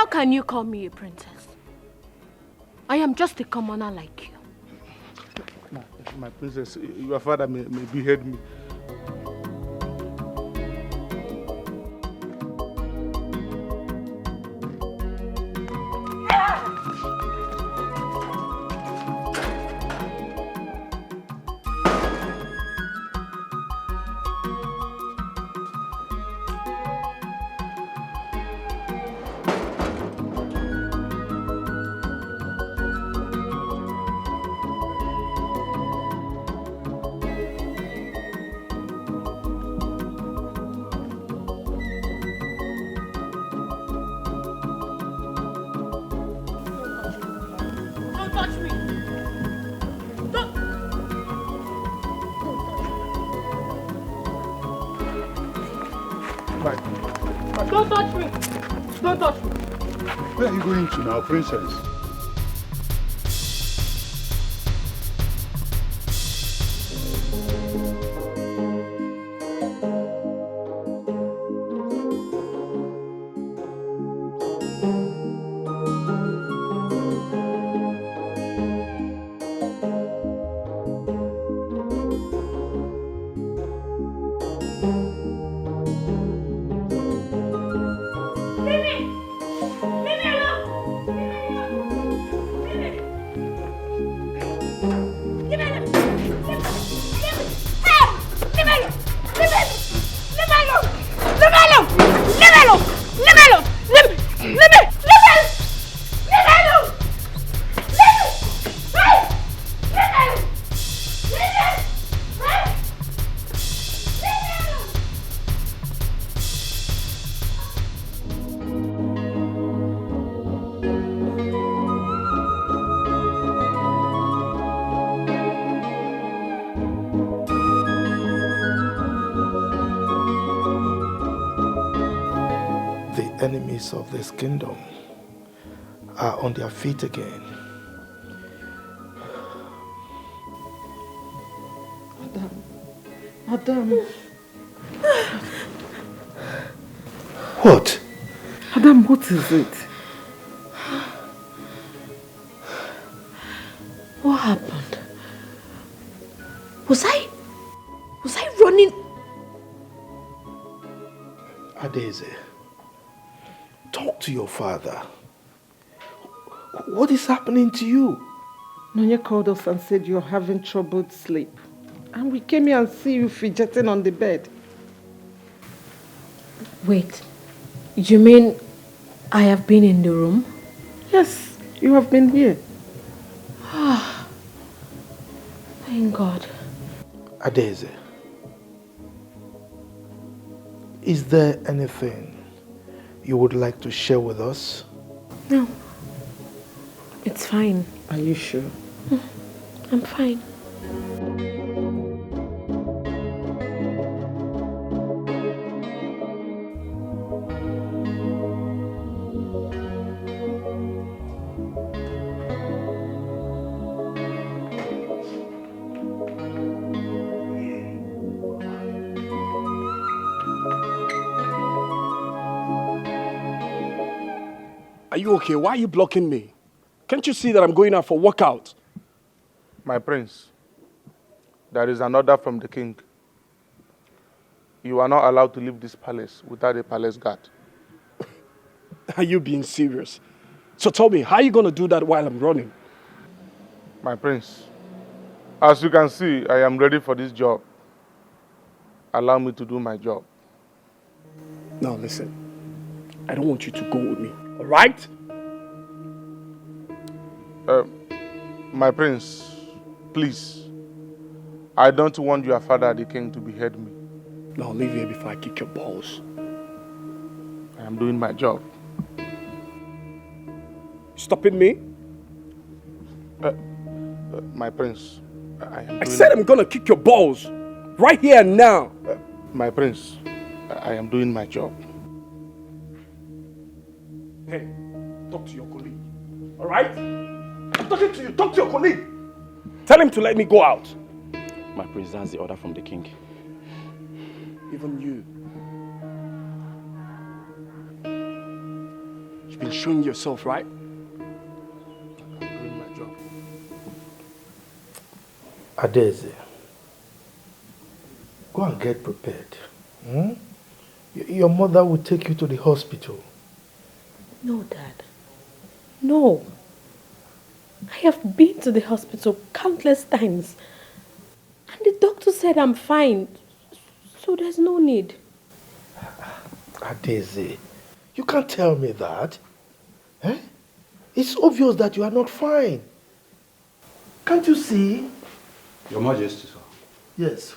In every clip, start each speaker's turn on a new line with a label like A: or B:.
A: can you call me a princess? I am just a commoner like you.
B: My princess, your father may behead me.
A: Don't touch me! Don't touch me!
C: Where are you going to now, princess?
D: Enemies of this kingdom are on their feet again.
E: Madam.
D: What?
E: Madam, what is it?
A: What happened? Was I running?
D: Adeze, talk to your father. What is happening to you?
E: Nonya called us and said you're having troubled sleep. And we came here and see you fidgeting on the bed.
A: Wait, you mean I have been in the room?
E: Yes, you have been here.
A: Ah, thank God.
D: Adeze, is there anything you would like to share with us?
A: No, it's fine.
E: Are you sure?
A: I'm fine.
F: Are you okay? Why are you blocking me? Can't you see that I'm going out for workout?
B: My prince, there is an order from the king. You are not allowed to leave this palace without a palace guard.
F: Are you being serious? So tell me, how are you going to do that while I'm running?
B: My prince, as you can see, I am ready for this job. Allow me to do my job.
F: Now listen, I don't want you to go with me, all right?
B: My prince, please. I don't want your father, the king, to behead me.
F: Now leave here before I kick your balls.
B: I am doing my job.
F: Stopping me?
B: My prince,
F: I said I'm gonna kick your balls. Right here and now.
B: My prince, I am doing my job.
F: Hey, talk to your colleague. All right? I'm talking to you. Talk to your colleague. Tell him to let me go out.
G: My prince, that's the order from the king.
F: Even you. you've been showing yourself, right?
B: I'm doing my job.
D: Adeze, go and get prepared. Hmm? Your mother will take you to the hospital.
A: No, Dad. No. I have been to the hospital countless times. And the doctor said I'm fine. So there's no need.
D: Adeze, you can't tell me that. Eh? It's obvious that you are not fine. Can't you see?
C: Your Majesty, sir.
D: Yes.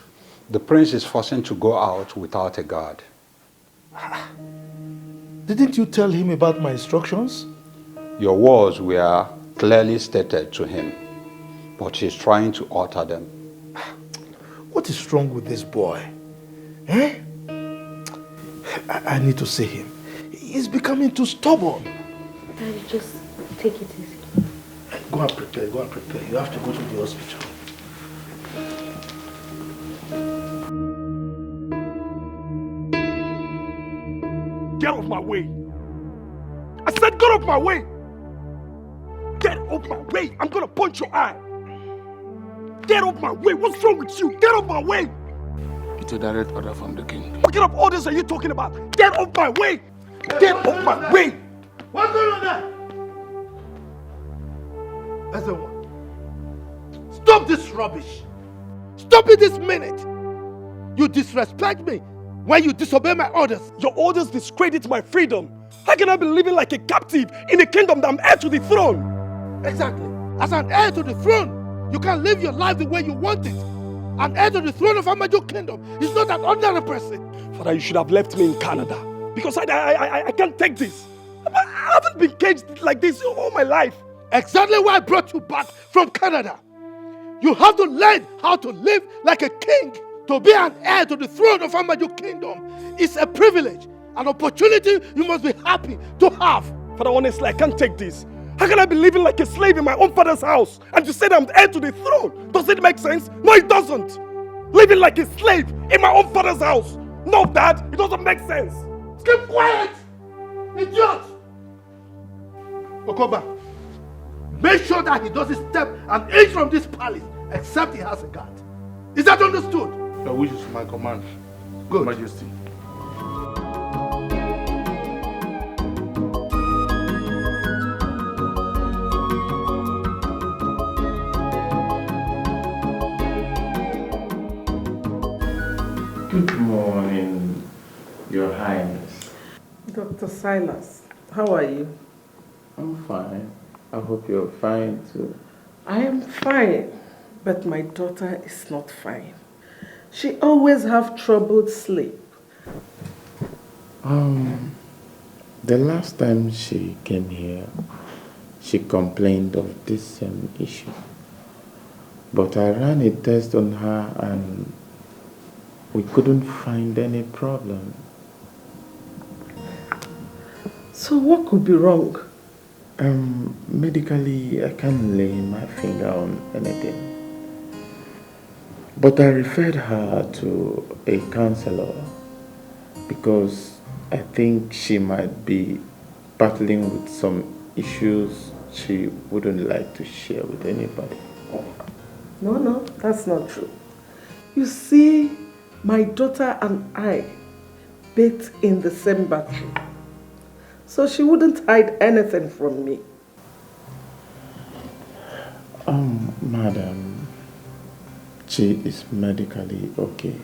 C: The prince is forcing to go out without a guard.
D: Didn't you tell him about my instructions?
C: Your words were clearly stated to him, but he's trying to alter them.
D: What is wrong with this boy? Eh? I need to see him. He's becoming too stubborn.
A: Daddy, just take it easy.
D: Go and prepare, go and prepare. You have to go to the hospital.
F: Get off my way. I said get off my way. Get off my way. I'm gonna punch your eye. Get off my way. What's wrong with you? Get off my way.
B: It's a direct order from the king.
F: What kind of orders are you talking about? Get off my way. Get off my way.
D: What's going on there? Everyone, stop this rubbish. Stop it this minute. You disrespect me when you disobey my orders.
F: Your orders discredit my freedom. How can I be living like a captive in a kingdom that I'm heir to the throne?
D: Exactly. As an heir to the throne, you can live your life the way you want it. An heir to the throne of Amaju Kingdom is not an ordinary person.
F: Father, you should have left me in Canada. Because I can't take this. I haven't been caged like this all my life.
D: Exactly why I brought you back from Canada. You have to learn how to live like a king. To be an heir to the throne of Amaju Kingdom is a privilege, an opportunity you must be happy to have.
F: Father, honestly, I can't take this. How can I be living like a slave in my own father's house and you said I'm heir to the throne? Does it make sense? No, it doesn't. Living like a slave in my own father's house. No, Dad, it doesn't make sense.
D: Keep quiet, idiot! Okoba, make sure that he doesn't step an inch from this palace except he has a guard. Is that understood?
B: Your wish is my command.
D: Good.
B: Majesty.
H: Good morning, Your Highness.
E: Dr. Silas, how are you?
H: I'm fine. I hope you're fine too.
E: I am fine, but my daughter is not fine. She always have troubled sleep.
H: The last time she came here, she complained of this same issue. But I ran a test on her and we couldn't find any problem.
E: So what could be wrong?
H: Medically, I can't lay my finger on anything. But I referred her to a counselor because I think she might be battling with some issues she wouldn't like to share with anybody.
E: No, that's not true. You see, my daughter and I bathed in the same bathroom. So she wouldn't hide anything from me.
H: Madam, she is medically okay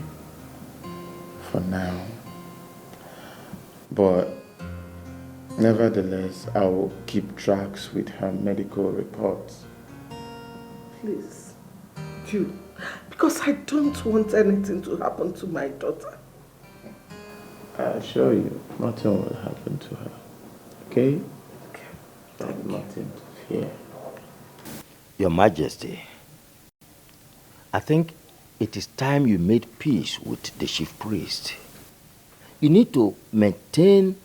H: for now. But nevertheless, I will keep tracks with her medical reports.
E: Please, do. Because I don't want anything to happen to my daughter.
H: I assure you, nothing will happen to her. Okay?
E: Thank you.
H: Nothing to fear.
I: Your Majesty, I think it is time you made peace with the chief priest. You need to maintain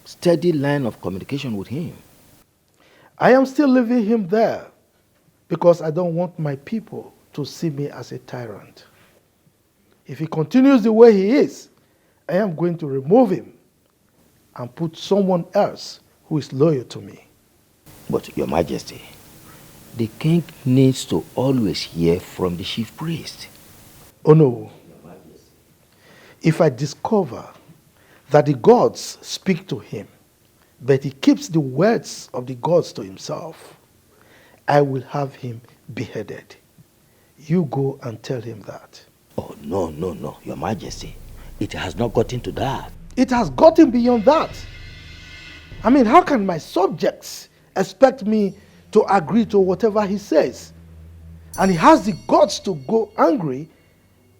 I: steady line of communication with him.
D: I am still leaving him there because I don't want my people to see me as a tyrant. If he continues the way he is, I am going to remove him and put someone else who is loyal to me.
I: But, Your Majesty, the king needs to always hear from the chief priest.
D: Oh no. If I discover that the gods speak to him, but he keeps the words of the gods to himself, I will have him beheaded. You go and tell him that.
I: Oh, no, Your Majesty. It has not gotten to that.
D: It has gotten beyond that. I mean, how can my subjects expect me to agree to whatever he says? And he has the guts to go angry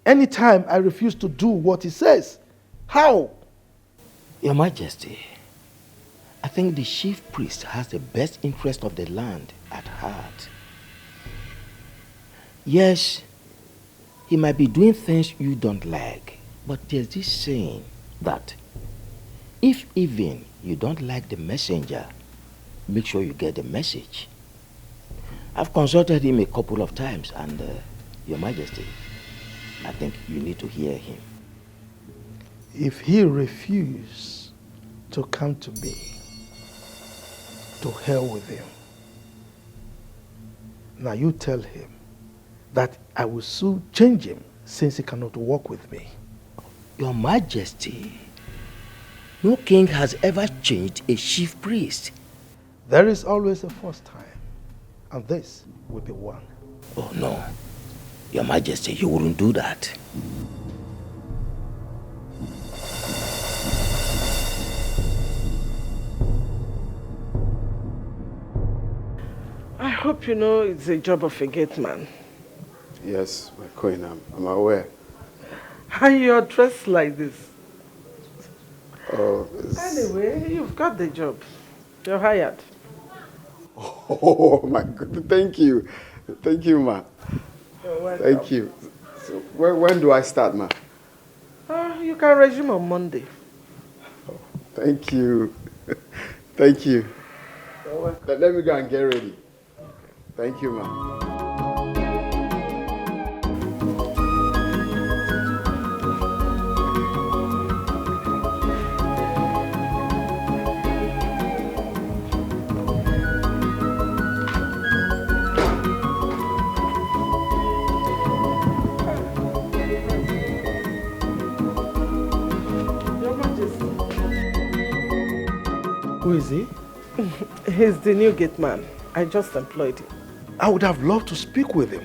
D: anytime I refuse to do what he says. How?
I: Your Majesty, I think the chief priest has the best interest of the land at heart. Yes, he might be doing things you don't like, but there's this saying that if even you don't like the messenger, make sure you get the message. I've consulted him a couple of times and, Your Majesty, I think you need to hear him.
D: If he refuses to come to me, to hell with him. Now you tell him that I will soon change him since he cannot walk with me.
I: Your Majesty, no king has ever changed a chief priest.
D: There is always a first time, and this will be one.
I: Oh no, Your Majesty, you wouldn't do that.
E: I hope you know it's a job of a gate man.
J: Yes, my queen, I'm aware.
E: And you're dressed like this.
J: Oh,
E: Anyway, you've got the job. You're hired.
J: Oh my God! Thank you, ma.
E: You're welcome.
J: Thank you. So when do I start, ma?
E: You can resume on Monday.
J: Thank you, thank you.
E: You're welcome.
J: Let me go and get ready. Thank you, ma.
D: Who is he?
E: He's the new gate man. I just employed him.
D: I would have loved to speak with him.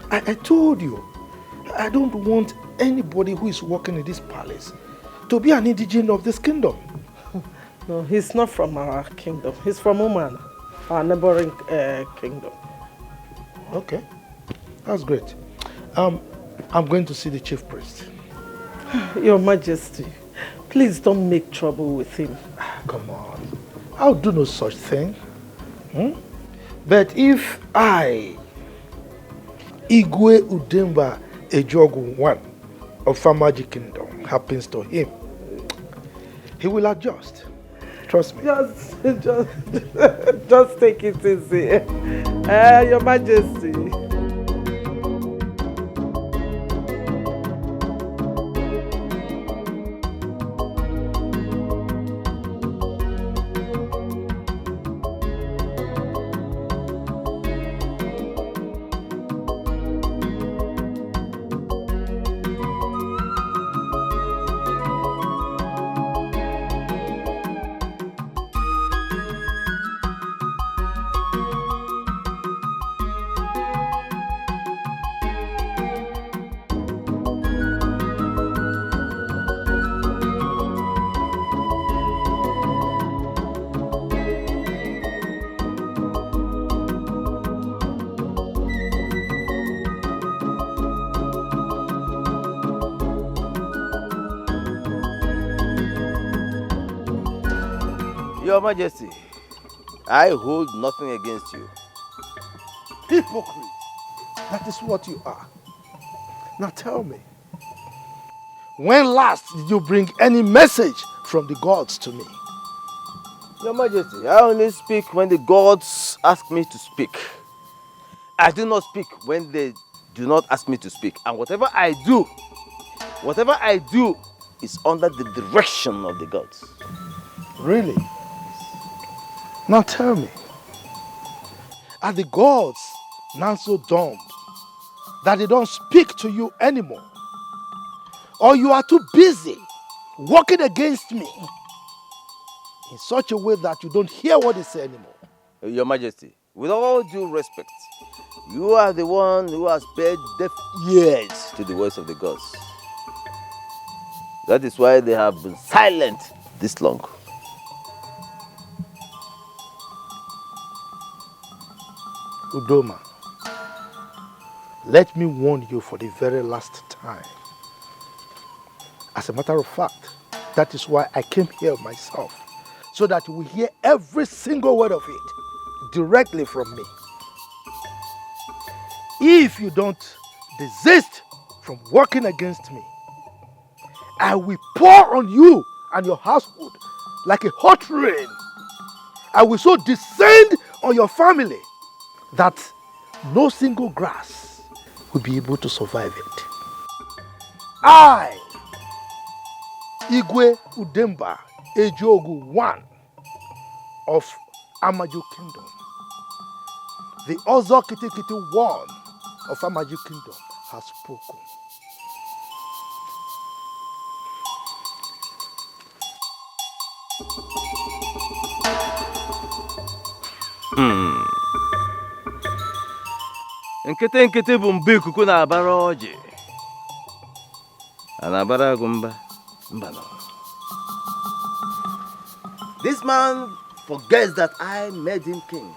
D: I told you, I don't want anybody who is working in this palace to be an indigene of this kingdom.
E: No, he's not from our kingdom. He's from Oman, our neighboring kingdom.
D: Okay, that's great. I'm going to see the chief priest.
E: Your Majesty, please don't make trouble with him.
D: Come on, I'll do no such thing. But if I, Igwe Udemba Ejogu I of Famaji Kingdom, happens to him, he will adjust. Trust me.
E: Just take it easy. Your Majesty.
I: Your Majesty, I hold nothing against you.
D: Hypocrite. That is what you are. Now tell me, when last did you bring any message from the gods to me?
I: Your Majesty, I only speak when the gods ask me to speak. I do not speak when they do not ask me to speak. And whatever I do is under the direction of the gods.
D: Really? Now tell me, are the gods now so dumb that they don't speak to you anymore? Or you are too busy working against me in such a way that you don't hear what they say anymore?
I: Your Majesty, with all due respect, you are the one who has paid deaf ears to the voice of the gods. That is why they have been silent this long.
D: Udoma, let me warn you for the very last time. As a matter of fact, that is why I came here myself, so that you will hear every single word of it directly from me. If you don't desist from working against me, I will pour on you and your household like a hot rain. I will so descend on your family that no single grass will be able to survive it. I, Igwe Udemba Ejogu I of Amaju Kingdom, the Ozo Kitikiti one of Amaju Kingdom, has spoken.
I: Nkete bụ mbe ikuku na-abara ọjị. A na-abara agụ mba. This man forgets that I made him king.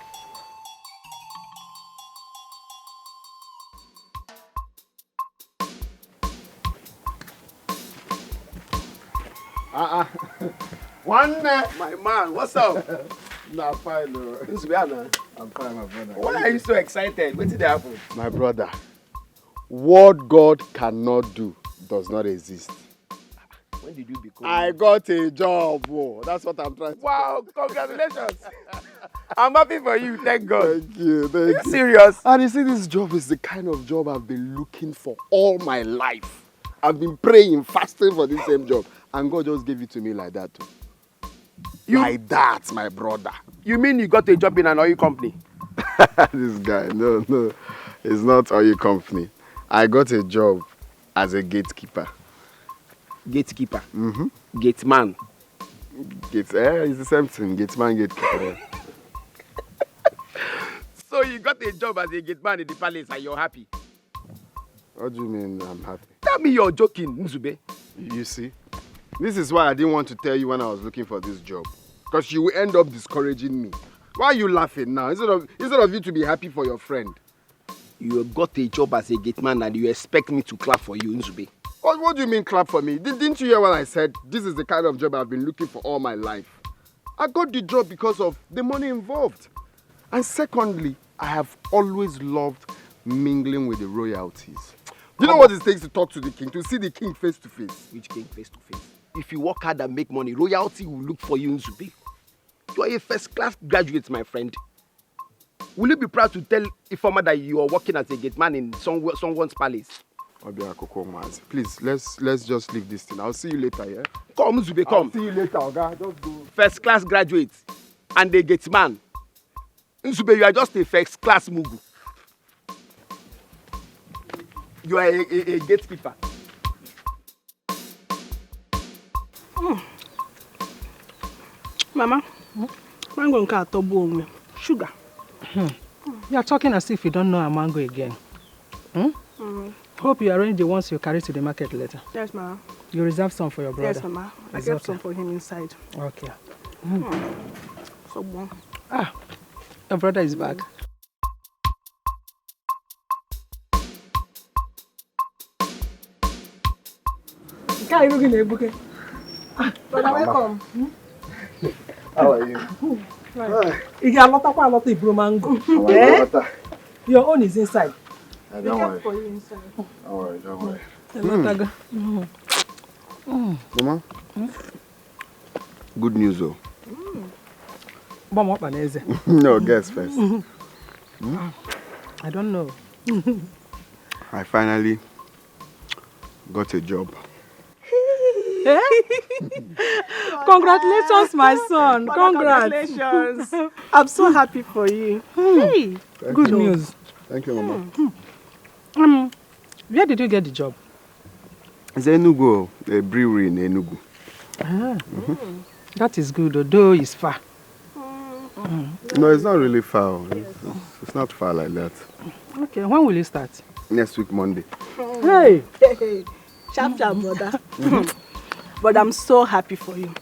J: One, my man, what's up? Nah, fine, no. I'm fine, my brother.
K: Why are you so excited? What did happen?
J: My brother, what God cannot do does not exist.
K: When did you become?
J: I got a job. Oh, that's what I'm trying to
K: Wow, congratulations. I'm happy for you, thank God.
J: Thank you, thank you.
K: Are you serious?
J: And you see, this job is the kind of job I've been looking for all my life. I've been praying, fasting for this same job. And God just gave it to me like that too. Like that, my brother.
K: You mean you got a job in an oil company?
J: This guy, no. It's not oil company. I got a job as a gatekeeper.
K: Gatekeeper?
J: Mm-hmm.
K: Gateman?
J: It's the same thing. Gateman, gatekeeper.
K: So you got a job as a gateman in the palace and you're happy?
J: What do you mean I'm happy?
K: Tell me you're joking, Nzube.
J: You see, this is why I didn't want to tell you when I was looking for this job. Because you will end up discouraging me. Why are you laughing now? Instead of you to be happy for your friend.
K: You got a job as a gateman and you expect me to clap for you, Nzube.
J: What do you mean clap for me? Didn't you hear what I said? This is the kind of job I've been looking for all my life. I got the job because of the money involved. And secondly, I have always loved mingling with the royalties. You know what it takes to talk to the king, to see the king face to face?
K: Which king face to face? If you work hard and make money, royalty will look for you, Nzube. You are a first-class graduate, my friend. Will you be proud to tell Ifeoma that you are working as a gateman in someone's palace?
J: Please, let's just leave this thing. I'll see you later, yeah?
K: Come, Nzube, come.
J: I'll see you later, okay? Just go.
K: First-class graduate and a gateman. Nzube, you are just a first-class mugu. You are a gatekeeper.
L: Mama, mango nka atobu onwe. Sugar.
M: You are talking as if you don't know a mango again. Hope you arrange the ones you carry to the market later.
L: Yes, Mama.
M: You reserve some for your brother.
L: Yes, Mama. I kept some for him inside.
M: Okay.
L: So bon.
M: Your brother is back.
L: How welcome.
J: How are you?
L: You got a lot of mango. Your own is inside.
J: Don't worry.
L: For you inside.
J: Don't worry. Mama? Good news, though. No, guess first.
M: I don't know.
J: I finally got a job.
M: Congratulations, my son. Congrats.
L: Congratulations. I'm so happy for you. Hey,
M: good news.
J: Thank you, Mama.
M: Where did you get the job?
J: It's Enugu, a brewery in Enugu.
M: That is good, although it's far.
J: No, it's not really far. It's not far like that.
M: Okay, when will you start?
J: Next week, Monday.
L: Hey. Sharp, brother. But I'm so happy for you.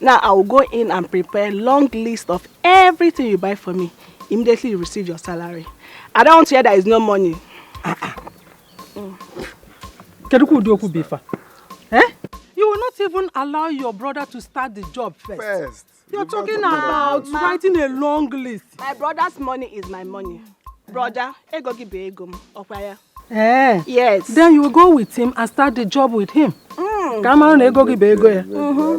L: Now I will go in and prepare a long list of everything you buy for me. Immediately you receive your salary. I don't want to hear there is no money.
M: You will not even allow your brother to start the job first. You're talking about writing a long list.
L: My brother's money is my money. Brother, ego give ego.
M: Yes. Then you will go with him and start the job with him.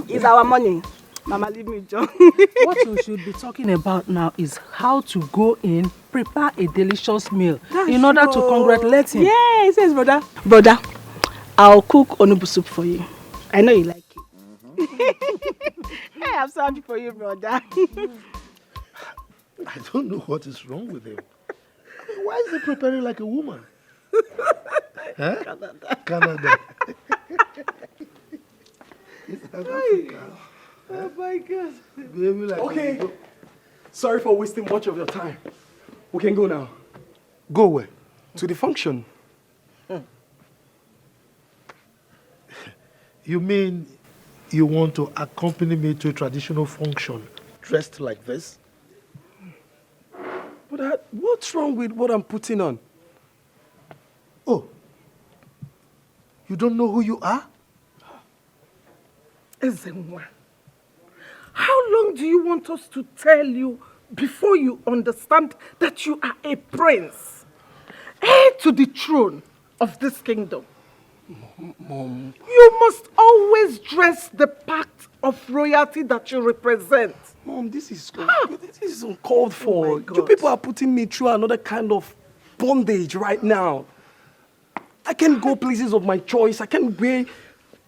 L: It's our money. Mama, leave me, John.
M: What you should be talking about now is how to go in, prepare a delicious meal in order to congratulate him.
L: Yes, brother. Brother, I'll cook onubu soup for you. I know you like it. Hey, I'm so happy for you, brother.
D: I don't know what is wrong with him. Why is he preparing like a woman? Huh? Canada. It's South Africa.
L: Oh my God.
D: Baby, like
F: Okay. Sorry for wasting much of your time. We can go now.
D: Go where?
F: To the function.
D: You mean you want to accompany me to a traditional function dressed like this?
F: But what's wrong with what I'm putting on?
D: Oh, you don't know who you are?
E: Ezenwa, how long do you want us to tell you before you understand that you are a prince, heir to the throne of this kingdom?
F: Mom.
E: You must always dress the part of royalty that you represent.
F: Mom, this is uncalled for. You people are putting me through another kind of bondage right now. I can't go places of my choice. I can't wear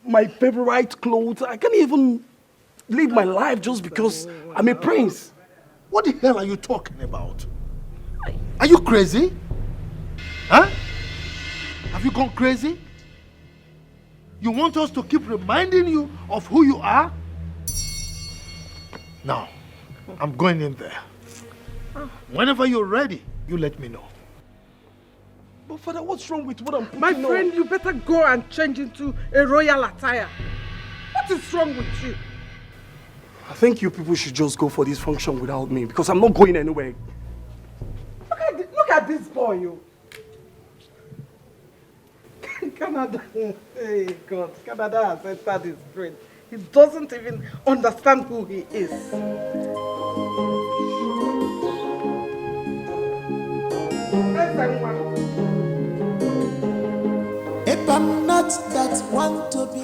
F: my favorite clothes. I can't even live my life just because I'm a prince.
D: What the hell are you talking about? Are you crazy? Huh? Have you gone crazy? You want us to keep reminding you of who you are? Now, I'm going in there. Whenever you're ready, you let me know.
F: But Father, what's wrong with what I'm putting
E: My
F: on?
E: friend, you better go and change into a royal attire. What is wrong with you?
F: I think you people should just go for this function without me because I'm not going anywhere.
E: Look at this boy, you. Canada. Hey, God. Canada has entered his brain. He doesn't even understand who he is.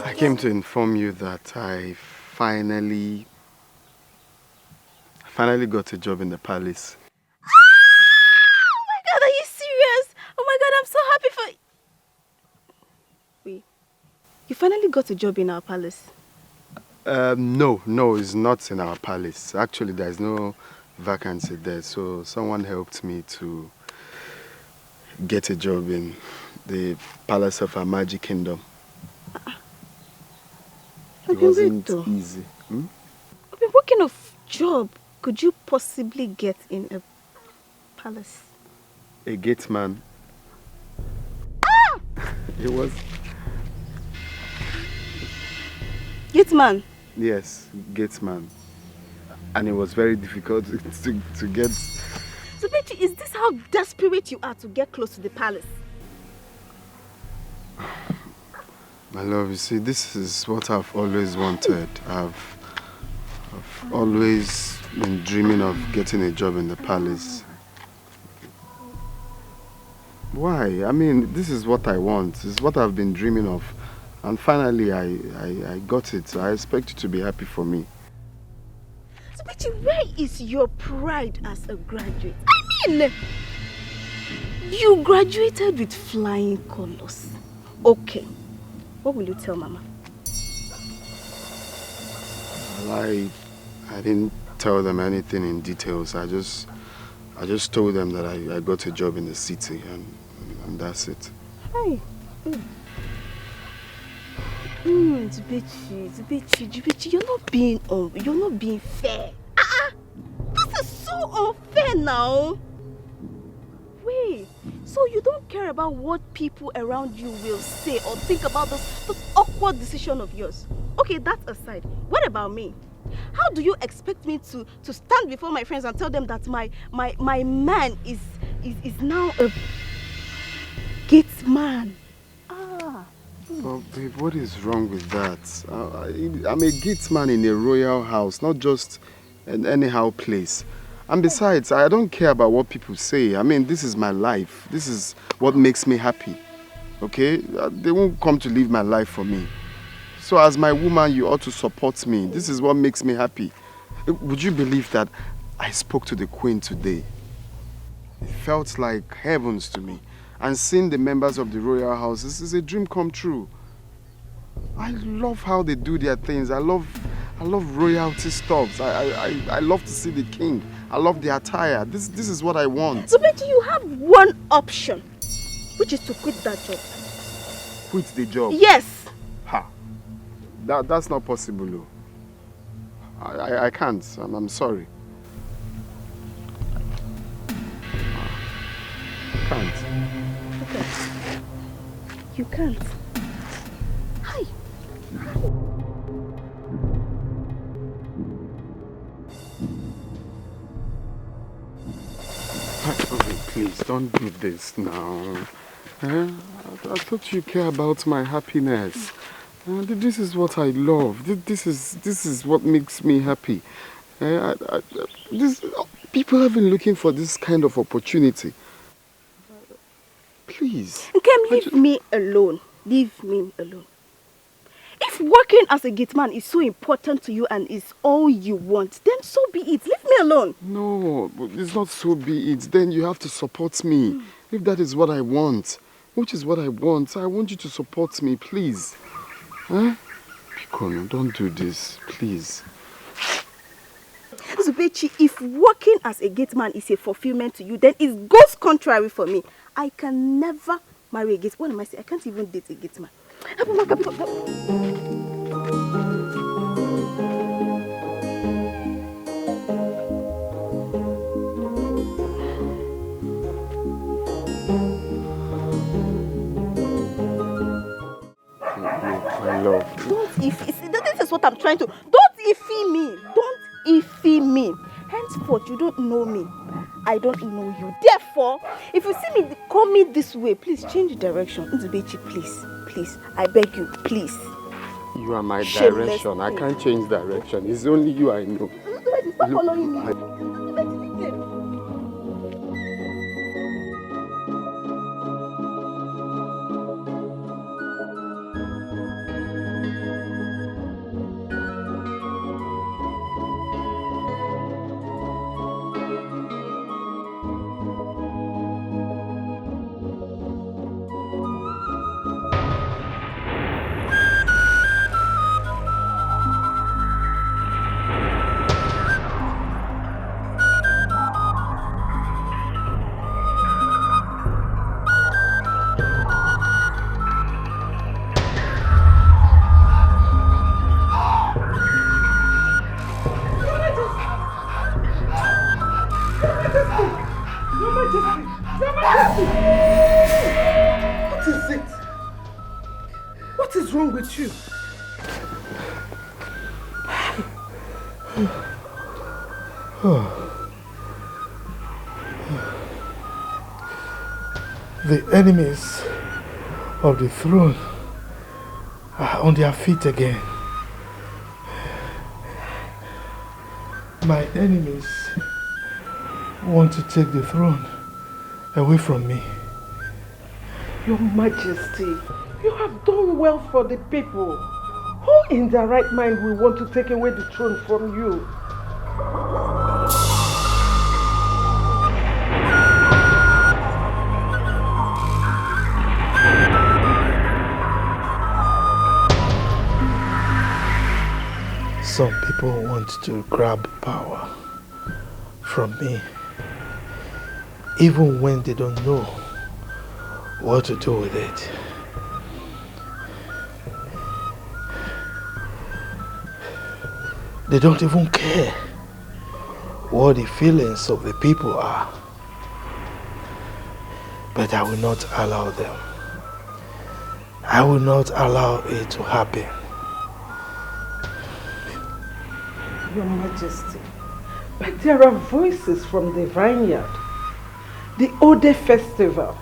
J: I came to inform you that I finally got a job in the palace.
N: Oh my God, are you serious? Oh my God, I'm so happy for you. Wait, you finally got a job in our palace?
J: No, it's not in our palace. Actually, there's no vacancy there, so someone helped me to get a job in the palace of our magic kingdom. It wasn't easy.
N: What kind of job could you possibly get in a palace?
J: A gate man. It was...
N: Gate man?
J: Yes, gate man. And it was very difficult to get...
N: So Betty, is this how desperate you are to get close to the palace?
J: My love, you see, this is what I've always wanted. I've always been dreaming of getting a job in the palace. Why? I mean, this is what I want. This is what I've been dreaming of. And finally, I got it. So I expect you to be happy for me.
N: So Betty, where is your pride as a graduate? I mean, you graduated with flying colors. Okay. What will you tell Mama?
J: Well, I didn't tell them anything in details. I just told them that I got a job in the city and that's it.
N: Hey. Zubechi, you're not being fair. This is so unfair now. Wait, so you don't care about what people around you will say or think about this awkward decision of yours? Okay, that aside, what about me? How do you expect me to stand before my friends and tell them that my man is now a gate man?
J: Well, babe, what is wrong with that? I'm a gate man in a royal house, not just an anyhow place. And besides, I don't care about what people say. I mean, this is my life. This is what makes me happy. Okay? They won't come to live my life for me. So as my woman, you ought to support me. This is what makes me happy. Would you believe that I spoke to the Queen today? It felt like heavens to me. And seeing the members of the royal house, this is a dream come true. I love how they do their things. I love royalty stuffs. I love to see the king. I love the attire. This is what I want.
N: So, Betty, you have one option, which is to quit that job.
J: Quit the job?
N: Yes.
J: Ha. That's not possible. I can't. I'm sorry. I can't.
N: Okay. You can't. Hi.
J: Please, don't do this now. I thought you care about my happiness. This is what I love. This is what makes me happy. People have been looking for this kind of opportunity. Please.
N: Kem, leave me alone. Leave me alone. If working as a gate man is so important to you and is all you want, then so be it. Leave me alone.
J: No, it's not so be it. Then you have to support me. If that is what I want, which is what I want you to support me, please. Huh? Pikono, don't do this, please.
N: Zubechi, if working as a gate man is a fulfillment to you, then it goes contrary for me. I can never marry a gate. What am I saying? I can't even date a gate man.
J: My love.
N: Don't iffy. This is what I'm trying to. Don't iffy me. Don't iffy me. Henceforth, you don't know me. I don't know you. Therefore, if you see me come me this way, please change direction. Nzubechi, please. Please. I beg you, please.
J: You are my
N: Shameless
J: direction. I
N: thing.
J: can't change direction. It's only you I know.
N: Stop following me.
E: What is wrong with you?
D: The enemies of the throne are on their feet again. My enemies want to take the throne away from me.
E: Your Majesty, you have done well for the people. Who in their right mind will want to take away the throne from you?
D: Some people want to grab power from me, even when they don't know what to do with it. They don't even care what the feelings of the people are. But I will not allow them. I will not allow it to happen.
E: Your Majesty, but there are voices from the vineyard, the Ode Festival.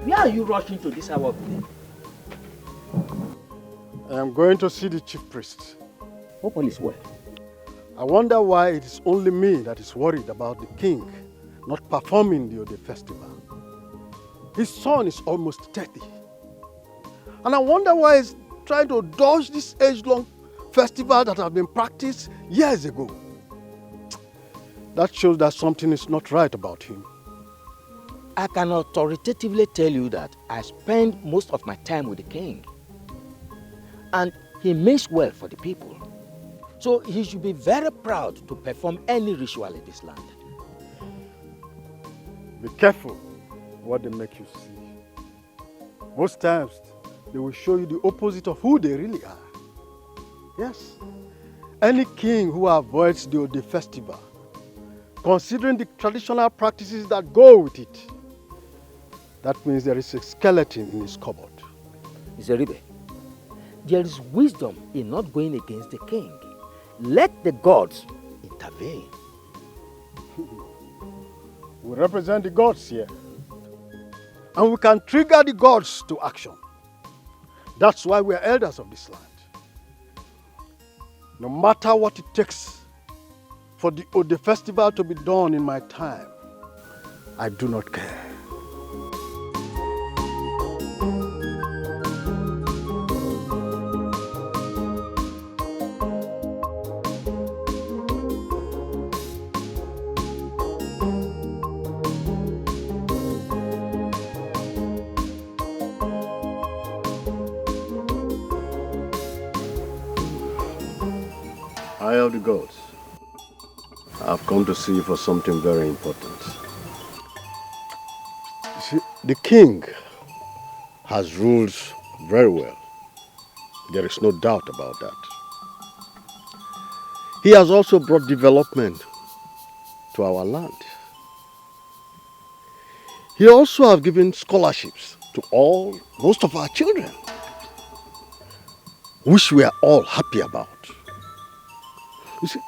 I: Where are you rushing to this hour of the day?
D: I am going to see the chief priest.
I: Hope all is well.
D: I wonder why it is only me that is worried about the king not performing the Ode festival. His son is almost 30. And I wonder why he's trying to dodge this age-long festival that have been practiced years ago. That shows that something is not right about him.
I: I can authoritatively tell you that I spend most of my time with the king. And he means well for the people. So he should be very proud to perform any ritual in this land.
D: Be careful what they make you see. Most times, they will show you the opposite of who they really are. Yes, any king who avoids the Ode festival, considering the traditional practices that go with it, that means there is a skeleton in his cupboard.
I: Zeribe, there is wisdom in not going against the king. Let the gods intervene.
D: We represent the gods here. And we can trigger the gods to action. That's why we are elders of this land. No matter what it takes for the Ode festival to be done in my time, I do not care. Eye of the gods, I've come to see you for something very important. You see, the king has ruled very well. There is no doubt about that. He has also brought development to our land. He also has given scholarships to most of our children, which we are all happy about. You see,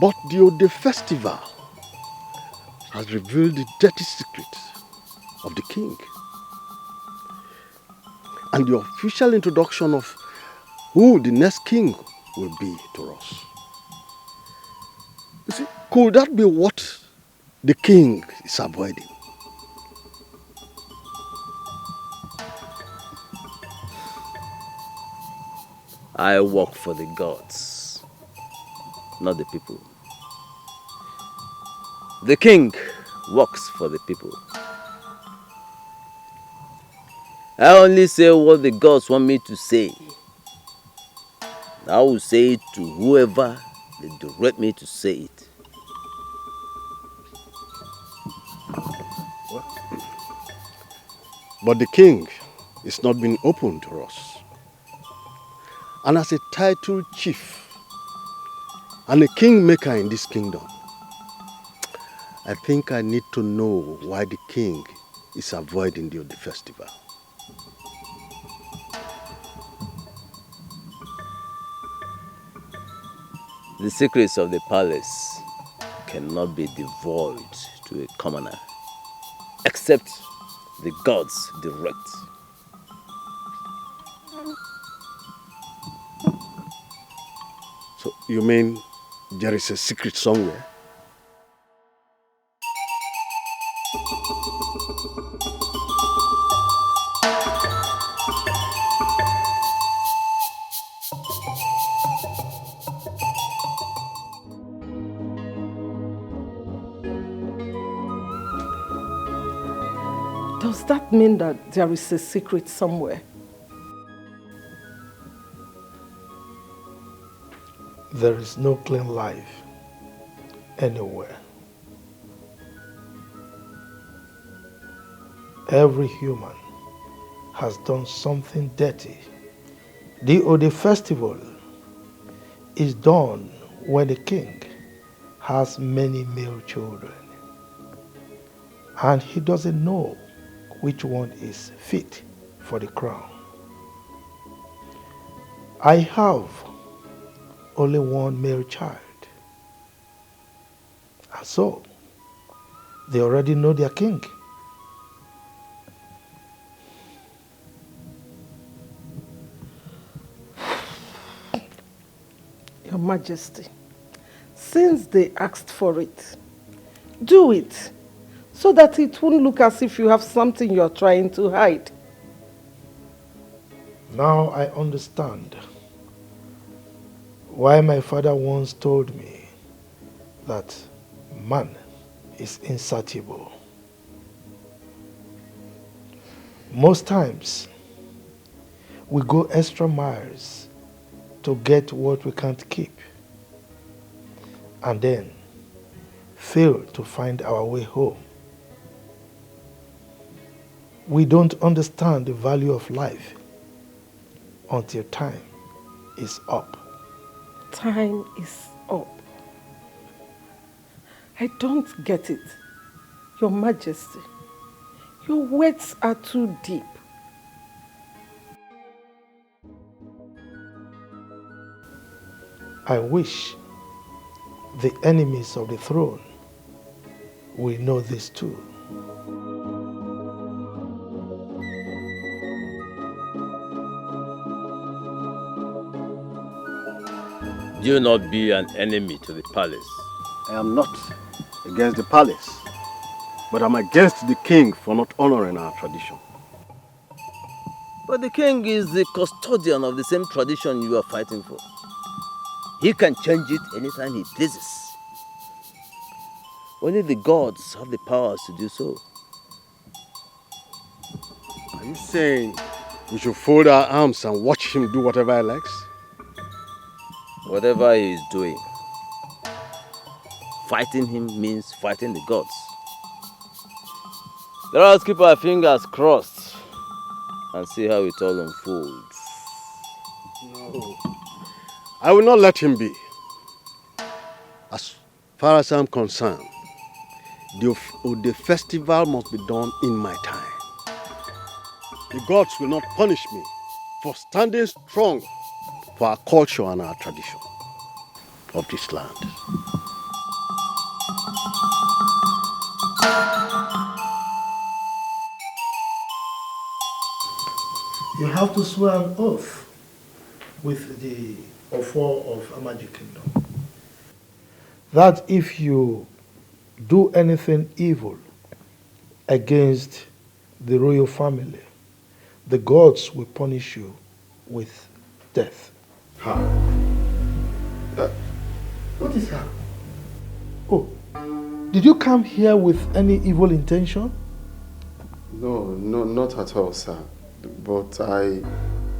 D: but the Ode festival has revealed the dirty secrets of the king. And the official introduction of who the next king will be to us. You see, could that be what the king is avoiding?
O: I work for the gods, not the people. The king works for the people. I only say what the gods want me to say. I will say it to whoever they direct me to say it.
D: But the king is not being open to us. And as a titled chief and a kingmaker in this kingdom, I think I need to know why the king is avoiding the Ode festival.
O: The secrets of the palace cannot be divulged to a commoner, except the gods direct.
D: So you mean there is a secret somewhere?
E: Does that mean that there is a secret somewhere?
D: There is no clean life anywhere. Every human has done something dirty. The Ode festival is done when the king has many male children and he doesn't know which one is fit for the crown. I have only one male child, and so they already know their king.
E: Your Majesty, since they asked for it, do it so that it won't look as if you have something you're trying to hide.
D: Now I understand why my father once told me that man is insatiable. Most times, we go extra miles to get what we can't keep, and then fail to find our way home. We don't understand the value of life until time is up.
E: Time is up. I don't get it. Your Majesty, your words are too deep.
D: I wish the enemies of the throne will know this too.
O: Do not be an enemy to the palace.
F: I am not against the palace, but I'm against the king for not honoring our tradition.
O: But the king is the custodian of the same tradition you are fighting for. He can change it anytime he pleases. Only the gods have the powers to do so.
F: Are you saying we should fold our arms and watch him do whatever he likes?
O: Whatever he is doing, fighting him means fighting the gods. Let us keep our fingers crossed and see how it all unfolds.
F: No. I will not let him be. As far as I'm concerned, the festival must be done in my time. The gods will not punish me for standing strong for our culture and our tradition of this land.
D: You have to swear an oath with the Ofo of Amaji Kingdom that if you do anything evil against the royal family, the gods will punish you with death.
H: How? What is how?
D: Oh, did you come here with any evil intention?
H: No, not at all, sir. But I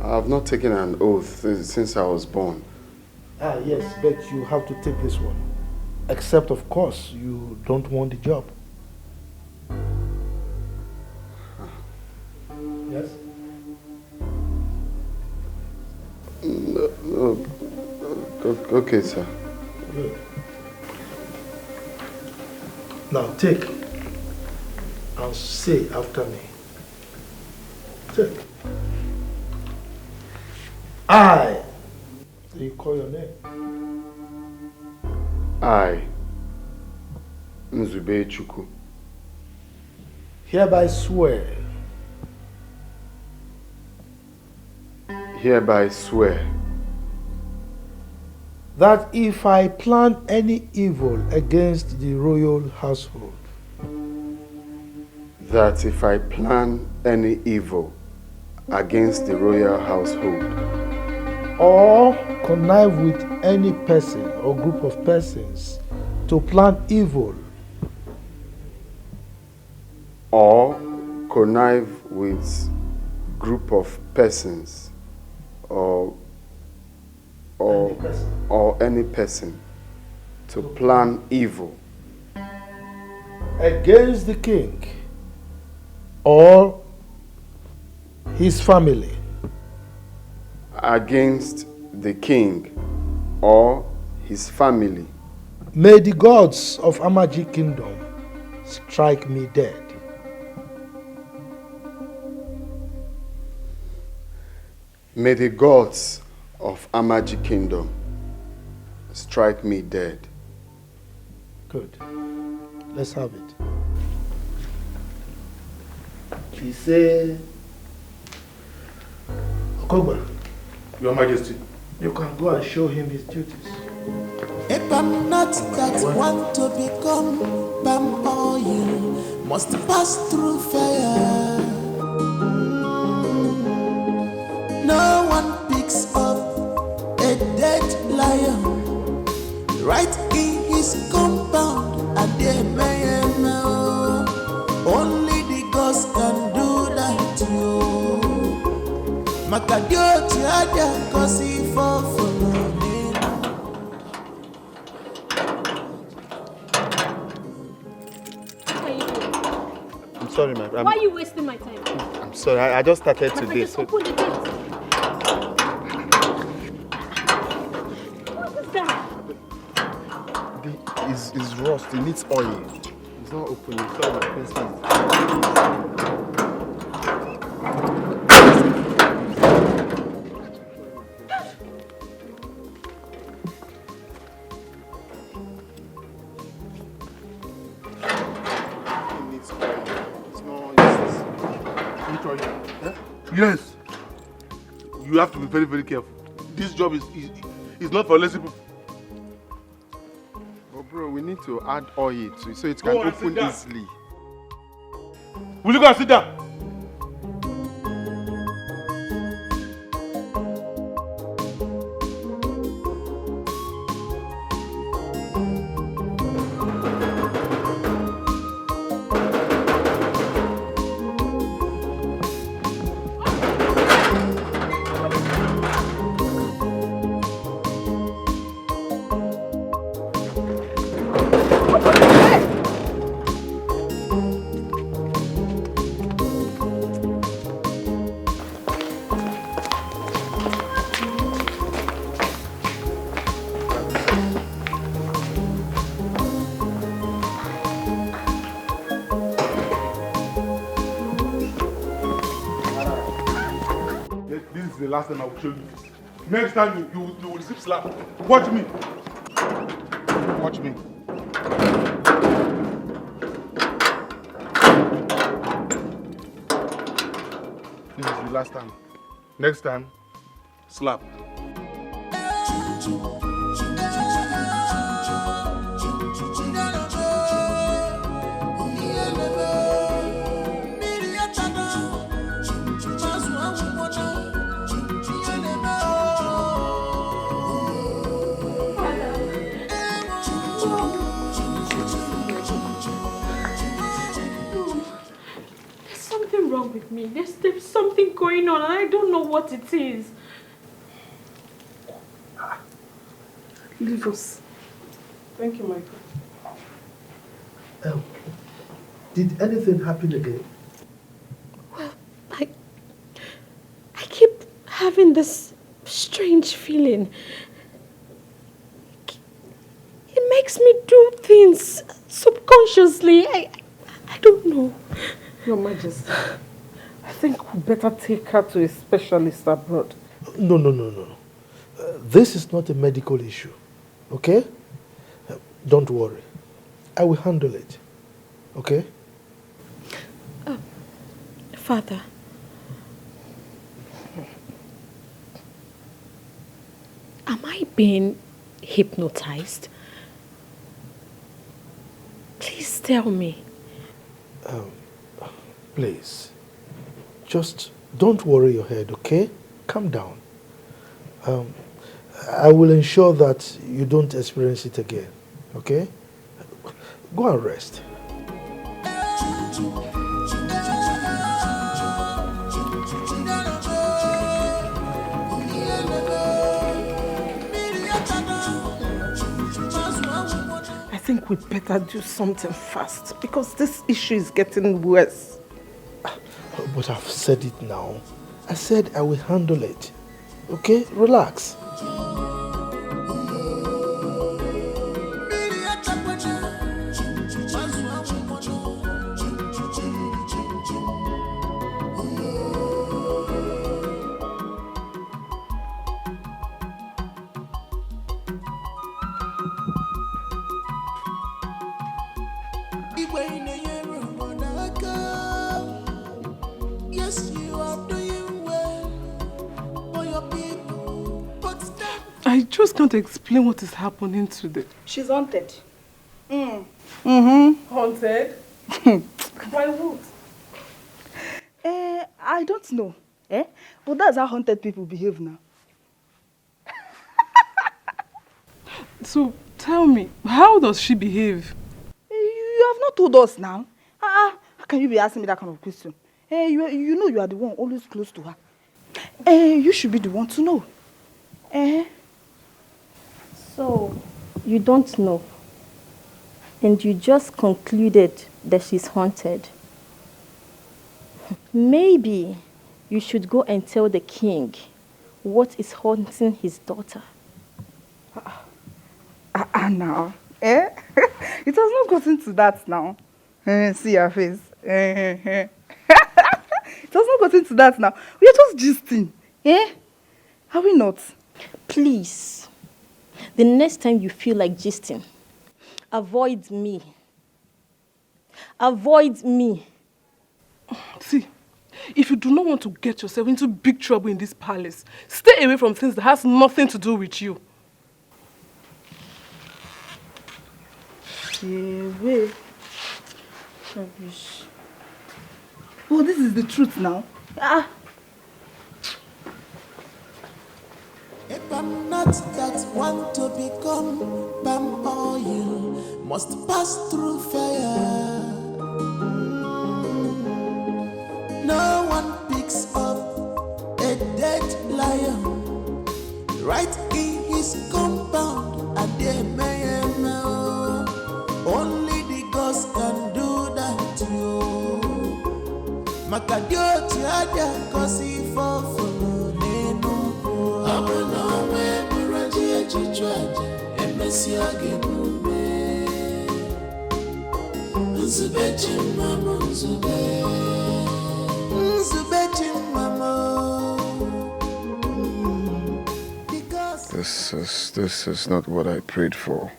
H: have not taken an oath since I was born.
D: Ah, yes, but you have to take this one. Except, of course, you don't want the job. Yes?
H: No. Okay, sir.
D: Good. Now take and say after me. Take. I. So you call your name.
H: I, Nzube Chukwu,
D: hereby swear that if I plan any evil against the royal household,
J: that if I plan any evil against the royal household,
P: or connive with any person or group of persons to plan evil,
J: or connive with group of persons or any person to plan evil
P: against the king or his family,
J: against the king or his family,
P: may the gods of Amaji Kingdom strike me dead.
J: May the gods of Amaji Kingdom strike me dead.
P: Good. Let's have it. He said, Okogba,
B: Your Majesty,
P: you can go and show him his duties.
Q: If I'm not that one to become palm oil, must pass through fire. No one picks up a dead lion right in his compound. And they may know only the gods can do that. You Makadio Tiadia Kosi for
R: I'm sorry, my friend.
A: Why are you wasting my time?
R: I'm sorry, I just started today.
A: Just open the gate. What is that?
R: It's rust, it needs oil. It's not opening. Sorry, my friend.
B: Yes. You have to be very, very careful. This job is not for lazy people.
R: But bro, we need to add oil to it so it can open easily.
B: Will you go and sit down? The last time I will show you this. Next time you will receive slap. Watch me. Watch me. This is the last time. Next time, slap.
A: Wrong with me. There's something going on and I don't know what it is.
E: Leave us. Thank you, Michael.
P: Did anything happen again?
A: Well, I keep having this strange feeling. It makes me do things subconsciously. I don't know.
E: Your Majesty, I think we better take her to a specialist abroad.
P: No. This is not a medical issue, okay? Don't worry. I will handle it, okay?
A: Father, am I being hypnotized? Please tell me.
P: Please, just don't worry your head, okay? Calm down. I will ensure that you don't experience it again, okay? Go and rest.
E: I think we better do something fast because this issue is getting worse.
P: But I've said it now. I said I will handle it. Okay? Relax.
M: I just can't explain what is happening today.
L: She's haunted.
E: Haunted? By what?
L: I don't know. But that's how haunted people behave now.
M: So tell me, how does she behave?
L: You have not told us now. How can you be asking me that kind of question? You know you are the one always close to her. You should be the one to know.
N: So, you don't know. And you just concluded that she's haunted. Maybe you should go and tell the king what is haunting his daughter.
L: Now. It has not gotten to that now. See your face. It has not gotten to that now. We are just gisting. Are we not?
N: Please, the next time you feel like gisting, avoid me. Avoid me.
M: See, if you do not want to get yourself into big trouble in this palace, stay away from things that has nothing to do with you.
L: Away. Rubbish. Oh, this is the truth now.
Q: If I'm not that one to become palm oil, must pass through fire. No one picks up a dead lion right in his compound. A day may know. Only the ghost can do that to you. Makadio tiada kosi for
J: This is not what I prayed for.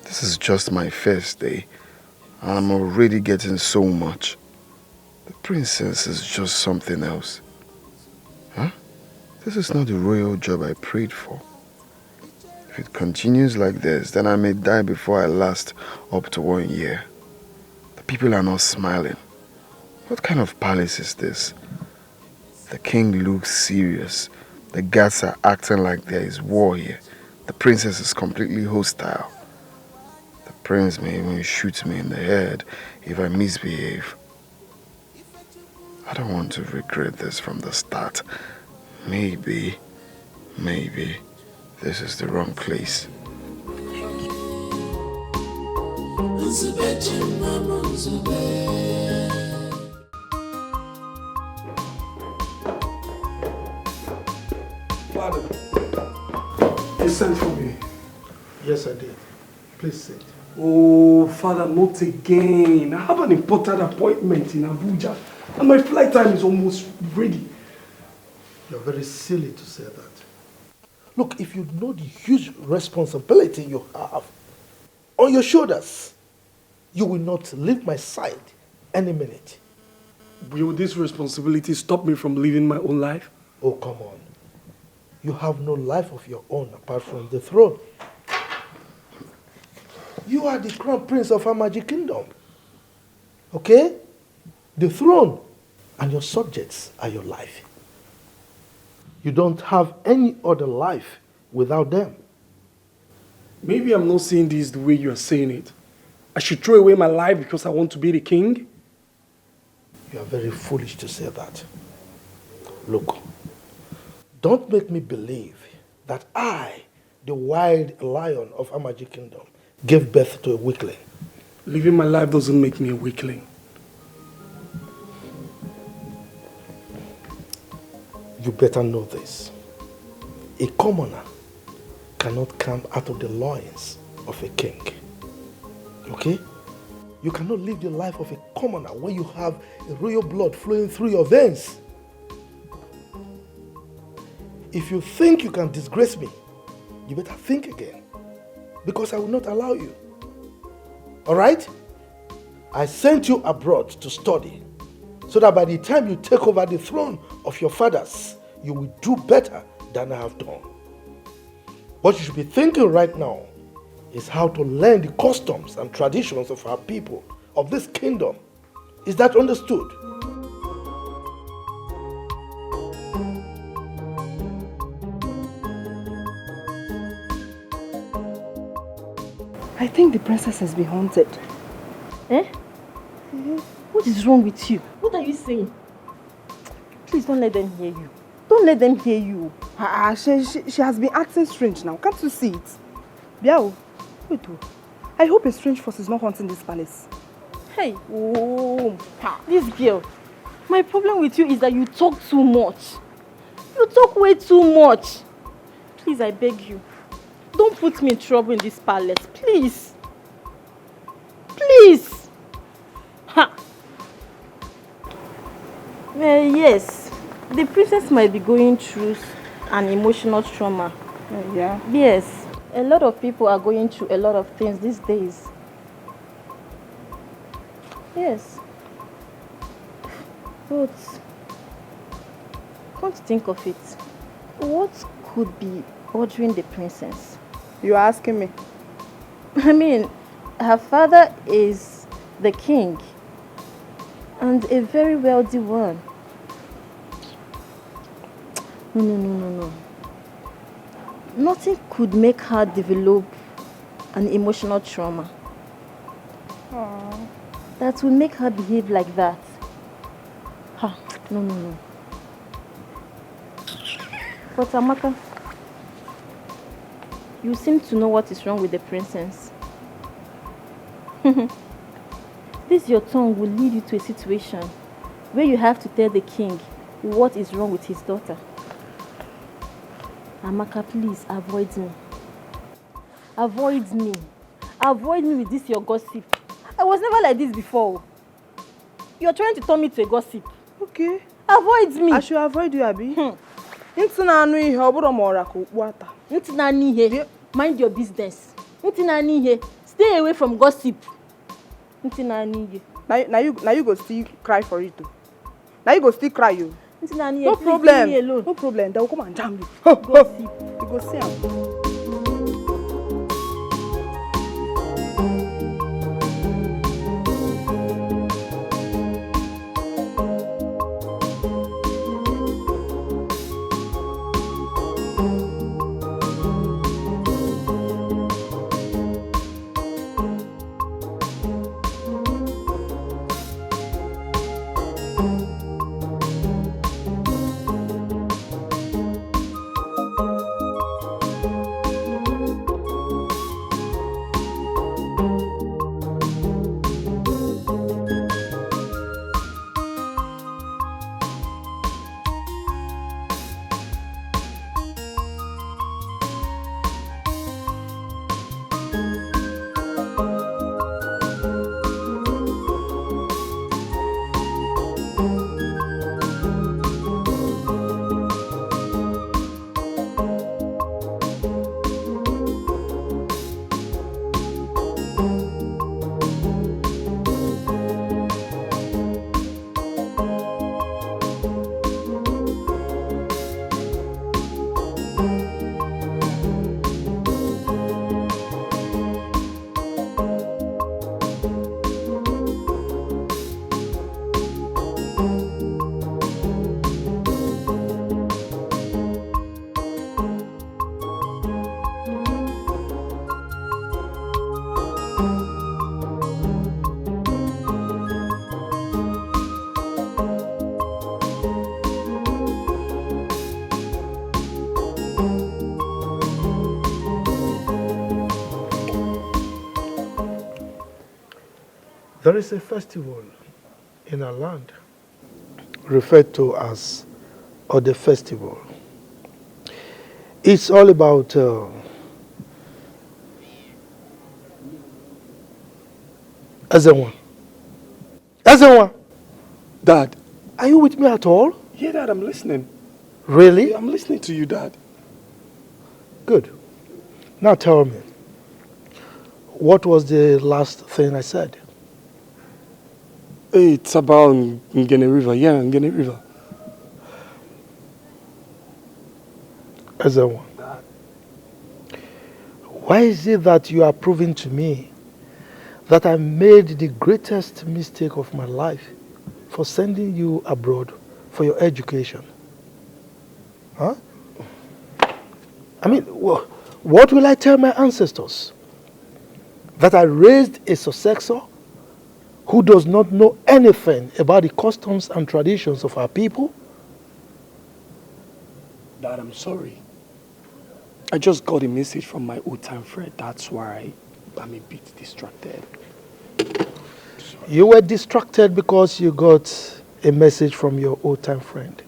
J: This is just my first day, and I'm already getting so much. The princess is just something else. This is not the royal job I prayed for. If it continues like this, then I may die before I last up to 1 year. The people are not smiling. What kind of palace is this? The king looks serious. The guards are acting like there is war here. The princess is completely hostile. The prince may even shoot me in the head if I misbehave. I don't want to regret this from the start. Maybe this is the wrong place.
F: Father, you sent for me.
P: Yes, I did. Please sit.
F: Oh, Father, not again. I have an important appointment in Abuja, and my flight time is almost ready.
P: You're very silly to say that. Look, if you know the huge responsibility you have on your shoulders, you will not leave my side any minute.
F: Will this responsibility stop me from living my own life?
P: Oh, come on. You have no life of your own apart from the throne. You are the crown prince of our magic kingdom. Okay? The throne and your subjects are your life. You don't have any other life without them.
F: Maybe I'm not saying this the way you're saying it. I should throw away my life because I want to be the king?
P: You are very foolish to say that. Look, don't make me believe that I, the wild lion of Amaji Kingdom, gave birth to a weakling.
F: Living my life doesn't make me a weakling.
P: You better know this. A commoner cannot come out of the loins of a king. Okay? You cannot live the life of a commoner when you have a royal blood flowing through your veins. If you think you can disgrace me, you better think again, because I will not allow you. All right? I sent you abroad to study, so that by the time you take over the throne of your fathers, you will do better than I have done. What you should be thinking right now is how to learn the customs and traditions of our people, of this kingdom. Is that understood?
L: I think the princess has been haunted.
N: Eh? What is wrong with you? What are you saying? Please don't let them hear you. Don't let them hear you.
L: She has been acting strange now. Can't you see it? Biao, wait. I hope a strange force is not haunting this palace.
N: Hey, this girl. My problem with you is that you talk too much. You talk way too much. Please, I beg you. Don't put me in trouble in this palace, please. Please. Ha. Well, yes, the princess might be going through an emotional trauma.
L: Yeah.
N: Yes, a lot of people are going through a lot of things these days. Yes. But come to think of it, what could be bothering the princess?
L: You are asking me?
N: I mean, her father is the king and a very wealthy one. No. Nothing could make her develop an emotional trauma.
L: Aww.
N: That will make her behave like that. No. But Amaka, you seem to know what is wrong with the princess. This your tongue will lead you to a situation where you have to tell the king what is wrong with his daughter. Amaka, please avoid me. Avoid me. Avoid me with this your gossip. I was never like this before. You're trying to turn me to a gossip.
L: Okay.
N: Avoid me.
L: I should avoid you, Abi.
N: Mind your business. Stay away from gossip.
L: Now you go still cry for it too. Now you go still cry you. No problem. No problem. They will come and jam you.
N: Gossip.
L: You go see them.
P: There is a festival in our land referred to as Ode Festival. It's all about Ezenwa. Ezenwa!
F: Dad.
P: Are you with me at all?
F: Yeah, Dad, I'm listening.
P: Really?
F: Yeah, I'm listening to you, Dad.
P: Good. Now tell me, what was the last thing I said?
F: It's about Ngene River. Yeah, Ngene River.
P: Ezenwa, why is it that you are proving to me that I made the greatest mistake of my life for sending you abroad for your education? Huh? I mean, what will I tell my ancestors? That I raised a successor who does not know anything about the customs and traditions of our people?
F: Dad, I'm sorry. I just got a message from my old-time friend. That's why I'm a bit distracted.
P: You were distracted because you got a message from your old-time friend,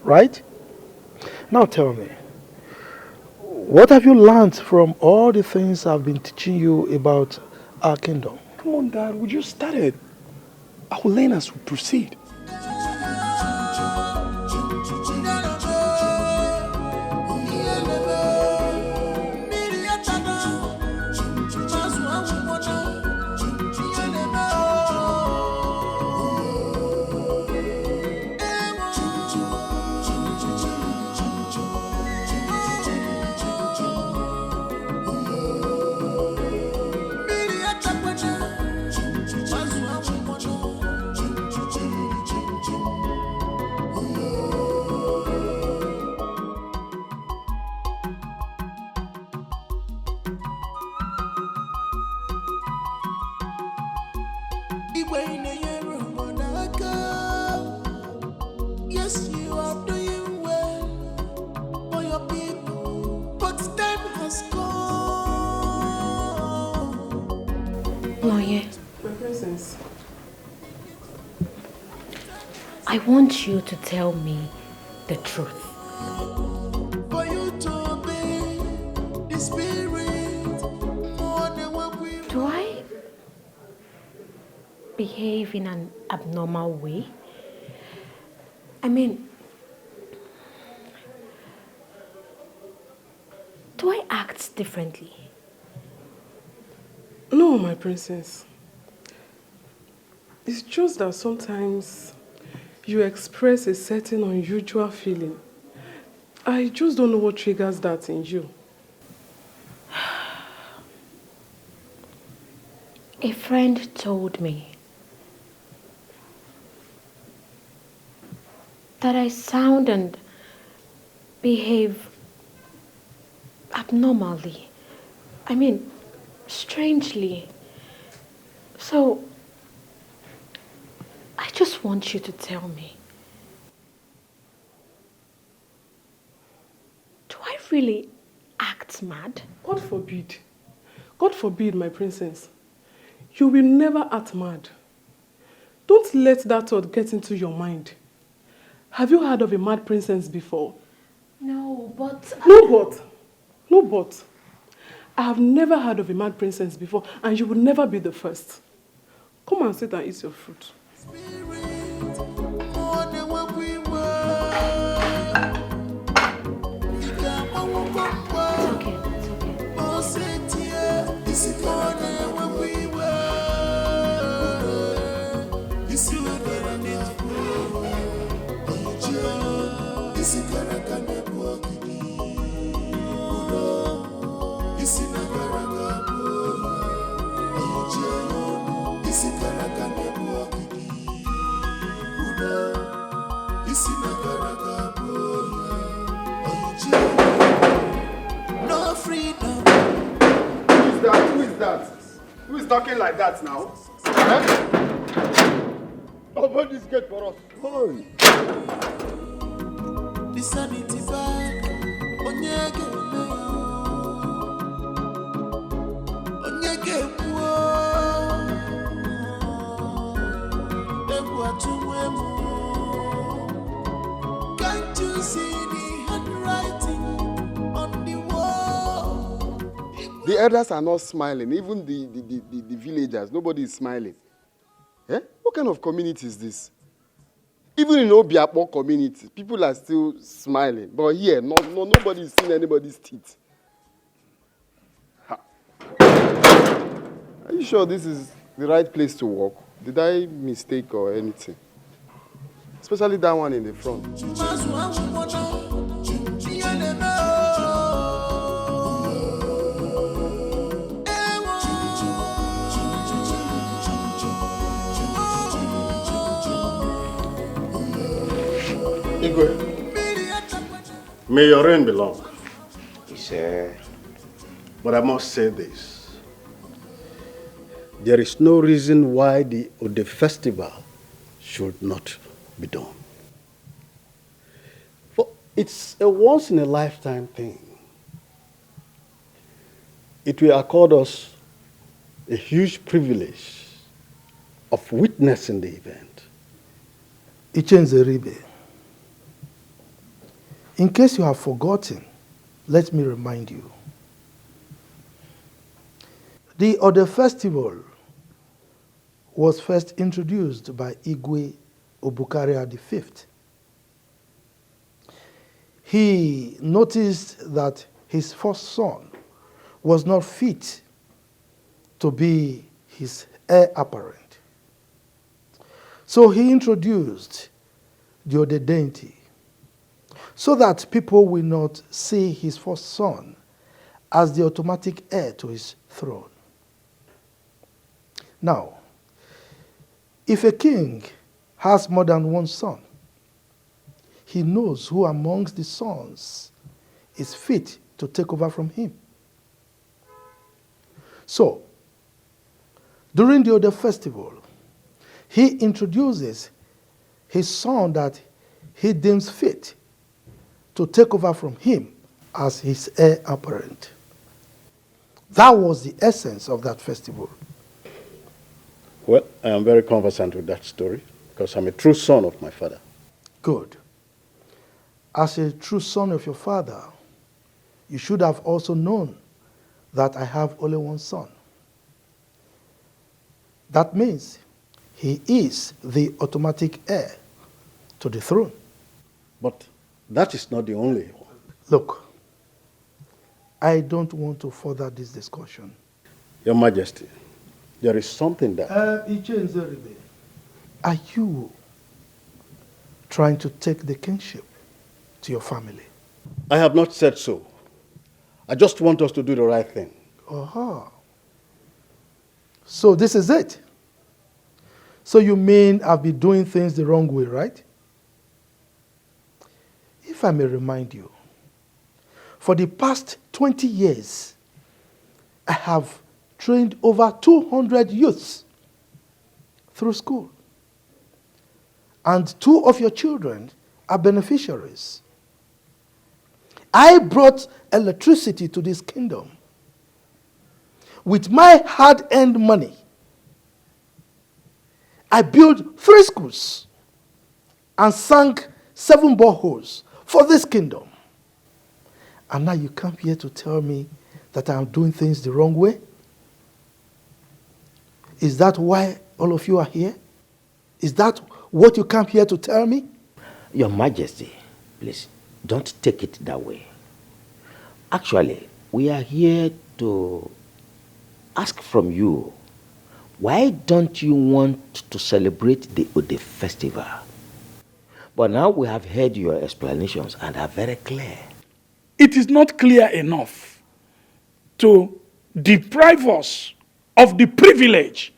P: right? Now tell me, what have you learned from all the things I've been teaching you about our kingdom?
F: Come on, Dad, we just started. I will learn as we proceed.
Q: Yes, you are doing well for your people, but time has gone.
A: Lawyer,
M: My princess.
A: I want you to tell me the truth.
Q: For you to obey the spirit more than what we
A: Do I behave in an abnormal way? I mean, do I act differently?
M: No, my princess. It's just that sometimes you express a certain unusual feeling. I just don't know what triggers that in you.
A: A friend told me that I sound and behave abnormally. I mean, strangely. So, I just want you to tell me. Do I really act mad?
M: God forbid. God forbid, my princess. You will never act mad. Don't let that thought get into your mind. Have you heard of a mad princess before?
A: No, but...
M: No, but. I have never heard of a mad princess before, and you will never be the first. Come and sit and eat your fruit.
Q: more than what we were. It's okay. More than what we were. It's not gonna need it's gonna no freedom.
J: Who is that? Who is talking like that now? Open this gate for us. Hurry.
Q: The sanity bag. Onyege Onyege Can't you see the handwriting on the wall?
J: The elders are not smiling. Even the villagers, nobody is smiling. Eh? What kind of community is this? Even in Obiapo community, people are still smiling. But here, nobody is seeing anybody's teeth. Ha. Are you sure this is the right place to walk? Did I mistake or anything? Especially that one in the front.
R: Igwe, may your reign be long.
I: Sir.
R: But I must say this. There is no reason why the Ode festival should not be done. For it's a once-in-a-lifetime thing. It will accord us a huge privilege of witnessing the event.
P: Ichenzeribe, in case you have forgotten, let me remind you. The Ode festival was first introduced by Igwe Obukaria V. He noticed that his first son was not fit to be his heir apparent. So he introduced the Ode deity so that people will not see his first son as the automatic heir to his throne. Now, if a king has more than one son, he knows who amongst the sons is fit to take over from him. So, during the Ode festival, he introduces his son that he deems fit to take over from him as his heir apparent. That was the essence of that festival.
R: Well, I am very conversant with that story because I'm a true son of my father.
P: Good. As a true son of your father, you should have also known that I have only one son. That means he is the automatic heir to the throne.
R: But that is not the only one.
P: Look, I don't want to further this discussion.
R: Your Majesty, there is something that...
P: Are you trying to take the kingship to your family?
R: I have not said so. I just want us to do the right thing.
P: Aha. So this is it. So you mean I've been doing things the wrong way, right? If I may remind you, for the past 20 years, I have trained over 200 youths through school. And 2 of your children are beneficiaries. I brought electricity to this kingdom with my hard-earned money. I built 3 schools and sank 7 boreholes for this kingdom. And now you come here to tell me that I'm doing things the wrong way? Is that why all of you are here? Is that what you come here to tell me?
I: Your Majesty, please, don't take it that way. Actually, we are here to ask from you, why don't you want to celebrate the Ode festival? But now we have heard your explanations and are very clear.
F: It is not clear enough to deprive us of the privilege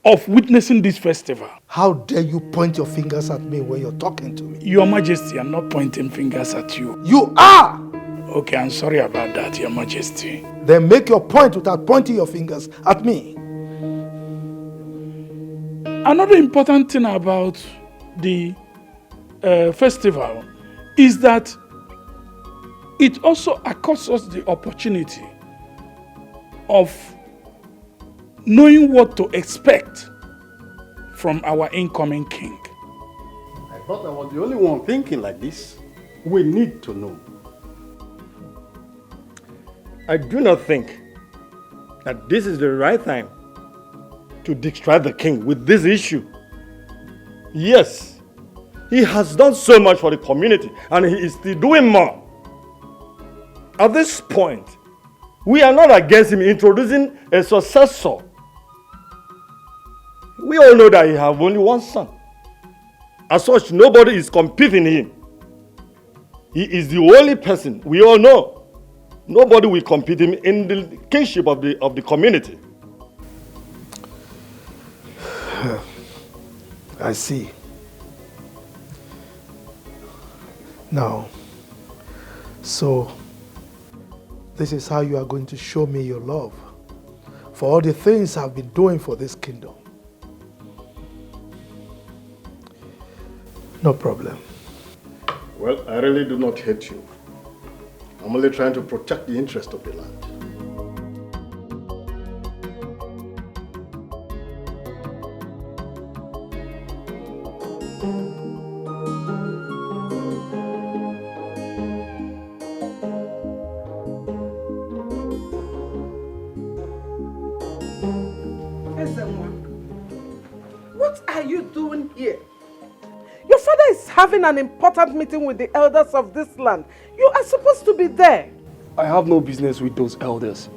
F: of witnessing this festival.
P: How dare you point your fingers at me when you're talking to me?
F: Your Majesty, I'm not pointing fingers at you.
P: You are!
F: Okay, I'm sorry about that, Your Majesty.
P: Then make your point without pointing your fingers at me.
F: Another important thing about the festival is that it also accords us the opportunity of knowing what to expect
S: from our incoming king.
R: I thought I was the only one thinking like this. We need to know. I do not think that this is the right time to distract the king with this issue. Yes, he has done so much for the community and he is still doing more. At this point, we are not against him introducing a successor. We all know that he has only one son. As such, nobody is competing him. He is the only person we all know. Nobody will compete him in the kingship of the community.
P: I see. Now, so this is how you are going to show me your love for all the things I've been doing for this kingdom. No problem.
R: Well, I really do not hate you. I'm only trying to protect the interest of the land.
E: What are you doing here? Your father is having an important meeting with the elders of this land. You are supposed to be there.
F: I have no business with those elders.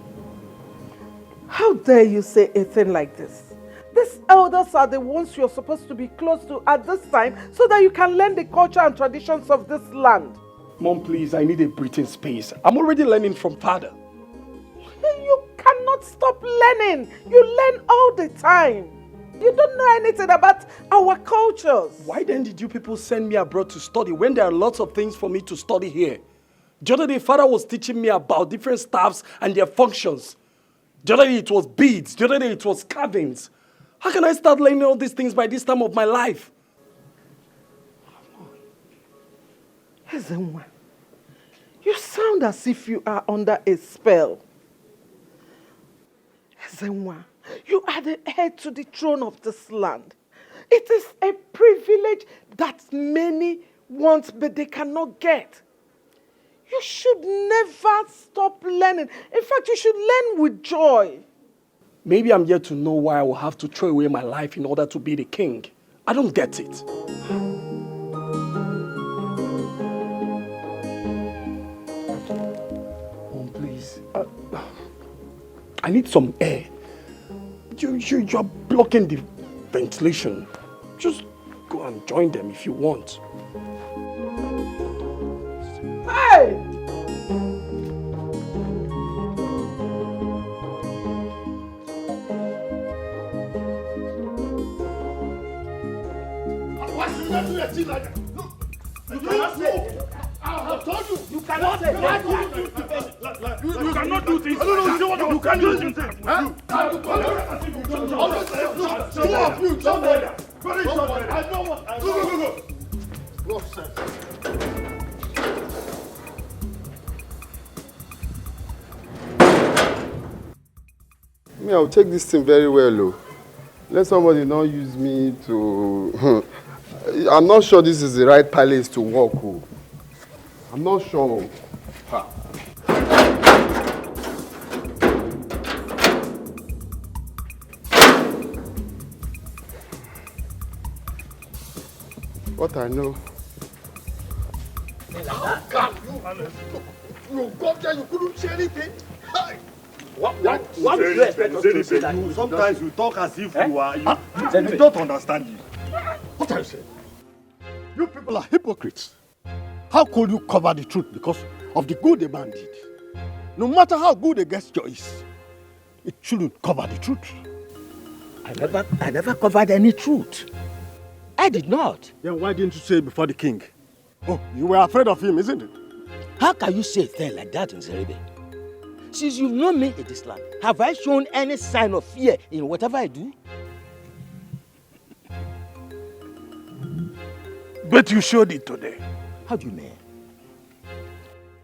E: How dare you say a thing like this? These elders are the ones you're supposed to be close to at this time so that you can learn the culture and traditions of this land.
F: Mom, please, I need a breathing space. I'm already learning from father.
E: You cannot stop learning. You learn all the time. You don't know anything about our cultures.
F: Why then did you people send me abroad to study when there are lots of things for me to study here? The other day, father was teaching me about different staffs and their functions. The other day, it was beads. The other day, it was carvings. How can I start learning all these things by this time of my life?
E: Ezenwa, you sound as if you are under a spell. Ezenwa, you are the heir to the throne of this land. It is a privilege that many want, but they cannot get. You should never stop learning. In fact, you should learn with joy.
F: Maybe I'm yet to know why I will have to throw away my life in order to be the king. I don't get it. Oh, please. I need some air. You're blocking the ventilation. Just go and join them if you want.
E: Hey!
D: Why should you not do a thing like that? You cannot say. I have told you. You cannot say.
S: You cannot do things.
D: You can't do things. Two of you, somebody. I know what. Go. Nonsense.
J: Me, I'll take this thing very well, though. Let somebody not use me to... I'm not sure this is the right palace to walk. Oh. I'm not sure. Ha. What I know.
D: You got there, you couldn't say anything.
R: What do you expect us to say that you sometimes you talk as if you are... You don't understand you.
D: What are you saying? You people are hypocrites. How could you cover the truth because of the good a man did? No matter how good a gesture is, it shouldn't cover the truth.
I: I never covered any truth. I did not.
R: Then why didn't you say it before the king? Oh, you were afraid of him, isn't it?
I: How can you say a thing like that, Nzeribe? Since you've known me in this land, have I shown any sign of fear in whatever I do?
S: But you showed it today.
I: How do you mean?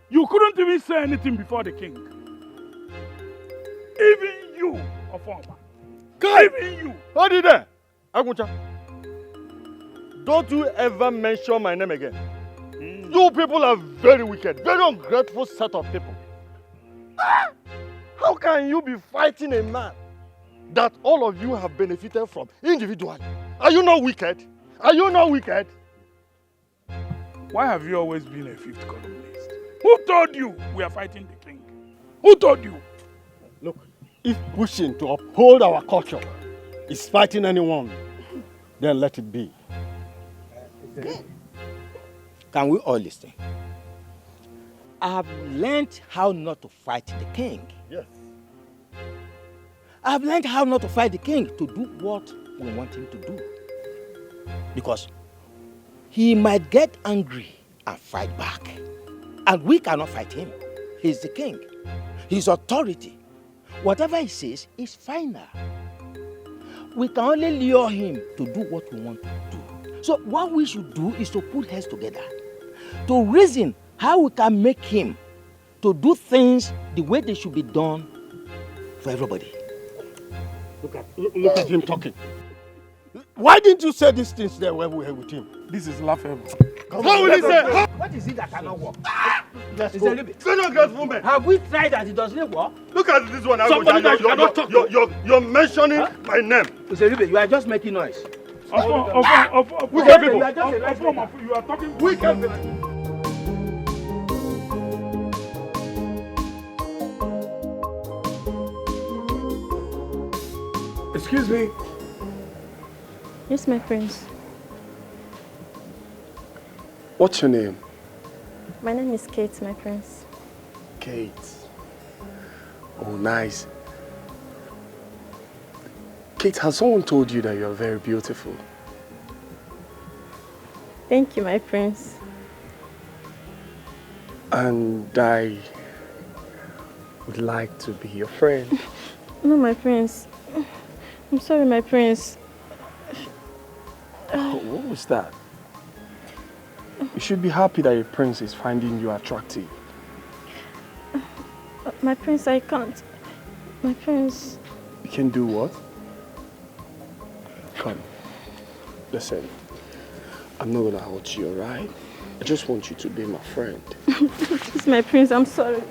S: You couldn't even say anything before the king. Even you, Ofoma.
R: Kai!
S: Even you.
R: What did that? Aguncha. don't you ever mention my name again. You people are very wicked, very ungrateful set of people. How can you be fighting a man that all of you have benefited from individually? Are you not wicked? Are you not wicked?
S: Why have you always been a fifth columnist? Who told you we are fighting the king? Who told you?
R: Look, if pushing to uphold our culture is fighting anyone, then let it be.
I: Can we all listen? I have learned how not to fight the king.
R: Yes.
I: I have learned how not to fight the king to do what we want him to do. Because he might get angry and fight back. And we cannot fight him. He's the king. His authority. Whatever he says is final. We can only lure him to do what we want to do. So what we should do is to put heads together, to reason how we can make him to do things the way they should be done for everybody.
R: Look at him talking. Why didn't you say these things there when we were with him?
S: This is laughable.
R: How will he say?
I: What is it that cannot work?
R: Let's go.
I: Have we tried that it doesn't work?
R: Look at this one.
I: Somebody that you cannot talk to.
R: You're mentioning my name.
I: You are just making noise.
S: You are talking
R: wicked people.
F: Excuse me.
T: Yes, my prince.
F: What's your name?
T: My name is Kate, my prince.
F: Kate. Oh, nice. Kate, has someone told you that you're very beautiful?
T: Thank you, my prince.
F: And I would like to be your friend.
T: No, my prince. I'm sorry, my prince.
F: Oh, what was that? You should be happy that your prince is finding you attractive.
T: My prince, I can't. My prince.
F: You can do what? Come. Listen. I'm not gonna hurt you, alright? I just want you to be my friend.
T: Please, my prince, I'm sorry.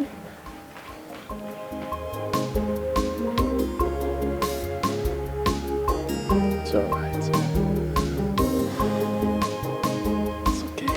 F: It's alright. It's okay.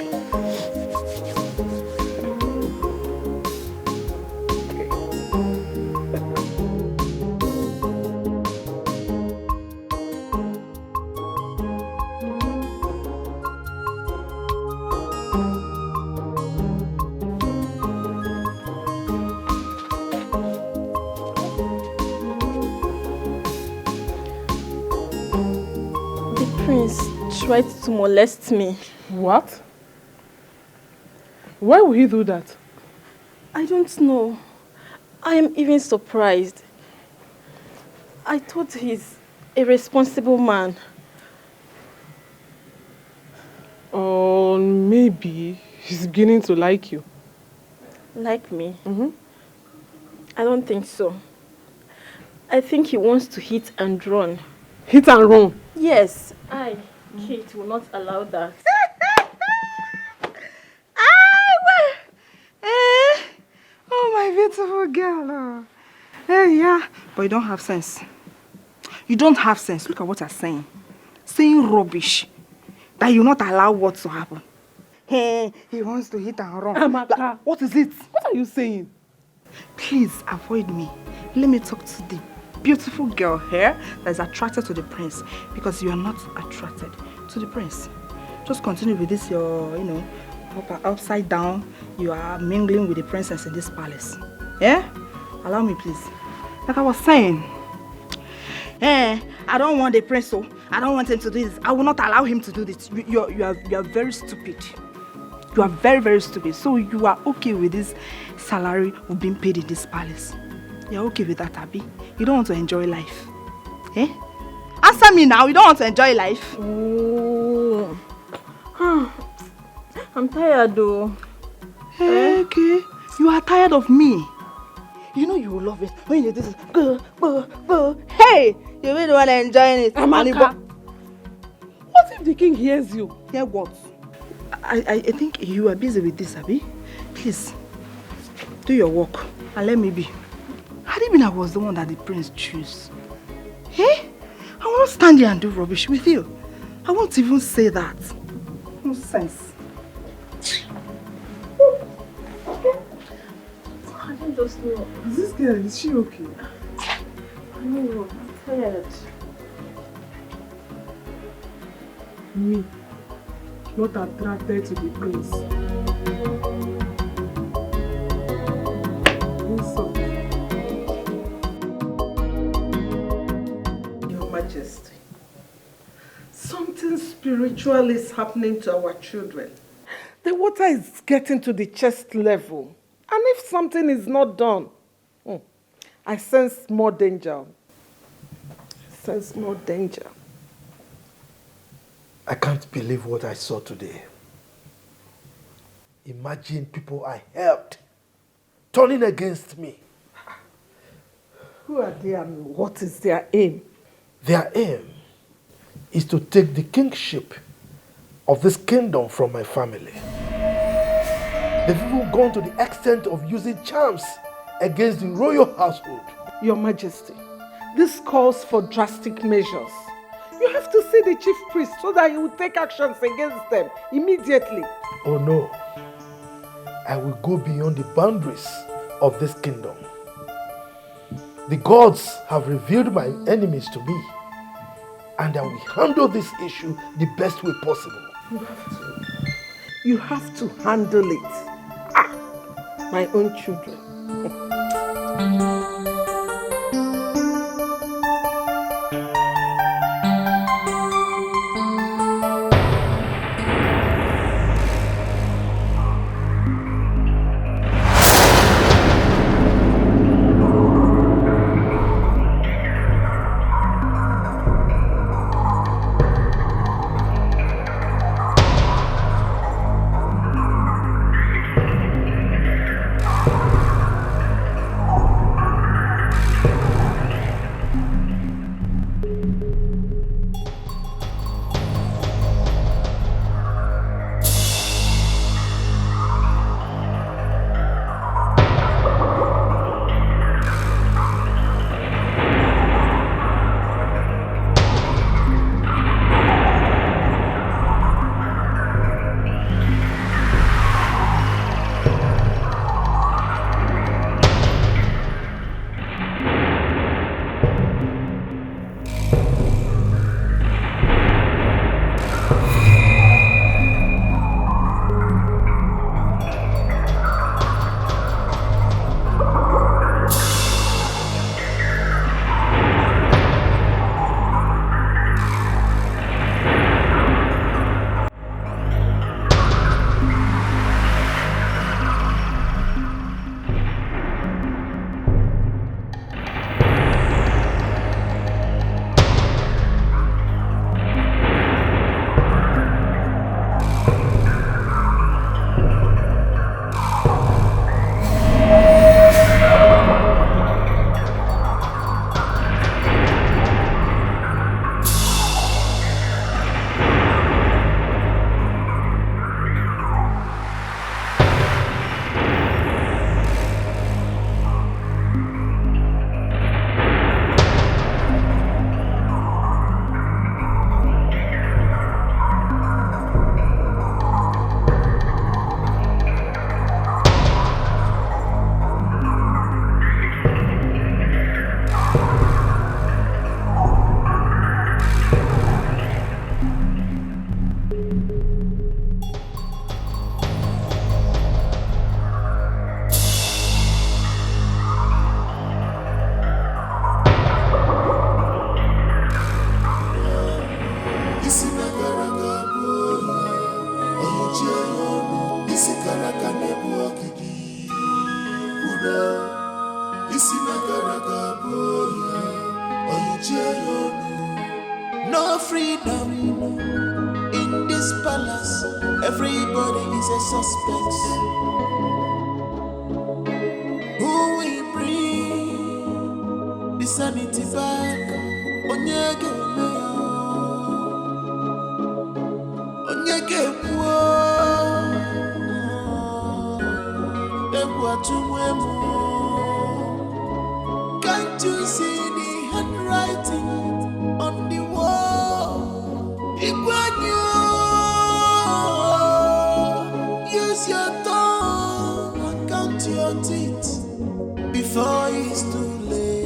T: Tried to molest me.
M: What? Why would he do that?
T: I don't know. I am even surprised. I thought he's a responsible man.
M: Or maybe he's beginning to like you.
T: Like me? I don't think so. I think he wants to hit and run.
M: Hit and run?
T: Yes, Kate will not allow that.
U: Oh, my beautiful girl. Yeah, but you don't have sense. You don't have sense. Look at what you're saying. Saying rubbish. That you not allow what to happen. Hey, he wants to hit and run.
M: Amaka,
U: what is it?
M: What are you saying?
U: Please avoid me. Let me talk to the beautiful girl here that is attracted to the prince, because you are not attracted to the prince. Just continue with this, your, proper upside down. You are mingling with the princess in this palace. Yeah? Allow me, please. Like I was saying, I don't want the prince, so I don't want him to do this. I will not allow him to do this. You are very stupid. You are very, very stupid. So you are okay with this salary we've been paid in this palace? You're okay with that, Abby? You don't want to enjoy life? Eh? Answer me now. You don't want to enjoy life?
T: Oh. I'm tired though.
U: Okay. You are tired of me. You know you will love it when you do this. Hey! You really want to enjoy it.
M: Amaka. What What if the king hears you?
U: Hear what? I think you are busy with this, Abi. Please, do your work and let me be. Had it been I was the one that the prince chose, hey, I won't stand here and do rubbish with you. I won't even say that. Nonsense.
T: I don't just know.
M: This girl, is she okay?
T: I don't know. I'm tired.
M: Me, not attracted to the prince.
E: Your Majesty, something spiritual is happening to our children. The water is getting to the chest level. And if something is not done, I sense more danger. I sense more danger.
P: I can't believe what I saw today. Imagine people I helped turning against me.
E: Who are they and what is their aim?
P: Their aim is to take the kingship of this kingdom from my family. They've even gone to the extent of using charms against the royal household.
E: Your Majesty, this calls for drastic measures. You have to see the chief priest so that he will take actions against them immediately.
P: Oh no, I will go beyond the boundaries of this kingdom. The gods have revealed my enemies to me, and I will handle this issue the best way possible.
E: You have to handle it. My own children.
Q: No freedom in this palace. Everybody is a suspect. Who will bring the sanity back? Can't you see the handwriting on the wall? Use your tongue and count your teeth before it's too late.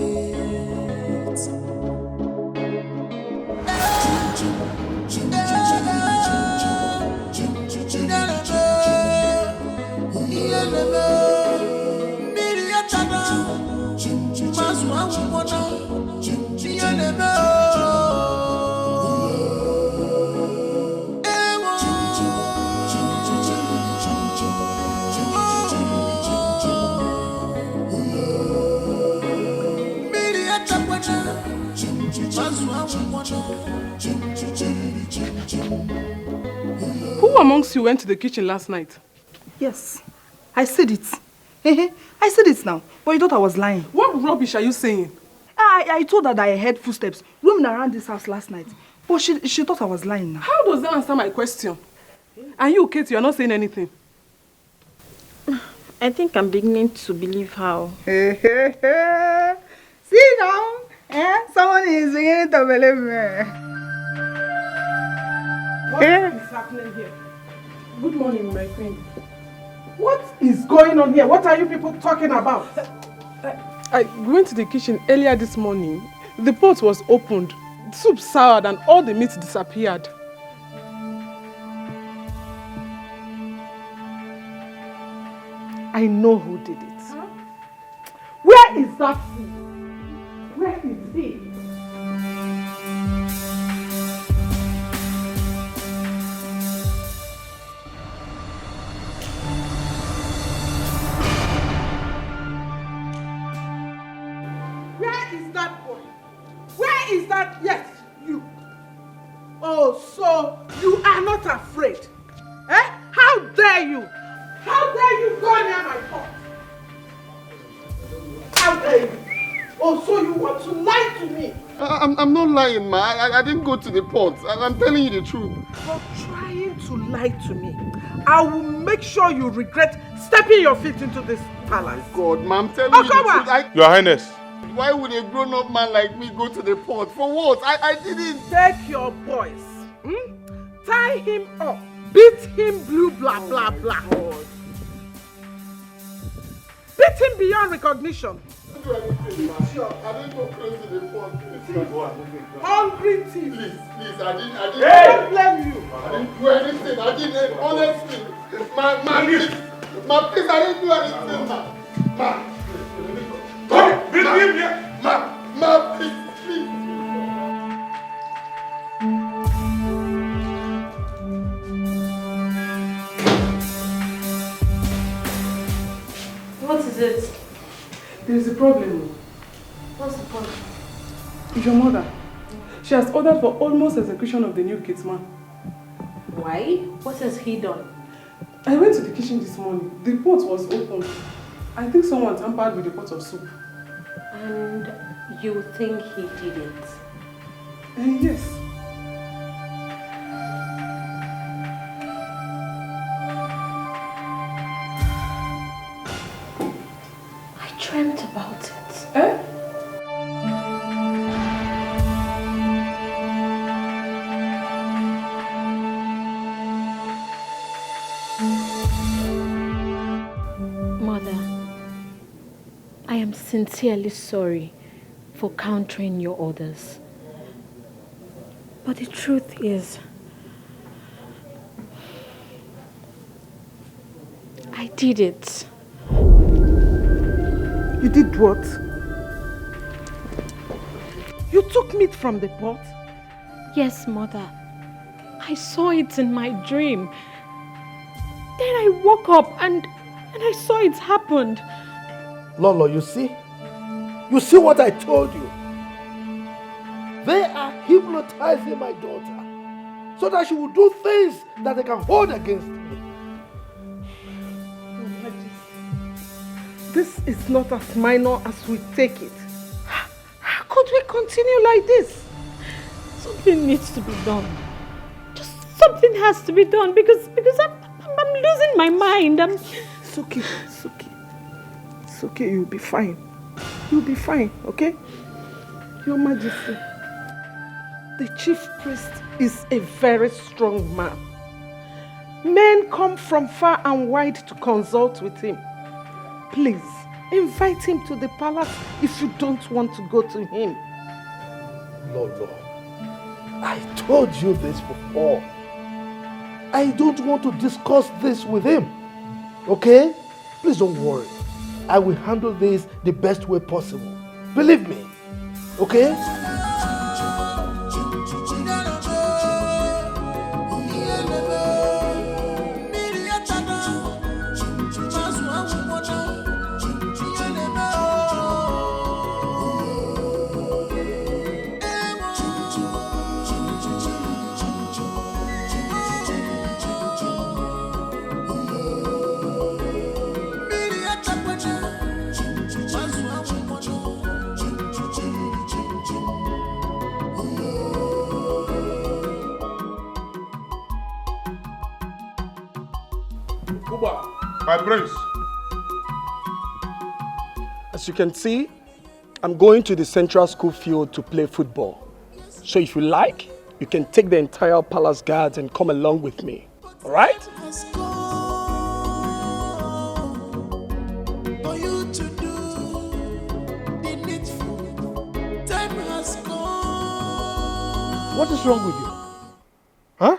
M: Who amongst you went to the kitchen last night?
U: Yes, I said it. I said it now, but you thought I was lying.
M: What rubbish are you saying?
U: I told her that I heard footsteps roaming around this house last night, but she thought I was lying now.
M: How does that answer my question? And you, Kate, you are not saying anything.
T: I think I'm beginning to believe how.
U: See now? Someone is beginning to believe me.
M: What is happening here? Good morning, my friend.
E: What is going on here? What are you people talking about?
M: We went to the kitchen earlier this morning. The pot was opened, soup soured, and all the meat disappeared.
E: I know who did it. Huh? Where is that food? Where is he? Where is that boy? Where is that? Yes, you. Oh, so you are not afraid? Eh? How dare you? How dare you go near my pot? How dare you? Oh, so you want to lie to me?
J: I'm not lying, ma. I didn't go to the pot. I'm telling you the truth.
E: For trying to lie to me, I will make sure you regret stepping your feet into this palace.
J: Oh God, ma, I'm telling you the truth.
B: Your Highness.
J: Why would a grown-up man like me go to the pot? For what? I didn't.
E: Take your boys. Tie him up. Beat him blue, blah, blah, blah. Beat him beyond recognition.
J: I didn't go close to the pot.
E: Hungry thief.
J: Please, I didn't.
E: I don't blame you.
J: I didn't do anything. I didn't. Honestly. Please, I didn't do anything, ma. Beat him here. Ma, please.
A: What is it?
M: There is a problem.
A: What's the problem?
M: Your mother. She has ordered for almost execution of the new kids man.
A: Why? What has he done?
M: I went to the kitchen this morning. The pot was open. I think someone tampered with the pot of soup.
A: And you think he did it?
M: Yes.
A: I dreamt about it. Mother, I am sincerely sorry for countering your orders. But the truth is, I did it.
E: You did what? You took meat from the pot?
A: Yes, Mother. I saw it in my dream. Then I woke up and I saw it happened.
P: Lolo, you see? You see what I told you? They are hypnotizing my daughter so that she will do things that they can hold against me.
E: This is not as minor as we take it. How could we continue like this?
A: Something needs to be done. Just Something has to be done because I'm losing my mind.
E: It's okay. It's okay. It's okay. You'll be fine. You'll be fine, okay? Your Majesty, the chief priest is a very strong man. Men come from far and wide to consult with him. Please, invite him to the palace if you don't want to go to him.
P: Lolo, I told you this before. I don't want to discuss this with him. Okay? Please don't worry. I will handle this the best way possible. Believe me. Okay?
B: My prince.
F: As you can see, I'm going to the central school field to play football. So if you like, you can take the entire palace guards and come along with me. All right?
Q: For you to do the needful, time has come.
P: What is wrong with you? Huh?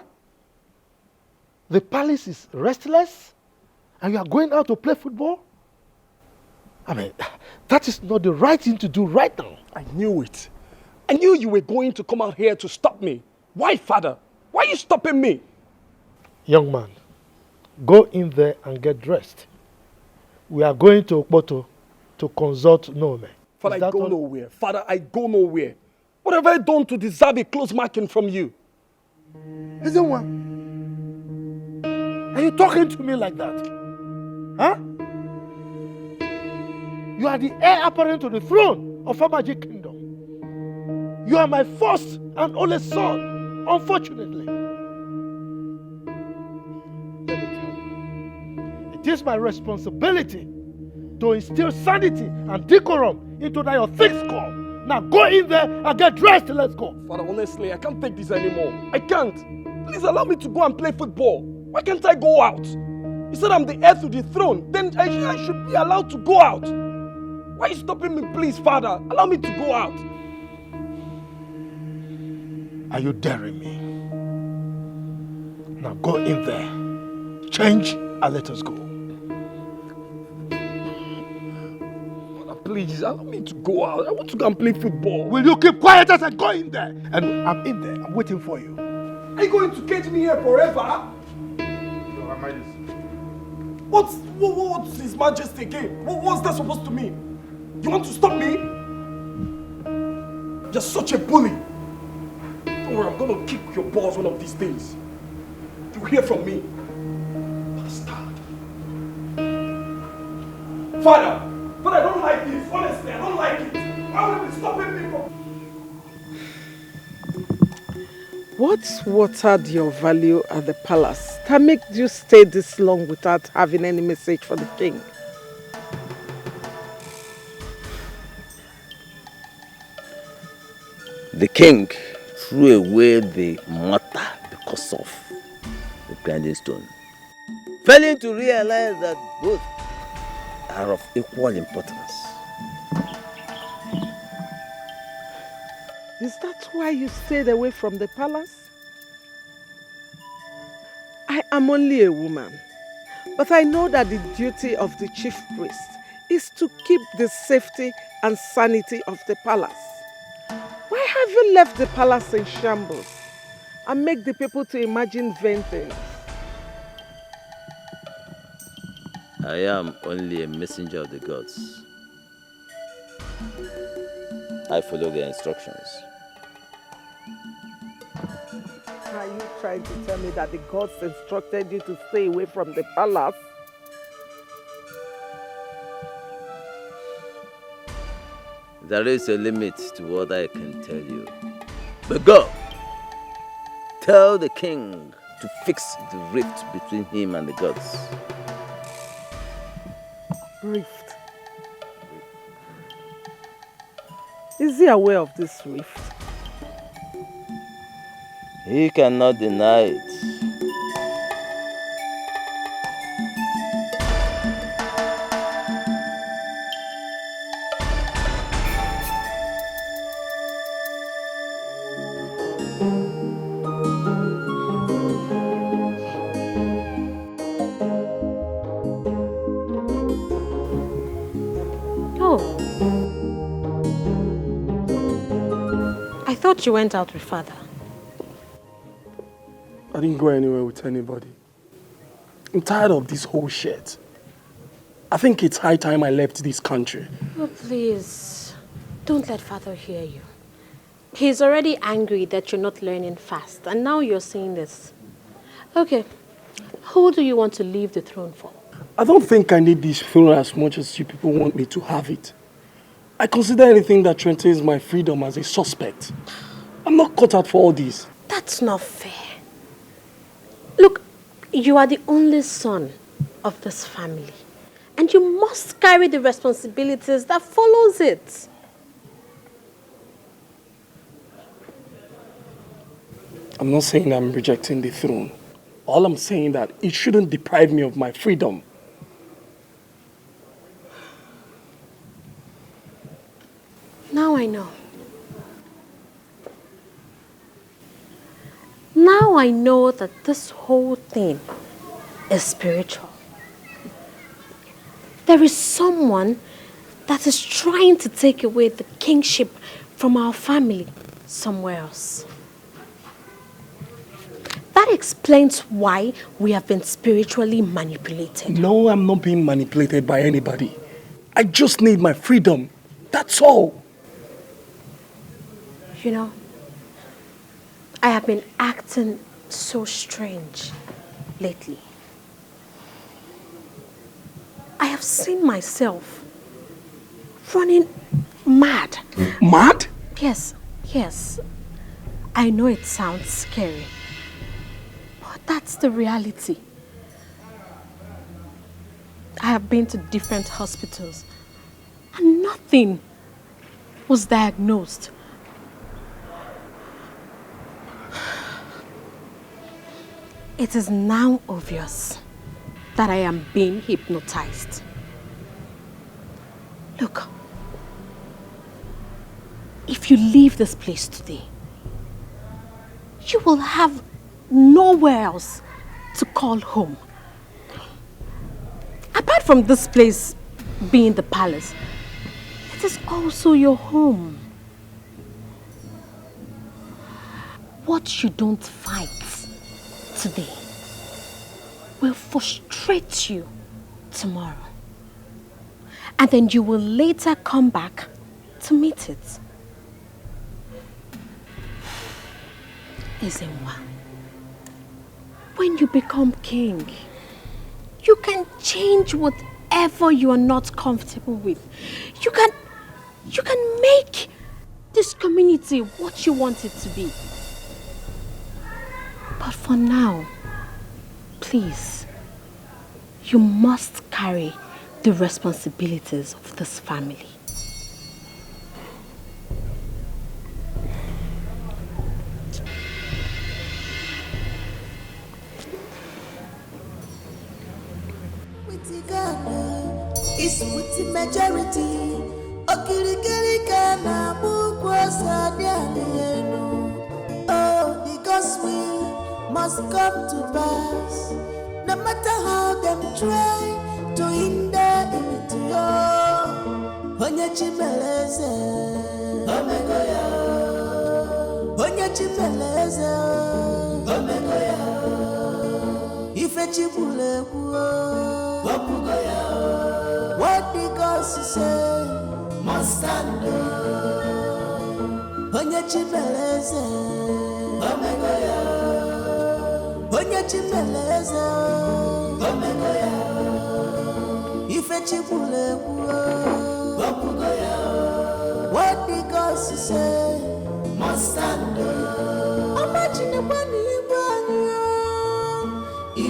P: The palace is restless and you are going out to play football? I mean, that is not the right thing to do right now.
F: I knew it. I knew you were going to come out here to stop me. Why, father? Why are you stopping me?
P: Young man, go in there and get dressed. We are going to Okpoto to consult Nome.
F: Father, I go nowhere. Father, I go nowhere. What have I done to deserve a close marking from you?
P: Isn't one? Are you talking to me like that? Huh? You are the heir apparent to the throne of our magic kingdom. You are my first and only son, unfortunately. Let me tell you, it is my responsibility to instill sanity and decorum into that your thick skull. Now go in there and get dressed and let's go.
F: Father, honestly, I can't take this anymore. I can't. Please allow me to go and play football. Why can't I go out? You said I'm the heir to the throne. Then I should be allowed to go out. Why are you stopping me, please, Father? Allow me to go out.
P: Are you daring me? Now go in there, change and let us go.
F: Father, please, allow me to go out. I want to go and play football.
P: Will you keep quiet as I go in there? And I'm in there, I'm waiting for you.
F: Are you going to cage me here forever?
B: Your Majesty.
F: What's His Majesty again? What's that supposed to mean? You want to stop me? You're such a bully. Don't worry, I'm gonna kick your balls one of these days. You'll hear from me. Bastard. Father, I don't like this. Honestly, I don't like it. Why would you be stopping me from...
E: What's watered your value at the palace that made you stay this long without having any message for the king?
O: The king threw away the matter because of the grinding stone, failing to realize that both are of equal importance.
E: Is that why you stayed away from the palace? I am only a woman, but I know that the duty of the chief priest is to keep the safety and sanity of the palace. Why have you left the palace in shambles and make the people to imagine vain things?
O: I am only a messenger of the gods. I follow their instructions.
E: Are you trying to tell me that the gods instructed you to stay away from the palace?
O: There is a limit to what I can tell you. But go! Tell the king to fix the rift between him and the gods.
U: Rift. Is he aware of this rift?
O: He cannot deny it.
A: I thought you went out with father.
F: I didn't go anywhere with anybody. I'm tired of this whole shit. I think it's high time I left this country.
A: Oh, please. Don't let father hear you. He's already angry that you're not learning fast, and now you're saying this. Okay, who do you want to leave the throne for?
F: I don't think I need this throne as much as you people want me to have it. I consider anything that threatens my freedom as a suspect. I'm not cut out for all this.
A: That's not fair. Look, you are the only son of this family, and you must carry the responsibilities that follows it.
F: I'm not saying I'm rejecting the throne. All I'm saying that it shouldn't deprive me of my freedom.
A: Now I know. Now I know that this whole thing is spiritual. There is someone that is trying to take away the kingship from our family somewhere else. That explains why we have been spiritually manipulated.
F: No, I'm not being manipulated by anybody. I just need my freedom. That's all.
A: You know, I have been acting so strange lately. I have seen myself running mad.
F: Mad?
A: Yes, yes. I know it sounds scary, but that's the reality. I have been to different hospitals and nothing was diagnosed. It is now obvious that I am being hypnotized. Look, if you leave this place today, you will have nowhere else to call home. Apart from this place being the palace, it is also your home. What you don't fight today will frustrate you tomorrow. And then you will later come back to meet it. Ezenwa, when you become king, you can change whatever you are not comfortable with. You can make this community what you want it to be. But for now, please, you must carry the responsibilities of this family.
Q: It's with the majority. Oh, because we must come to pass. No matter how them try to hinder it, Onye chibeleze, Omegoya. Onye chibeleze, Omegoya. Ife chibule kuo, Wapugoya. What the gods say must stand. Onye chibeleze, Omegoya. Onye chibeleze, Omegoya. Ife chibule kuo, Wapugoya. What the gods say must stand. Imagine
H: Sorry,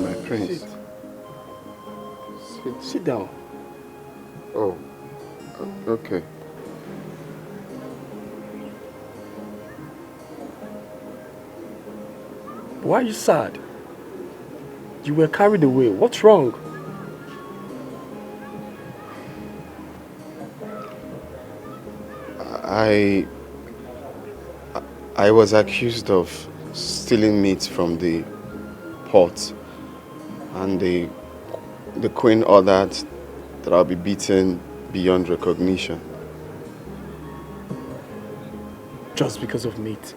H: my prince.
F: Sit down.
H: Oh, okay.
F: Why are you sad? You were carried away. What's wrong?
H: I was accused of stealing meat from the pot, and the queen ordered that I'll be beaten beyond recognition.
F: Just because of meat?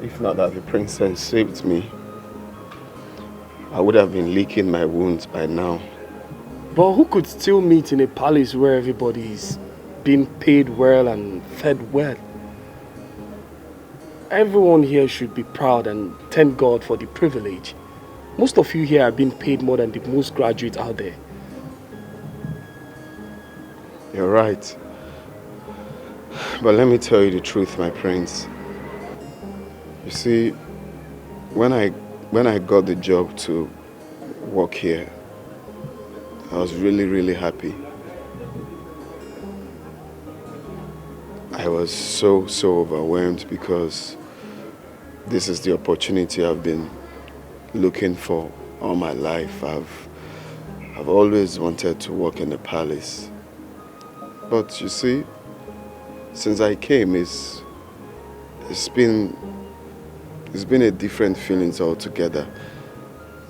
H: If not that the princess saved me, I would have been licking my wounds by now.
F: But who could steal meat in a palace where everybody is being paid well and fed well? Everyone here should be proud and thank God for the privilege. Most of you here are being paid more than the most graduates out there.
H: You're right. But let me tell you the truth, my prince. You see, when I got the job to work here, I was really happy. I was so overwhelmed because this is the opportunity I've been looking for all my life. I've always wanted to work in the palace. But you see, since I came, it's been a different feeling altogether.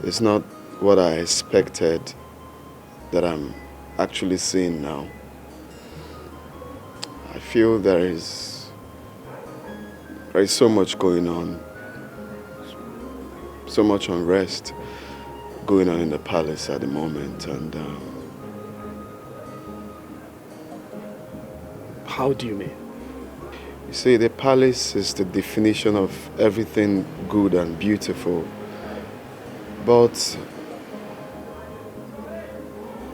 H: It's not what I expected that I'm actually seeing now. I feel there is so much going on, so much unrest going on in the palace at the moment, and
F: how do you mean?
H: You see, the palace is the definition of everything good and beautiful, but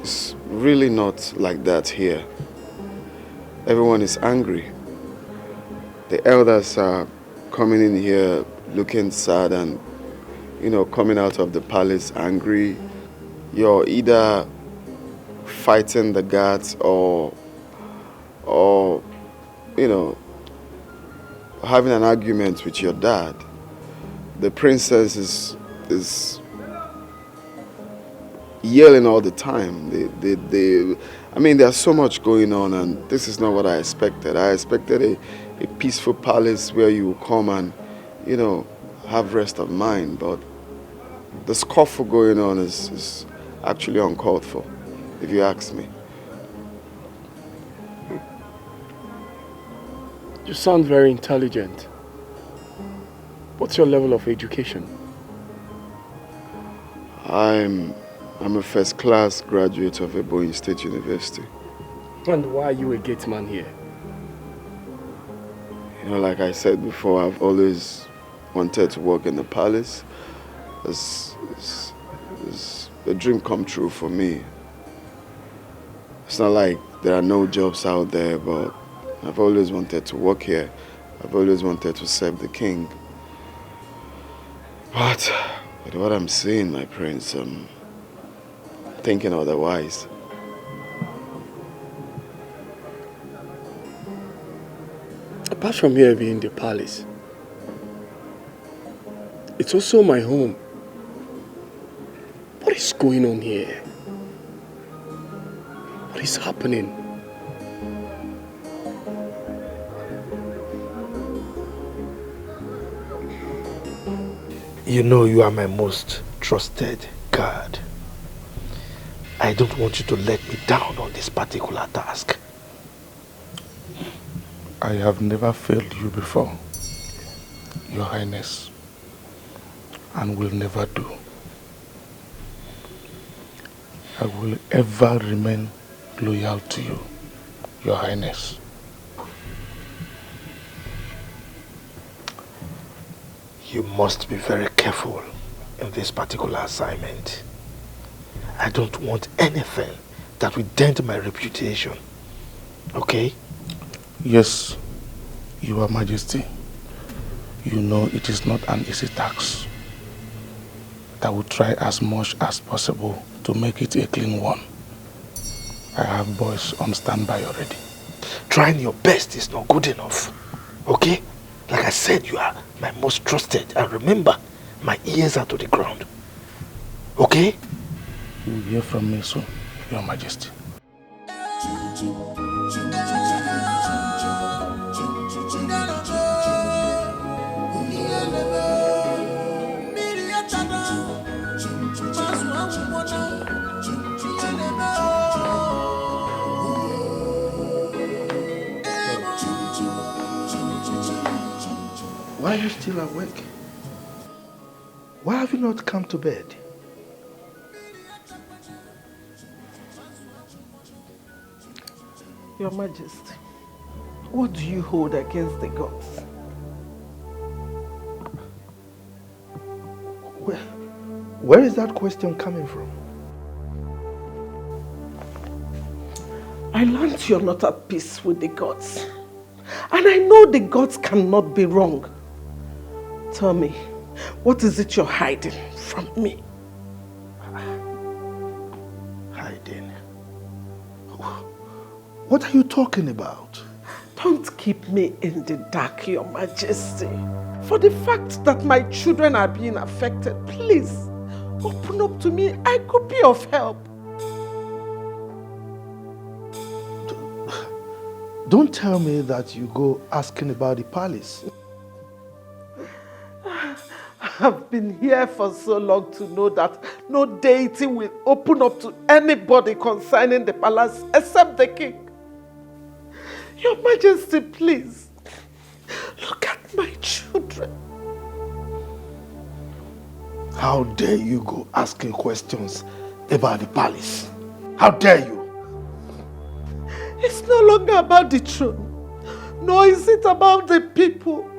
H: it's really not like that here. Everyone is angry. The elders are coming in here looking sad and, coming out of the palace angry. You're either fighting the guards or having an argument with your dad. The princess is yelling all the time. There's so much going on, and this is not what I expected. I expected a peaceful palace where you will come and, have rest of mind, but the scuffle going on is actually uncalled for, if you ask me.
F: You sound very intelligent. What's your level of education?
H: I'm a first-class graduate of Ebonyi State University.
F: And why are you a gate man here?
H: Like I said before, I've always wanted to work in the palace. It's a dream come true for me. It's not like there are no jobs out there, but I've always wanted to work here. I've always wanted to serve the king. But with what I'm seeing, my prince, I'm thinking otherwise.
F: Apart from here being the palace, it's also my home. What is going on here? What is happening?
P: You know you are my most trusted guard. I don't want you to let me down on this particular task.
B: I have never failed you before, Your Highness, and will never do. I will ever remain loyal to you, Your Highness.
P: You must be very careful in this particular assignment. I don't want anything that will dent my reputation Okay?
B: Yes, Your Majesty. You know it is not an easy task. But I will try as much as possible to make it a clean one. I have boys on standby already.
P: Trying your best is not good enough. Okay? Like I said, you are my most trusted. And remember, my ears are to the ground. Okay?
B: You will hear from me soon, Your Majesty.
P: Why are you still awake? Why have you not come to bed?
E: Your Majesty, what do you hold against the gods?
P: Where is that question coming from?
E: I learned you're not at peace with the gods. And I know the gods cannot be wrong. Tell me, what is it you're hiding from me?
P: Hiding? What are you talking about?
E: Don't keep me in the dark, Your Majesty. For the fact that my children are being affected, please, open up to me. I could be of help.
P: Don't tell me that you go asking about the palace.
E: I've been here for so long to know that no deity will open up to anybody concerning the palace except the king. Your Majesty, please, look at my children.
P: How dare you go asking questions about the palace? How dare you?
E: It's no longer about the throne, nor is it about the people.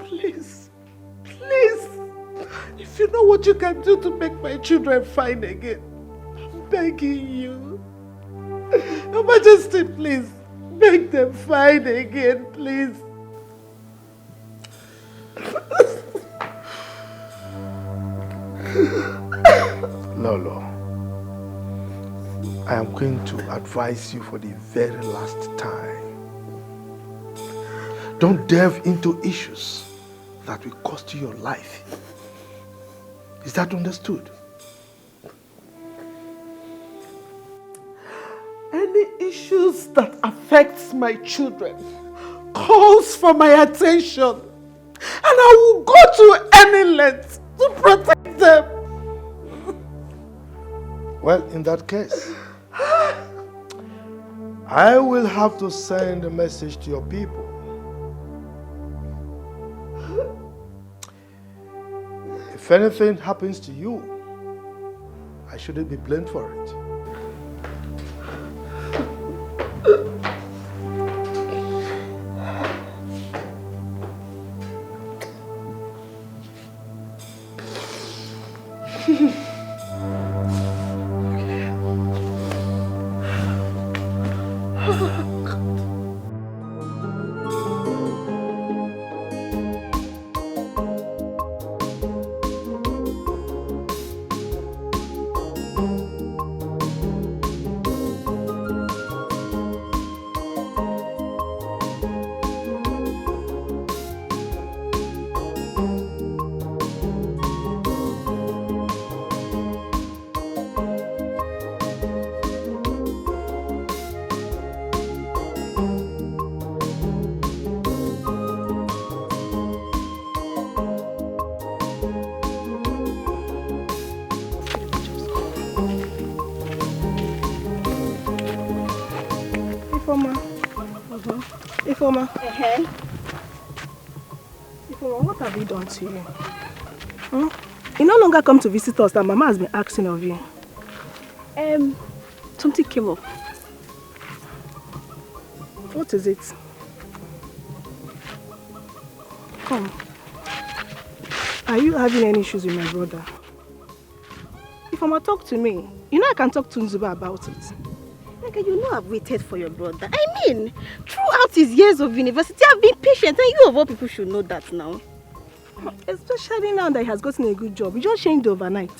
E: Please, please, if you know what you can do to make my children fine again, I'm begging you. Your Majesty, please, make them fine again, please.
P: Lolo, I am going to advise you for the very last time. Don't delve into issues that will cost you your life. Is that understood?
E: Any issues that affects my children calls for my attention, and I will go to any length to protect them.
P: Well, in that case, I will have to send a message to your people. If anything happens to you, I shouldn't be blamed for it.
L: Ifoma. Ifoma, what have you done to you? You no longer come to visit us that Mama has been asking of you.
N: Something came up.
L: What is it? Come. Are you having any issues with my brother? Ifoma, talk to me. You know I can talk to Nzuba about it.
N: Nigga, you know I've waited for your brother. I mean, throughout his years of university, I've been patient, and you of all people should know that now.
L: Especially now that he has gotten a good job. He just changed overnight.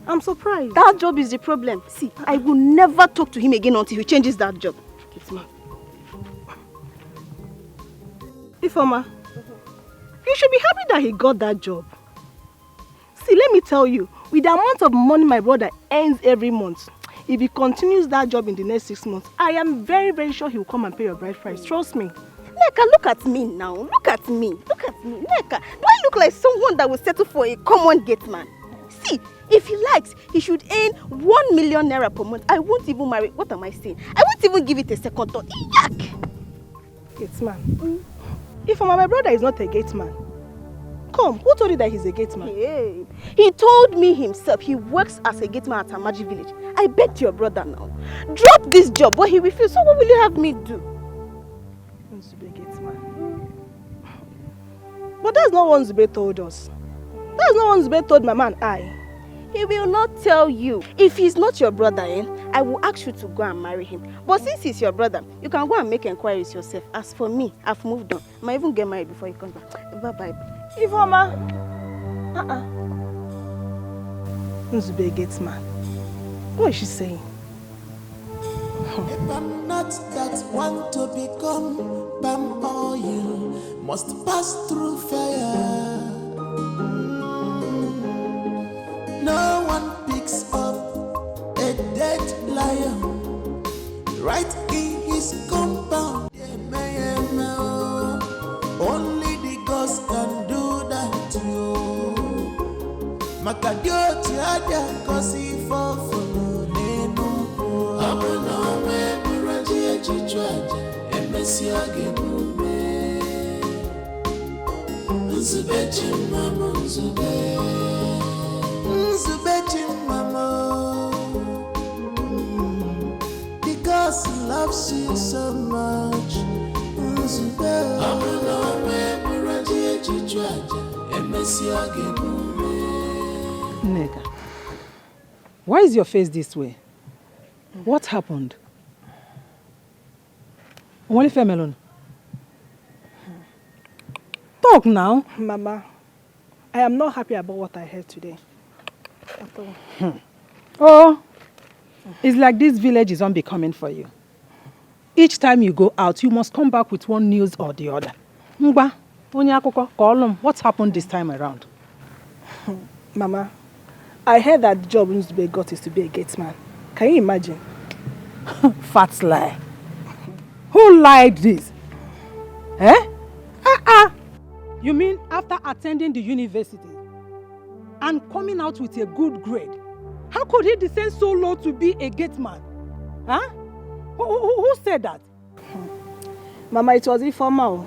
L: I'm surprised.
N: That job is the problem. See, I will never talk to him again until he changes that job. It's me.
L: Ifeoma, you should be happy that he got that job. See, let me tell you, with the amount of money my brother earns every month, if he continues that job in the next 6 months, I am very, very sure he will come and pay your bride price. Trust me.
N: Neka, look at me now. Look at me. Look at me. Neka, do I look like someone that will settle for a common gate man? See, if he likes, he should earn 1 million naira per month. I won't even marry. What am I saying? I won't even give it a second thought. Yuck!
L: Gate man. Ifeoma, my brother is not a gate man. Come, who told you that he's a gate man?
N: Hey, he told me himself he works as a gate man at Amaji village. I begged your brother now. Drop this job, but he refused. So what will you have me do?
L: Nzube gate man. But that's not what Nzube told us. That's not what Nzube told Mama and I.
N: He will not tell you. If he's not your brother, I will ask you to go and marry him. But since he's your brother, you can go and make inquiries yourself. As for me, I've moved on. I might even get married before you come back. Bye-bye.
L: Ifeoma. Nzube gate man. What is she saying?
Q: If I'm not that one to become palm oil, must pass through fire. No one picks up a dead lion right in his compound. Only the ghost can do that to you. Makadio tiada kosi for because he loves you so much.
G: Nega, why is your face this way? What happened? Only Melon. Talk now.
L: Mama, I am not happy about what I heard today. At all.
G: Oh, it's like this village is unbecoming for you. Each time you go out, you must come back with one news or the other. Mba, Onyakoko, Kolum, what's happened this time around?
L: Mama, I heard that the job Nzube got is to be a gate man. Can you imagine?
G: Fat lie. Who lied this? Eh? You mean after attending the university and coming out with a good grade, how could he descend so low to be a gate man? Huh? Who said that?
L: Mama, it was Ifeoma,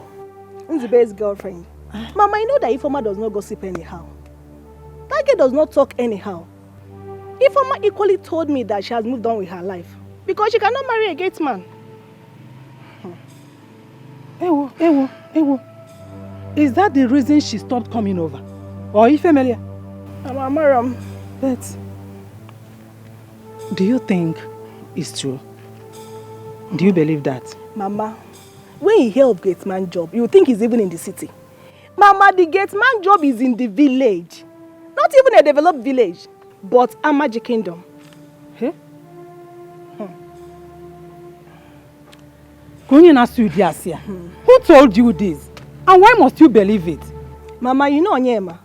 L: Nzube's girlfriend. Mama, I know that Ifeoma does not gossip anyhow. That girl does not talk anyhow. Ifeoma equally told me that she has moved on with her life because she cannot marry a gate man.
G: Ewo. Is that the reason she stopped coming over? Or Ifemelia?
L: Mama,
G: but do you think it's true? Do you believe that?
L: Mama, when you hear of gate man job, you think he's even in the city. Mama, the gate man job is in the village. Not even a developed village, but a magic kingdom.
G: Hey? Who told you this? And why must you believe it?
L: Mama, you know Onyema.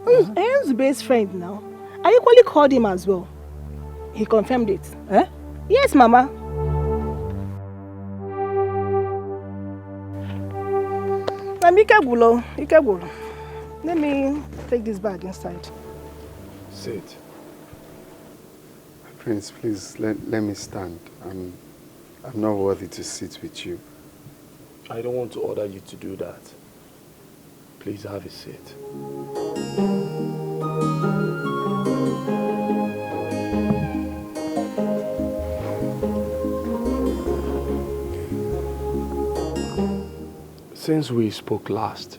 L: Nzube's friend now. I equally called him as well. He confirmed it.
G: Eh?
L: Yes, Mama. Ikegulo. Let me take this bag inside.
J: Sit. Prince, please let me stand. I'm not worthy to sit with you.
B: I don't want to order you to do that. Please have a seat. Since we spoke last,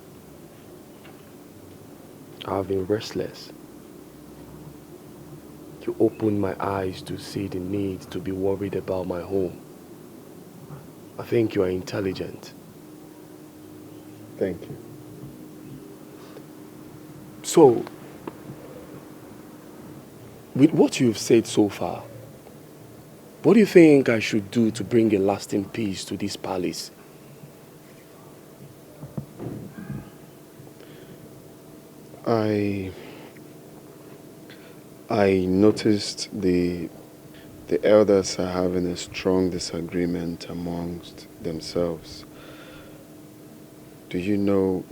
B: I've been restless. You
C: You opened my eyes to see the need to be worried about my home. I think you are intelligent.
H: Thank you.
C: So, with what you've said so far, what do you think I should do to bring a lasting peace to this palace?
H: I noticed the elders are having a strong disagreement amongst themselves. Do you know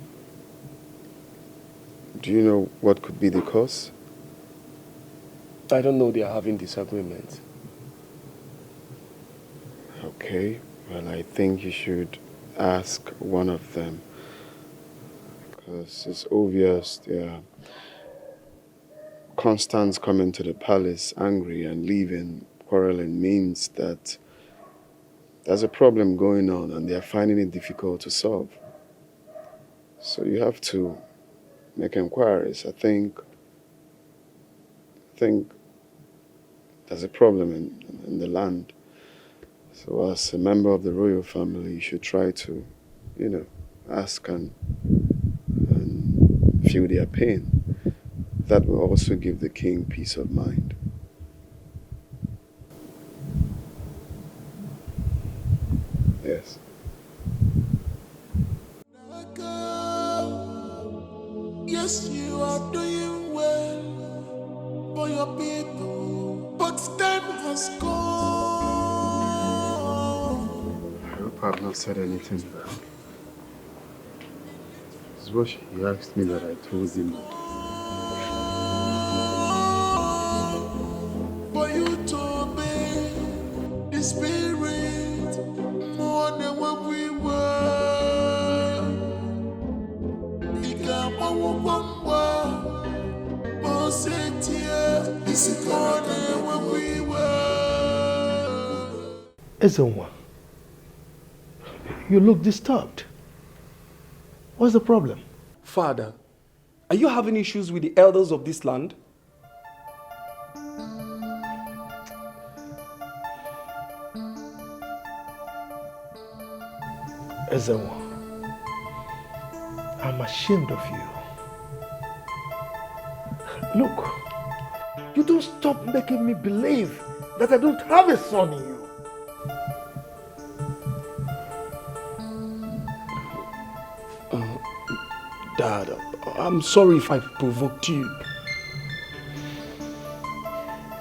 H: what could be the cause?
C: I don't know they are having disagreements.
H: Okay, well, I think you should ask one of them, because it's obvious they're constant coming to the palace angry and leaving quarreling means that there's a problem going on and they're finding it difficult to solve. So you have to make inquiries. I think there's a problem in the land. So as a member of the royal family, you should try to, ask and feel their pain. That will also give the king peace of mind. Yes.
Q: Yes, you are doing well for your people, but time has gone.
H: I hope I've not said anything bad. This is what he asked me that I told him.
Q: For you to obey the spirit more than what we were.
P: Ezenwa, you look disturbed. What's the problem?
F: Father, are you having issues with the elders of this land?
P: Ezenwa, I'm ashamed of you. Look, you don't stop making me believe that I don't have a son in you.
C: Dad, I'm sorry if I provoked you.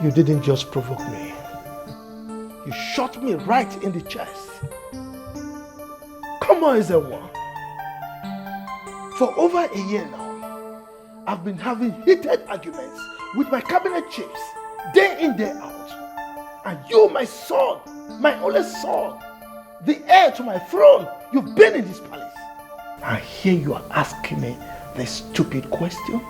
P: You didn't just provoke me. You shot me right in the chest. Come on, Ezenwa. For over a year now, I've been having heated arguments with my cabinet chiefs, day in, day out. And you, my son, my only son, the heir to my throne, you've been in this palace. And here you are asking me this stupid question?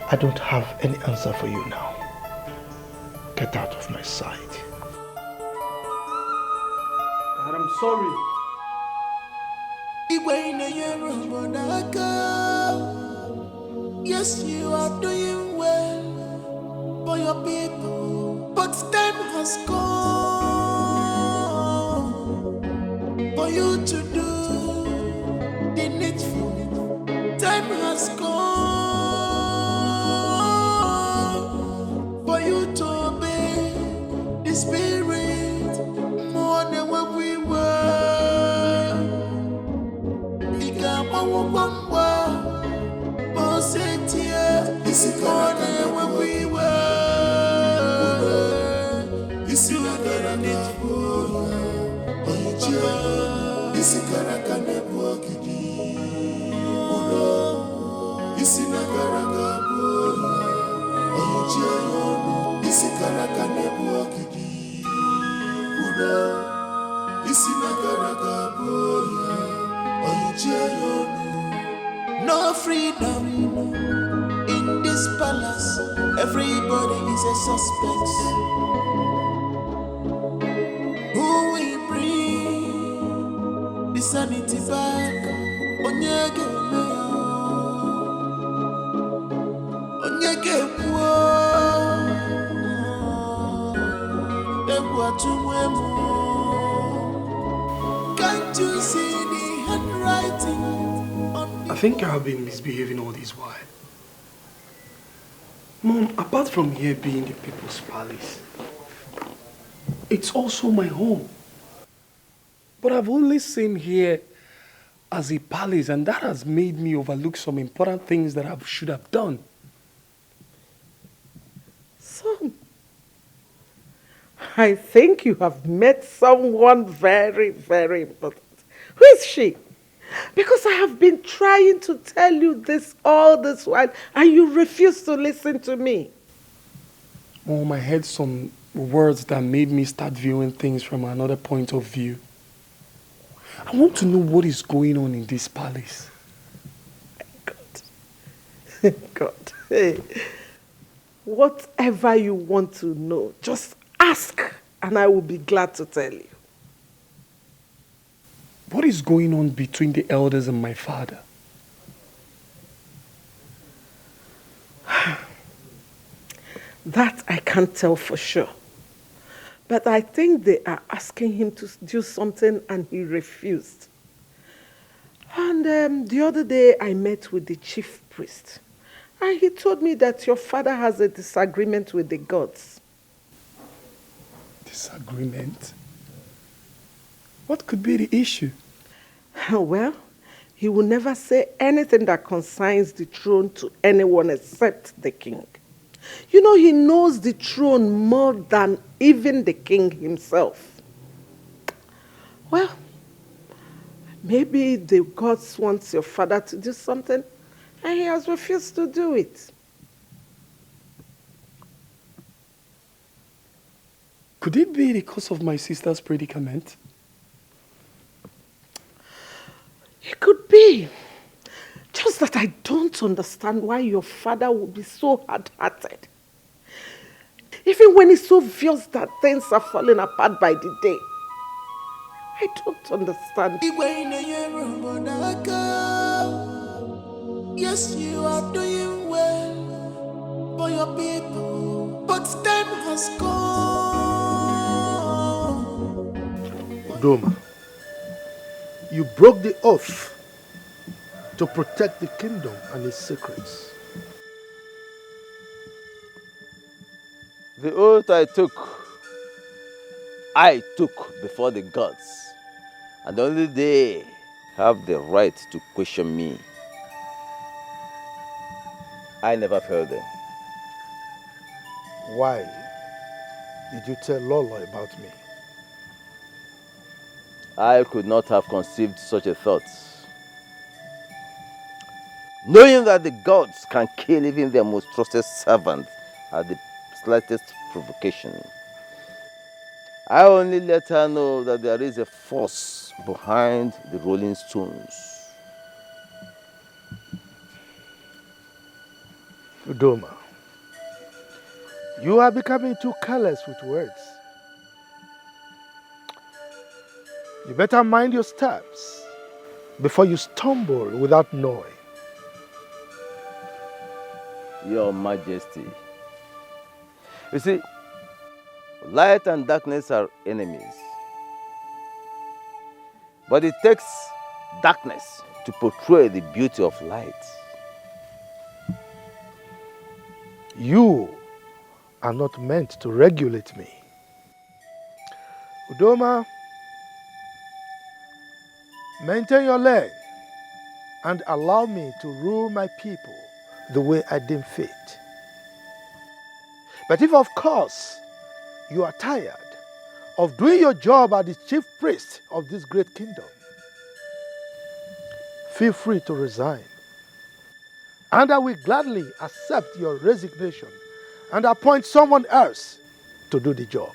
P: I don't have any answer for you now. Get out of my sight.
F: Dad, I'm sorry.
Q: Yes, you are doing well for your people, but time has come for you to do the needful. Time has come for you to obey the spirit more than what we were. This is more than what we were. This is not gonna need for this is gonna walk it. This is not gonna this is gonna walk it. This is not gonna no freedom in this palace. Everybody is a suspect. Who will bring the sanity back?
P: Can't you see the handwriting?
F: I think I've been misbehaving all this while. Mom, apart from here being the people's palace, it's also my home. But I've only seen here as a palace, and that has made me overlook some important things that I should have done.
E: Son, I think you have met someone very, very important. Who is she? Because I have been trying to tell you this all this while, and you refuse to listen to me.
F: Mom, I heard some words that made me start viewing things from another point of view. I want to know what is going on in this palace.
E: God, hey, whatever you want to know, just ask, and I will be glad to tell you.
F: What is going on between the elders and my father?
E: That I can't tell for sure. But I think they are asking him to do something and he refused. And the other day I met with the chief priest. And he told me that your father has a disagreement with the gods.
F: Disagreement? What could be the issue?
E: Well, he will never say anything that concerns the throne to anyone except the king. You know, he knows the throne more than even the king himself. Well, maybe the gods want your father to do something, and he has refused to do it.
F: Could it be because of my sister's predicament?
E: It could be. Just that I don't understand why your father would be so hard-hearted. Even when it's so obvious that things are falling apart by the day. I don't understand.
Q: Yes, you are doing well for your people, but time has gone.
P: Udoma, you broke the oath to protect the kingdom and its secrets.
O: The oath I took before the gods, and only they have the right to question me. I never failed them.
P: Why did you tell Lolo about me?
O: I could not have conceived such a thought. Knowing that the gods can kill even their most trusted servant at the slightest provocation. I only let her know that there is a force behind the rolling stones.
P: Udoma, you are becoming too careless with words. You better mind your steps before you stumble without knowing.
O: Your Majesty. You see, light and darkness are enemies. But it takes darkness to portray the beauty of light.
P: You are not meant to regulate me. Udoma, maintain your lane and allow me to rule my people the way I deem fit. But if, of course, you are tired of doing your job as the chief priest of this great kingdom, feel free to resign. And I will gladly accept your resignation and appoint someone else to do the job.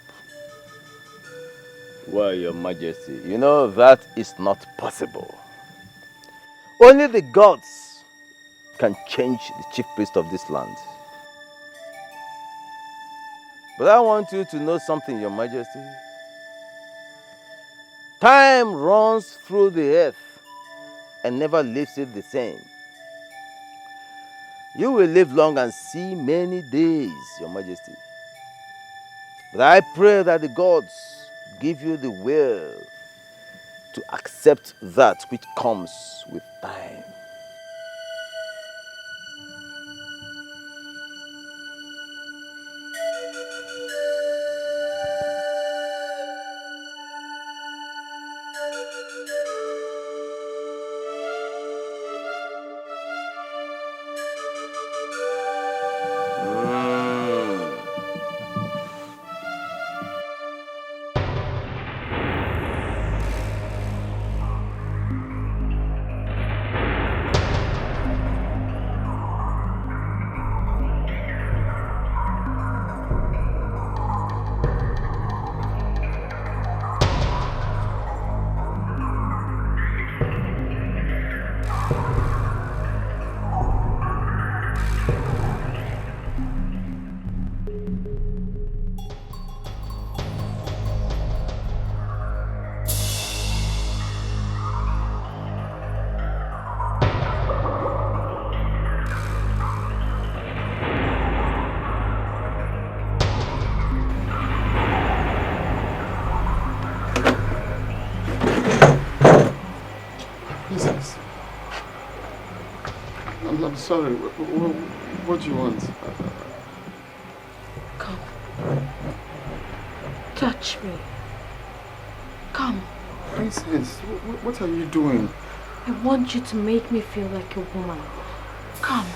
O: Well, Your Majesty, you know that is not possible. Only the gods can change the chief priest of this land. But I want you to know something, Your Majesty. Time runs through the earth and never leaves it the same. You will live long and see many days, Your Majesty. But I pray that the gods give you the will to accept that which comes with time.
B: Princess, I'm sorry. What do you want?
A: Come. Touch me. Come.
B: Princess, what are you doing?
A: I want you to make me feel like a woman. Come.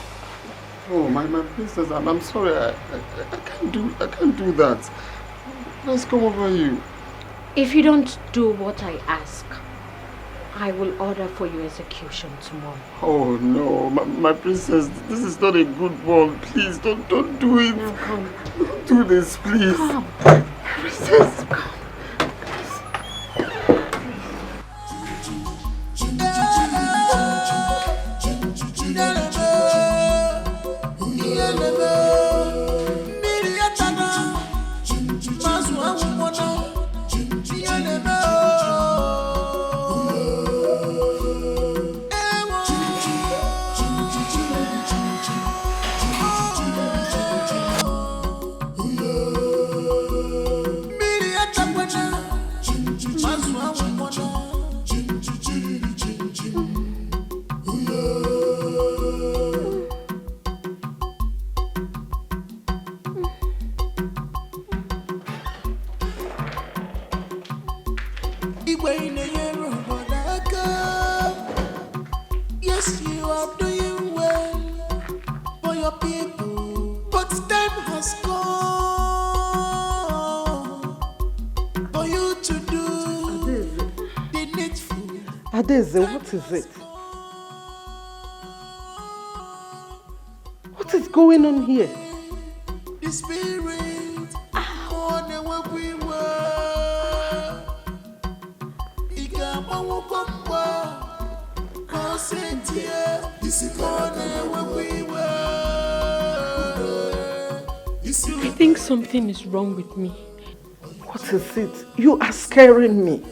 B: Oh, my princess, I'm sorry. I can't do that. Let's come over you.
A: If you don't do what I ask, I will order for your execution tomorrow.
B: Oh no, my princess, this is not a good one. Please don't do it.
A: Now come.
B: Don't do this, please.
A: Come.
B: Princess, come.
Q: Yes, you are doing well for your people, but time has come for you to do the needful.
E: Adeze, what is it? What is going on here?
Q: The spirit on the work we were.
A: I think something is wrong with me.
E: What is it? You are scaring me.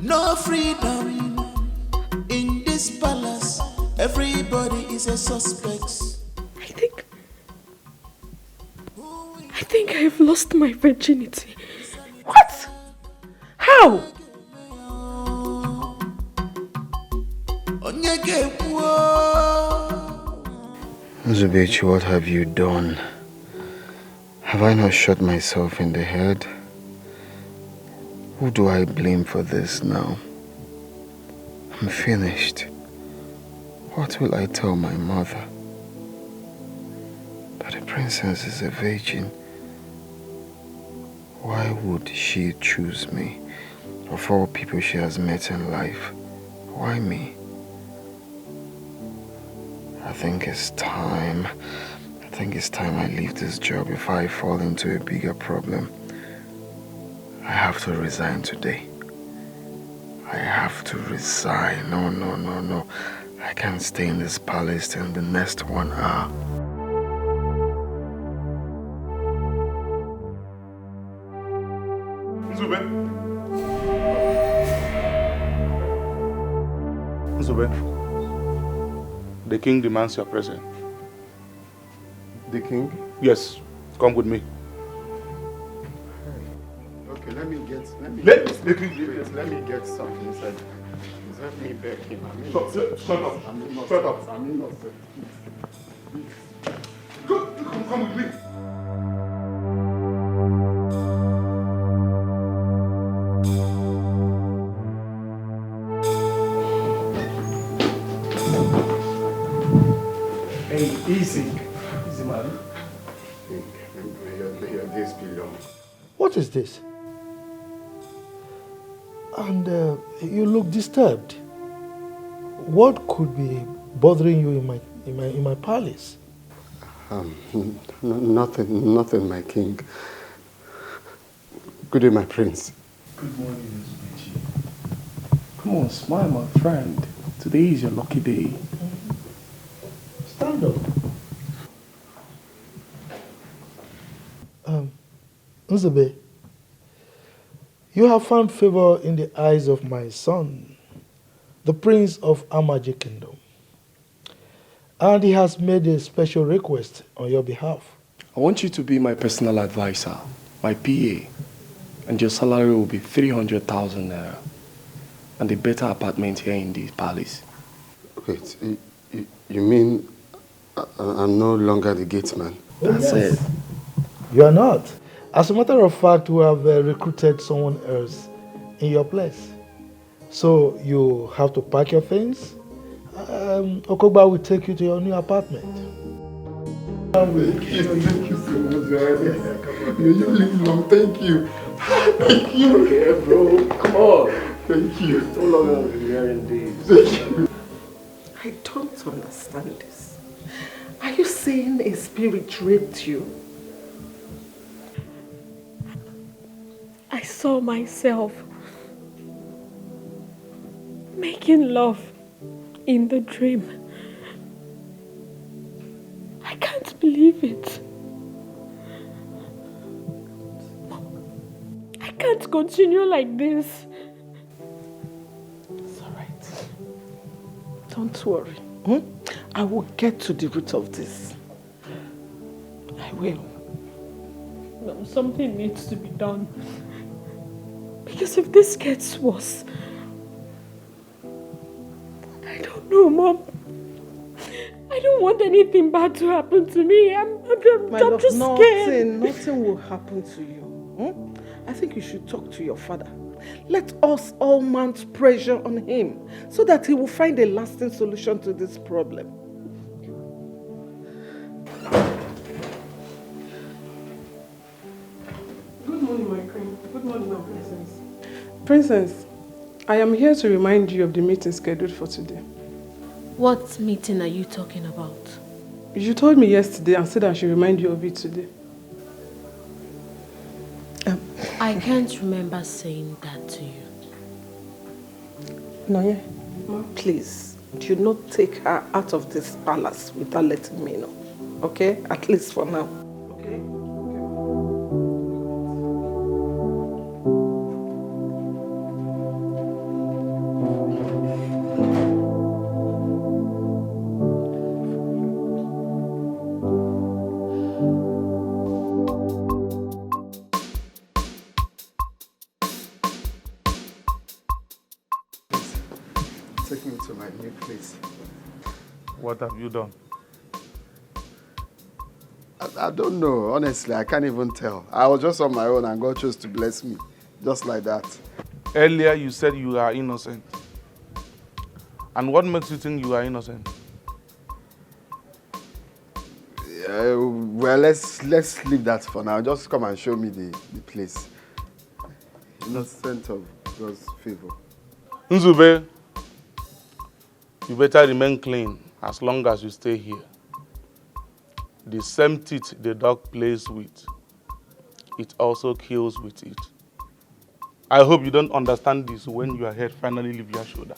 Q: No freedom in this palace. Everybody is a suspect.
A: I think I've lost my virginity.
E: What? How?
K: Zubechi, what have you done? Have I not shot myself in the head? Who do I blame for this now? I'm finished. What will I tell my mother? That the princess is a virgin. Why would she choose me? Of all people she has met in life, why me? I think it's time I leave this job before I fall into a bigger problem. I have to resign today. I have to resign. No. I I can't stay in this palace till the next 1 hour.
B: Nzube. Nzube. The king demands your presence.
K: The king?
B: Yes. Come with me.
K: Okay, let me get something inside. Let me beg him.
B: Shut up.
K: I'm innocent.
B: Come with me.
P: Hey, easy. Easy, man.
K: This belong.
P: What is this? And you look disturbed. What could be bothering you in my palace?
K: Nothing, my king. Good day, my prince.
F: Good morning, Miss Bechi. Come on, smile, my friend. Today is your lucky day.
P: Stand up. Nzube, you have found favor in the eyes of my son, the prince of Amaji Kingdom. And he has made a special request on your behalf.
C: I want you to be my personal advisor, my PA, and your salary will be 300,000 naira, and a better apartment here in the palace.
K: Wait, you mean I'm no longer the gateman?
C: That's it.
P: You are not. As a matter of fact, we have recruited someone else in your place. So you have to pack your things. Okogba will take you to your new apartment.
K: Thank you so much, you live long, thank you. Thank you.
C: Yeah, bro, come on.
K: Thank you.
C: So long I've been hearing this.
K: Thank you.
E: I don't understand this. Are you saying a spirit raped you?
A: I saw myself making love in the dream. I can't believe it. I can't continue like this.
E: It's all right. Don't worry. I will get to the root of this. I will.
A: No, something needs to be done. Because if this gets worse, I don't know, Mom. I don't want anything bad to happen to me. I'm just scared.
E: Nothing will happen to you. I think you should talk to your father. Let us all mount pressure on him so that he will find a lasting solution to this problem.
M: Good morning, my queen. Good morning, my princess. Princess, I am here to remind you of the meeting scheduled for today.
A: What meeting are you talking about?
M: You told me yesterday and said I should remind you of it today.
A: I can't remember saying that to you.
E: Noye, please, do not take her out of this palace without letting me know. Okay? At least for now. Okay?
K: Take me to my new place.
B: What have you done?
J: I don't know, honestly, I can't even tell. I was just on my own and God chose to bless me, just like that.
B: Earlier you said you are innocent. And what makes you think you are innocent?
J: Well, let's leave that for now. Just come and show me the place. Innocent of God's favor.
B: Nzube, you better remain clean as long as you stay here. The same teeth the dog plays with, it also kills with it. I hope you don't understand this when your head finally leaves your shoulder.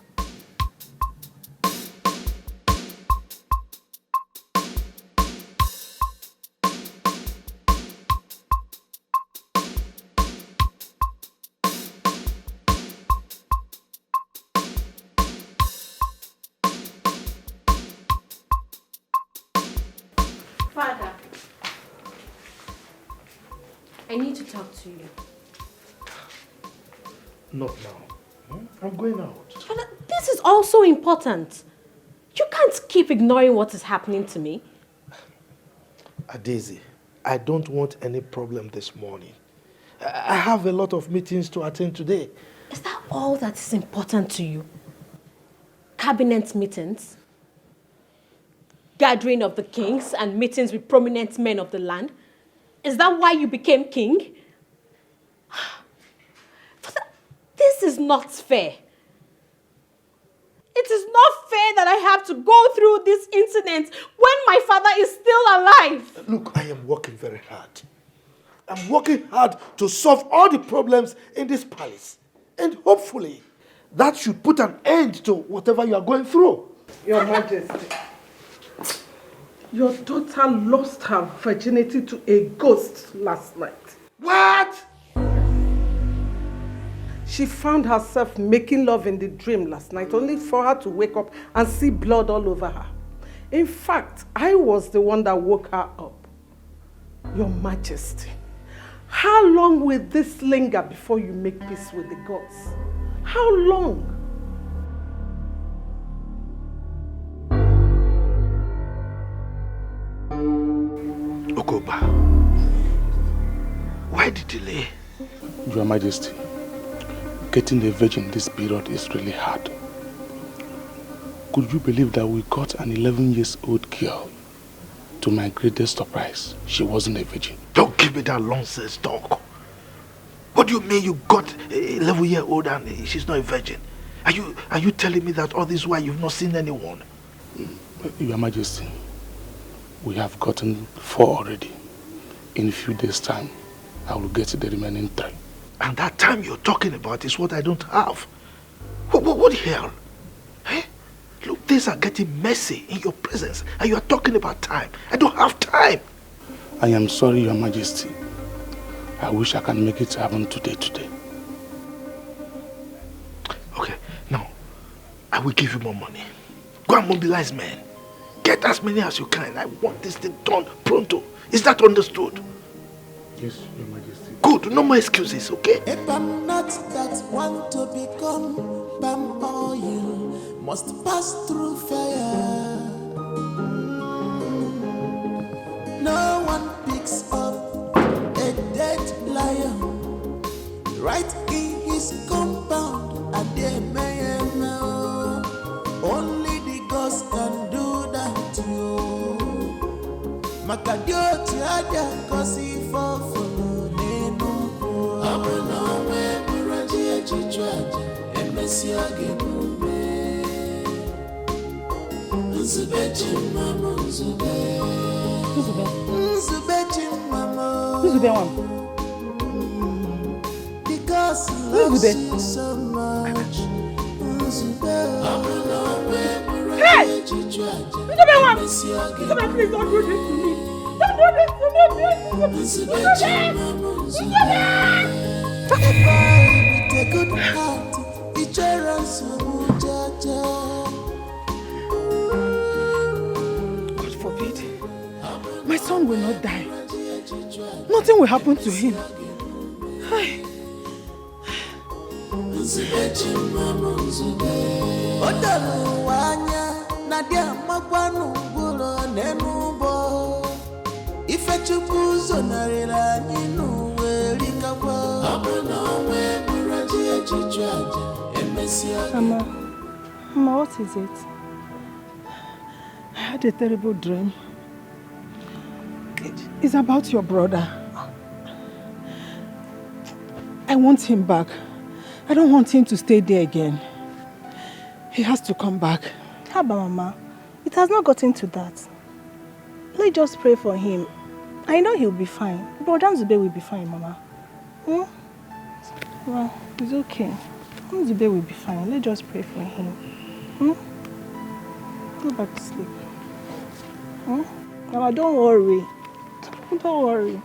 A: I need to talk to you.
P: Not now. I'm going out.
A: But this is also important. You can't keep ignoring what is happening to me.
P: Daisy, I don't want any problem this morning. I have a lot of meetings to attend today.
A: Is that all that is important to you? Cabinet meetings? Gathering of the kings and meetings with prominent men of the land? Is that why you became king? This is not fair. It is not fair that I have to go through this incident when my father is still alive.
P: Look, I am working very hard. I'm working hard to solve all the problems in this palace. And hopefully, that should put an end to whatever you are going through.
E: Your Majesty, your daughter lost her virginity to a ghost last night.
P: What?
E: She found herself making love in the dream last night, only for her to wake up and see blood all over her. In fact, I was the one that woke her up. Your Majesty, how long will this linger before you make peace with the gods? How long?
P: Okoba, why the delay?
B: Your Majesty, getting a virgin this period is really hard. Could you believe that we got an 11-year-old girl? To my greatest surprise, she wasn't a virgin.
P: Don't give me that nonsense talk. What do you mean you got a 11-year-old and she's not a virgin? Are you telling me that all this while you've not seen anyone?
B: Your Majesty, we have gotten 4 already. In a few days' time, I will get the remaining 3.
P: And that time you're talking about is what I don't have. What the hell? Eh? Look, things are getting messy in your presence and you are talking about time. I don't have time.
B: I am sorry, Your Majesty. I wish I can make it happen today.
P: Okay, now, I will give you more money. Go and mobilize men. Get as many as you can. I want this thing done pronto. Is that understood?
B: Yes, Your Majesty.
P: Good, no more excuses, okay?
Q: If I'm not that one to become palm oil, must pass through fire. No one picks up a dead lion right in his compound, and they may know only the ghost can do that to you. Makadio tiada kosi fofo. Because loves you so much.
G: Hey! Please don't do this to me. Don't do this to me, please.
Q: With a good heart,
G: God forbid. My son will not die. Nothing will happen to him. Hey.
U: Mama, what is it?
G: I had a terrible dream. It's about your brother. I want him back. I don't want him to stay there again. He has to come back.
U: How about Mama? It has not gotten to that. Let's just pray for him. I know he'll be fine. Brother Nzube will be fine, Mama. Well, it's okay. Nzube will be fine. Let's just pray for him. Go back to sleep. Mama, don't worry. Don't worry.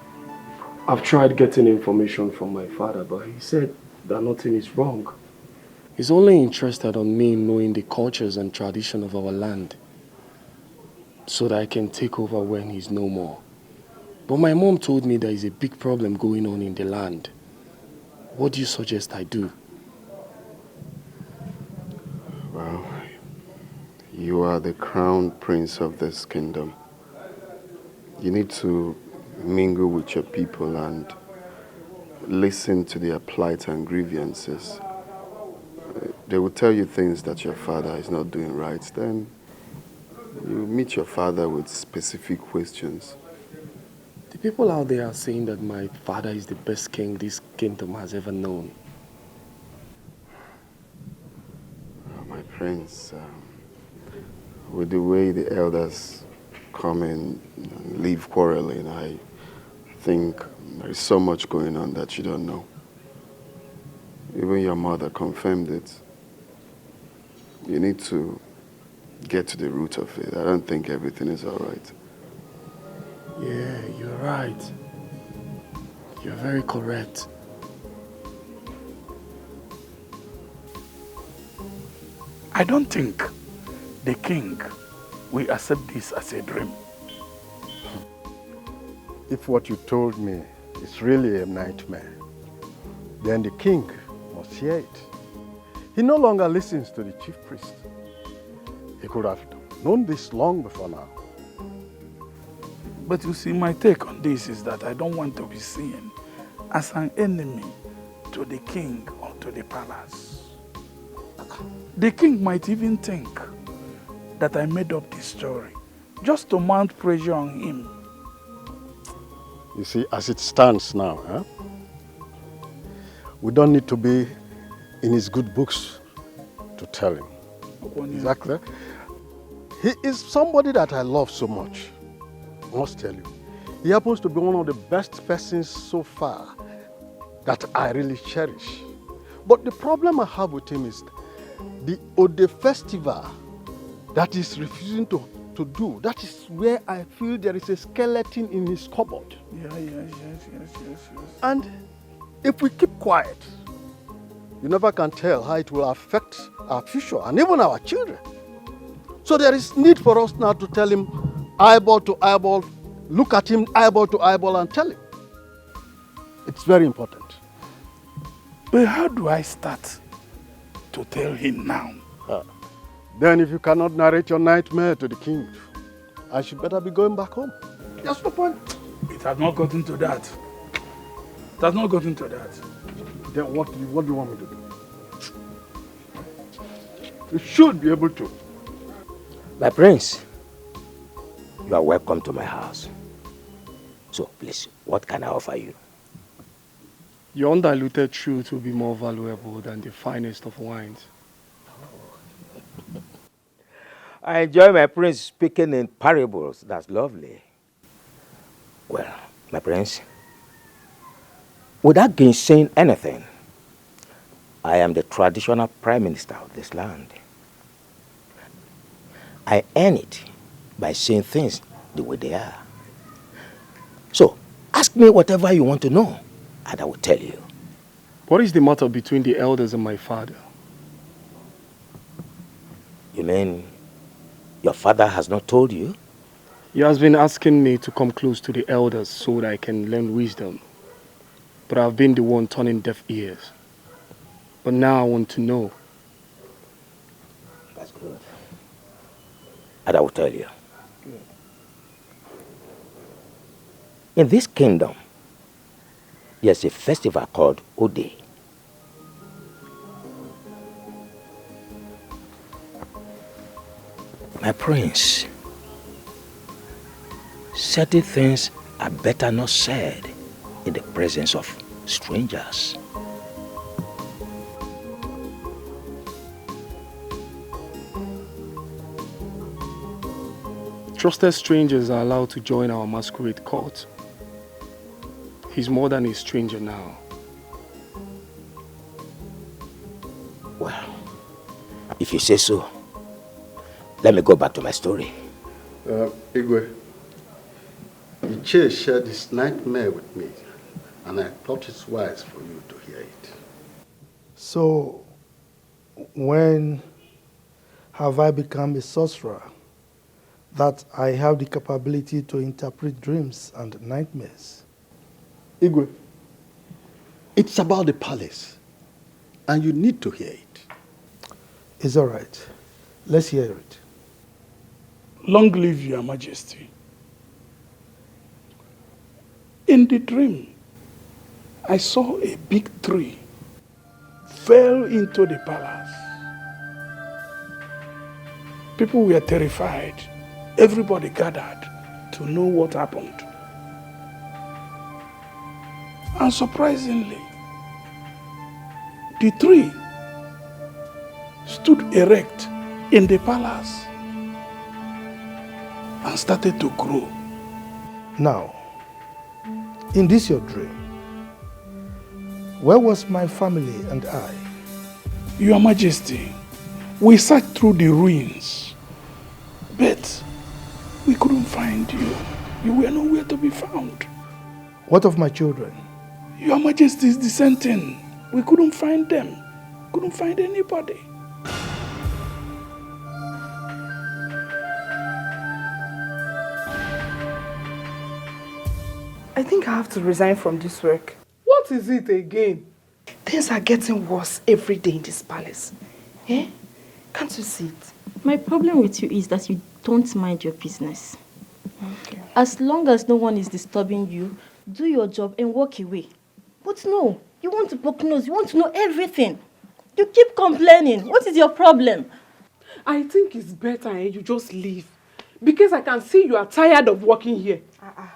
C: I've tried getting information from my father, but he said that nothing is wrong. He's only interested in me knowing the cultures and tradition of our land so that I can take over when he's no more. But my mom told me there is a big problem going on in the land. What do you suggest I do?
K: Well, you are the crown prince of this kingdom. You need to mingle with your people and listen to their plight and grievances. They will tell you things that your father is not doing right. Then you meet your father with specific questions.
C: The people out there are saying that my father is the best king this kingdom has ever known.
K: My prince, with the way the elders come in and leave quarreling, I think there is so much going on that you don't know. Even your mother confirmed it. You need to get to the root of it. I don't think everything is all right.
C: Yeah, you're right. You're very correct.
S: I don't think the king will accept this as a dream.
F: If what you told me is really a nightmare, then the king must hear it. He no longer listens to the chief priest. He could have known this long before now.
S: But you see, my take on this is that I don't want to be seen as an enemy to the king or to the palace. The king might even think that I made up this story just to mount pressure on him.
F: You see, as it stands now, we don't need to be in his good books to tell him. Exactly. He is somebody that I love so much. I must tell you. He happens to be one of the best persons so far that I really cherish. But the problem I have with him is the Ode festival that he's refusing to do. That is where I feel there is a skeleton in his cupboard.
S: Yes.
F: And if we keep quiet, you never can tell how it will affect our future and even our children. So there is need for us now to tell him eyeball to eyeball, look at him eyeball to eyeball and tell him. It's very important.
S: But how do I start to tell him now?
F: Then if you cannot narrate your nightmare to the king, I should better be going back home. That's the point.
S: It has not gotten to that. It has not gotten to that.
F: Then what do you want me to do? You should be able to.
I: My prince, you are welcome to my house. So please, what can I offer you?
C: Your undiluted truth will be more valuable than the finest of wines.
I: I enjoy my prince speaking in parables. That's lovely. Well, my prince, without gainsaying anything, I am the traditional prime minister of this land. I earn it by saying things the way they are. So, ask me whatever you want to know, and I will tell you.
C: What is the matter between the elders and my father?
I: You mean your father has not told you?
C: He has been asking me to come close to the elders so that I can learn wisdom. But I've been the one turning deaf ears. But now I want to know.
I: That's good. And I will tell you. In this kingdom, there's a festival called Ode. My prince, certain things are better not said in the presence of strangers.
C: Trusted strangers are allowed to join our masquerade court. He's more than a stranger now.
I: Well, if you say so, let me go back to my story.
K: Igwe, Iche shared this nightmare with me, and I thought it's wise for you to hear it.
P: So, when have I become a sorcerer that I have the capability to interpret dreams and nightmares.
F: Igwe, it's about the palace, and you need to hear it.
P: It's all right. Let's hear it.
S: Long live your majesty. In the dream, I saw a big tree fell into the palace. People were terrified. Everybody gathered to know what happened. And surprisingly, the tree stood erect in the palace and started to grow.
P: Now, in this your dream, where was my family and I?
S: Your Majesty, we searched through the ruins, but we couldn't find you. You were nowhere to be found.
P: What of my children?
S: Your Majesty is dissenting. We couldn't find them. Couldn't find anybody.
U: I think I have to resign from this work.
M: What is it again?
U: Things are getting worse every day in this palace. Eh? Can't you see it?
T: My problem with you is that you don't mind your business.
U: Okay.
T: As long as no one is disturbing you, do your job and walk away. But no, you want to poke nose, you want to know everything. You keep complaining. What is your problem?
M: I think it's better you just leave. Because I can see you are tired of working here.
U: I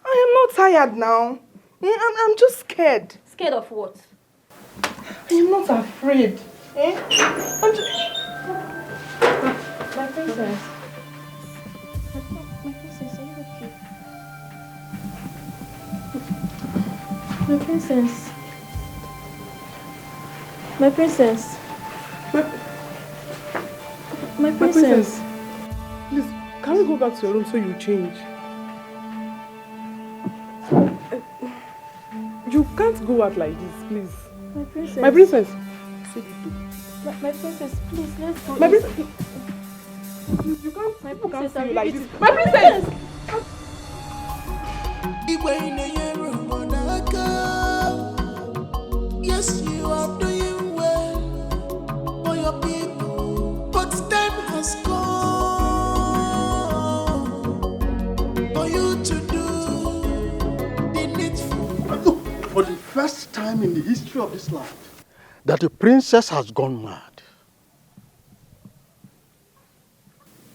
U: am not tired now. I'm just scared.
T: Scared of what?
U: I am not afraid. I'm just...
T: My princess. My princess, are you okay? My princess. My princess. My princess.
M: Please, can we go back to your room so you change? You can't go out like this, please.
T: My princess.
M: My princess.
T: My princess, please, let's go.
M: My princess. Please, you can't see you like this. My princess!
Q: Yes, you are doing well for your people, but time has come for you to do the needful.
F: Look, for the first time in the history of this land, that a princess has gone mad.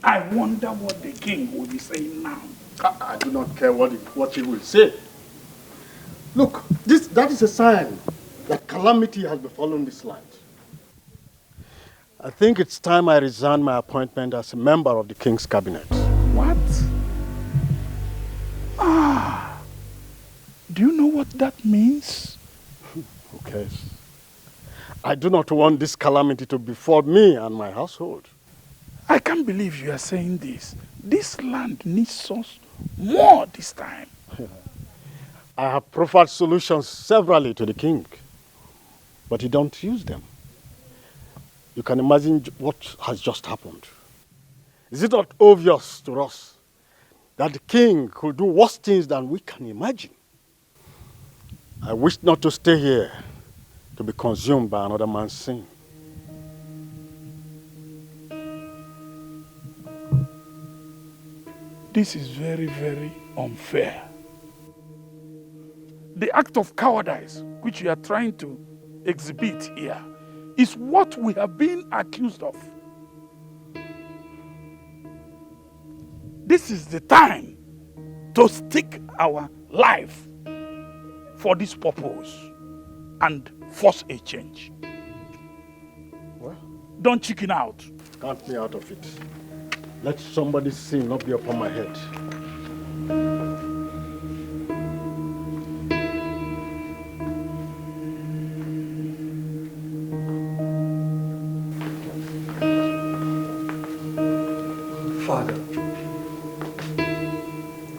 S: I wonder what the king will be saying now.
F: I do not care what he will say. Look, that is a sign that calamity has befallen this land. I think it's time I resign my appointment as a member of the king's cabinet.
S: What? Do you know what that means?
F: Who cares? I do not want this calamity to befall me and my household.
S: I can't believe you are saying this. This land needs us more this time.
F: I have proffered solutions severally to the king, but he don't use them. You can imagine what has just happened. Is it not obvious to us that the king could do worse things than we can imagine? I wish not to stay here to be consumed by another man's sin.
S: This is very, very unfair. The act of cowardice which you are trying to exhibit here is what we have been accused of. This is the time to stake our life for this purpose and force a change.
F: Well,
S: don't chicken out.
F: Count me out of it. Let somebody's sin not be upon my head.
C: Father,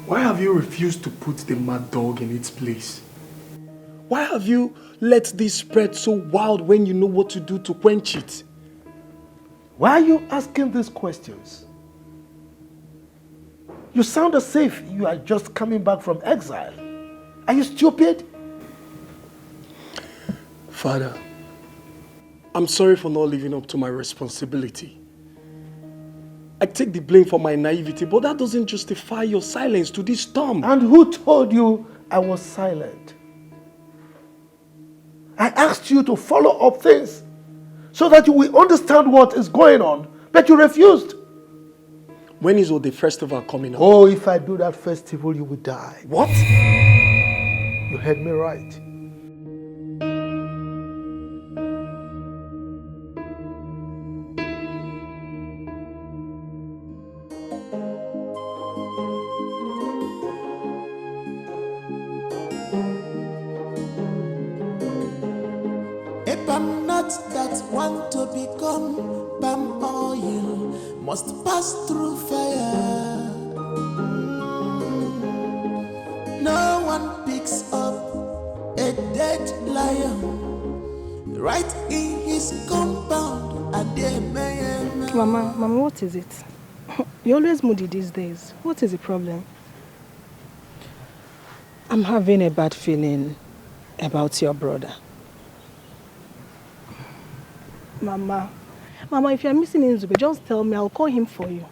C: why have you refused to put the mad dog in its place? Why have you let this spread so wild when you know what to do to quench it?
P: Why are you asking these questions? You sound as if you are just coming back from exile. Are you stupid?
F: Father, I'm sorry for not living up to my responsibility. I take the blame for my naivety, but that doesn't justify your silence to this storm.
P: And who told you I was silent? I asked you to follow up things so that you will understand what is going on, but you refused.
F: When is the festival coming up?
P: Oh, if I do that festival, you will die.
F: What?
P: You heard me right.
Q: A palm nut that want to become palm oil must pass through fire. No one picks up a dead lion right in his compound.
L: Mama, what is it? You're always moody these days. What is the problem?
G: I'm having a bad feeling about your brother.
L: Mama, if you're missing Nzube, just tell me. I'll call him for you.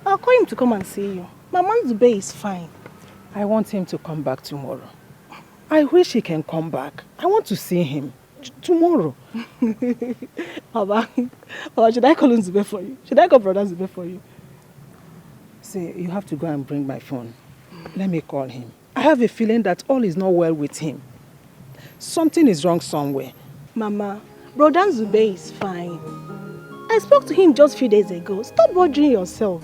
L: I'll call him to come and see you. Mama, Nzube is fine.
G: I want him to come back tomorrow. I wish he can come back. I want to see him tomorrow.
L: Mama, should I call Nzube for you? Should I call Brother Nzube for you?
G: See, you have to go and bring my phone. Let me call him. I have a feeling that all is not well with him. Something is wrong somewhere.
L: Mama, Brother Nzube is fine. I spoke to him just a few days ago. Stop bothering yourself.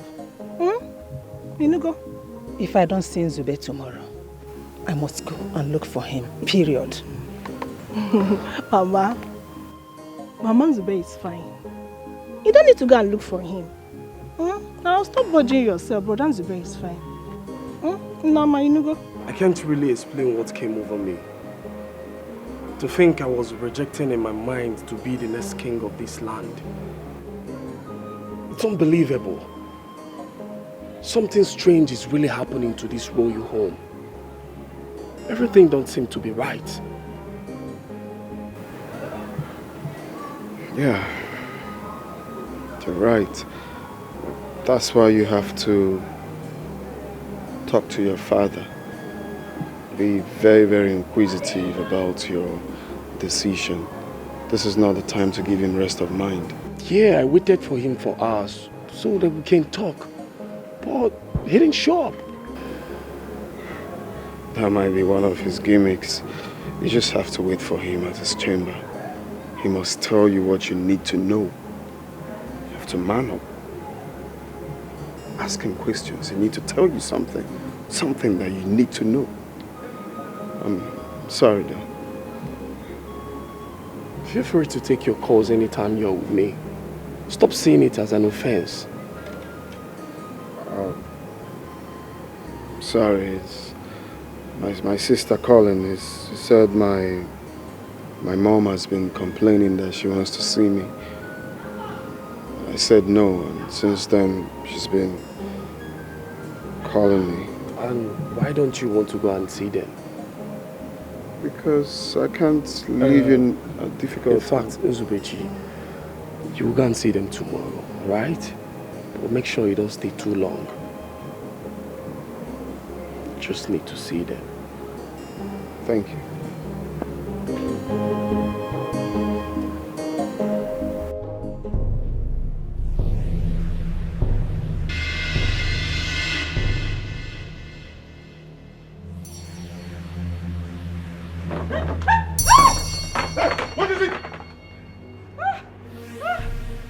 L: You go.
G: If I don't see Nzube tomorrow, I must go and look for him. Period.
L: Mama Nzube is fine. You don't need to go and look for him. Now stop bothering yourself. Brother Nzube is fine. Mama, you go.
F: I can't really explain what came over me. To think I was rejecting in my mind to be the next king of this land. It's unbelievable. Something strange is really happening to this royal home. Everything don't seem to be right.
K: Yeah, you're right. That's why you have to talk to your father. Be very, very inquisitive about your decision. This is not the time to give him rest of mind.
F: Yeah, I waited for him for hours so that we can talk. But he didn't show up.
K: That might be one of his gimmicks. You just have to wait for him at his chamber. He must tell you what you need to know. You have to man up. Ask him questions. He needs to tell you something. Something that you need to know. I'm sorry, though.
F: Feel free to take your calls anytime you're with me. Stop seeing it as an offense.
K: Sorry, it's my sister calling. She said my mom has been complaining that she wants to see me. I said no, and since then she's been calling me.
F: And why don't you want to go and see them?
K: Because I can't live in a difficult
F: time. In fact, Nzubechi, you will go and see them tomorrow, right? But make sure you don't stay too long. Just need to see them.
K: Thank you.
F: What is it?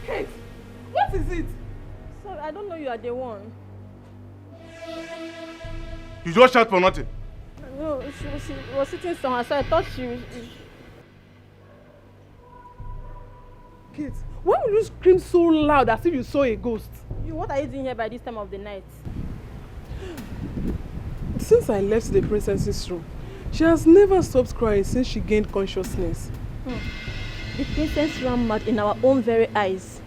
L: Kate, what is it? Sorry, I don't know you are the one.
B: You just shout for nothing.
A: No, she was sitting somewhere, so I thought she...
M: Kate, why would you scream so loud as if you saw a ghost?
A: What are you doing here by this time of the night?
M: Since I left the princess's room, she has never stopped crying since she gained consciousness.
A: The princess ran mad in our own very eyes.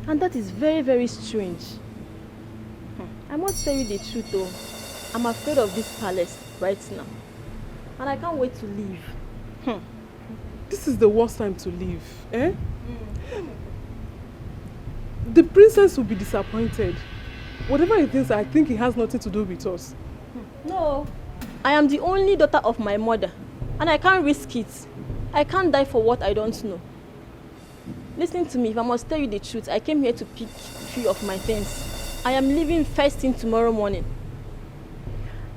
A: And that is very, very strange.
T: I must tell you the truth though. I'm afraid of this palace right now. And I can't wait to leave.
M: This is the worst time to leave, eh? The princess will be disappointed. Whatever he thinks, I think it has nothing to do with us.
T: No, I am the only daughter of my mother. And I can't risk it. I can't die for what I don't know. Listen to me, if I must tell you the truth, I came here to pick 3 of my things. I am leaving first thing tomorrow morning.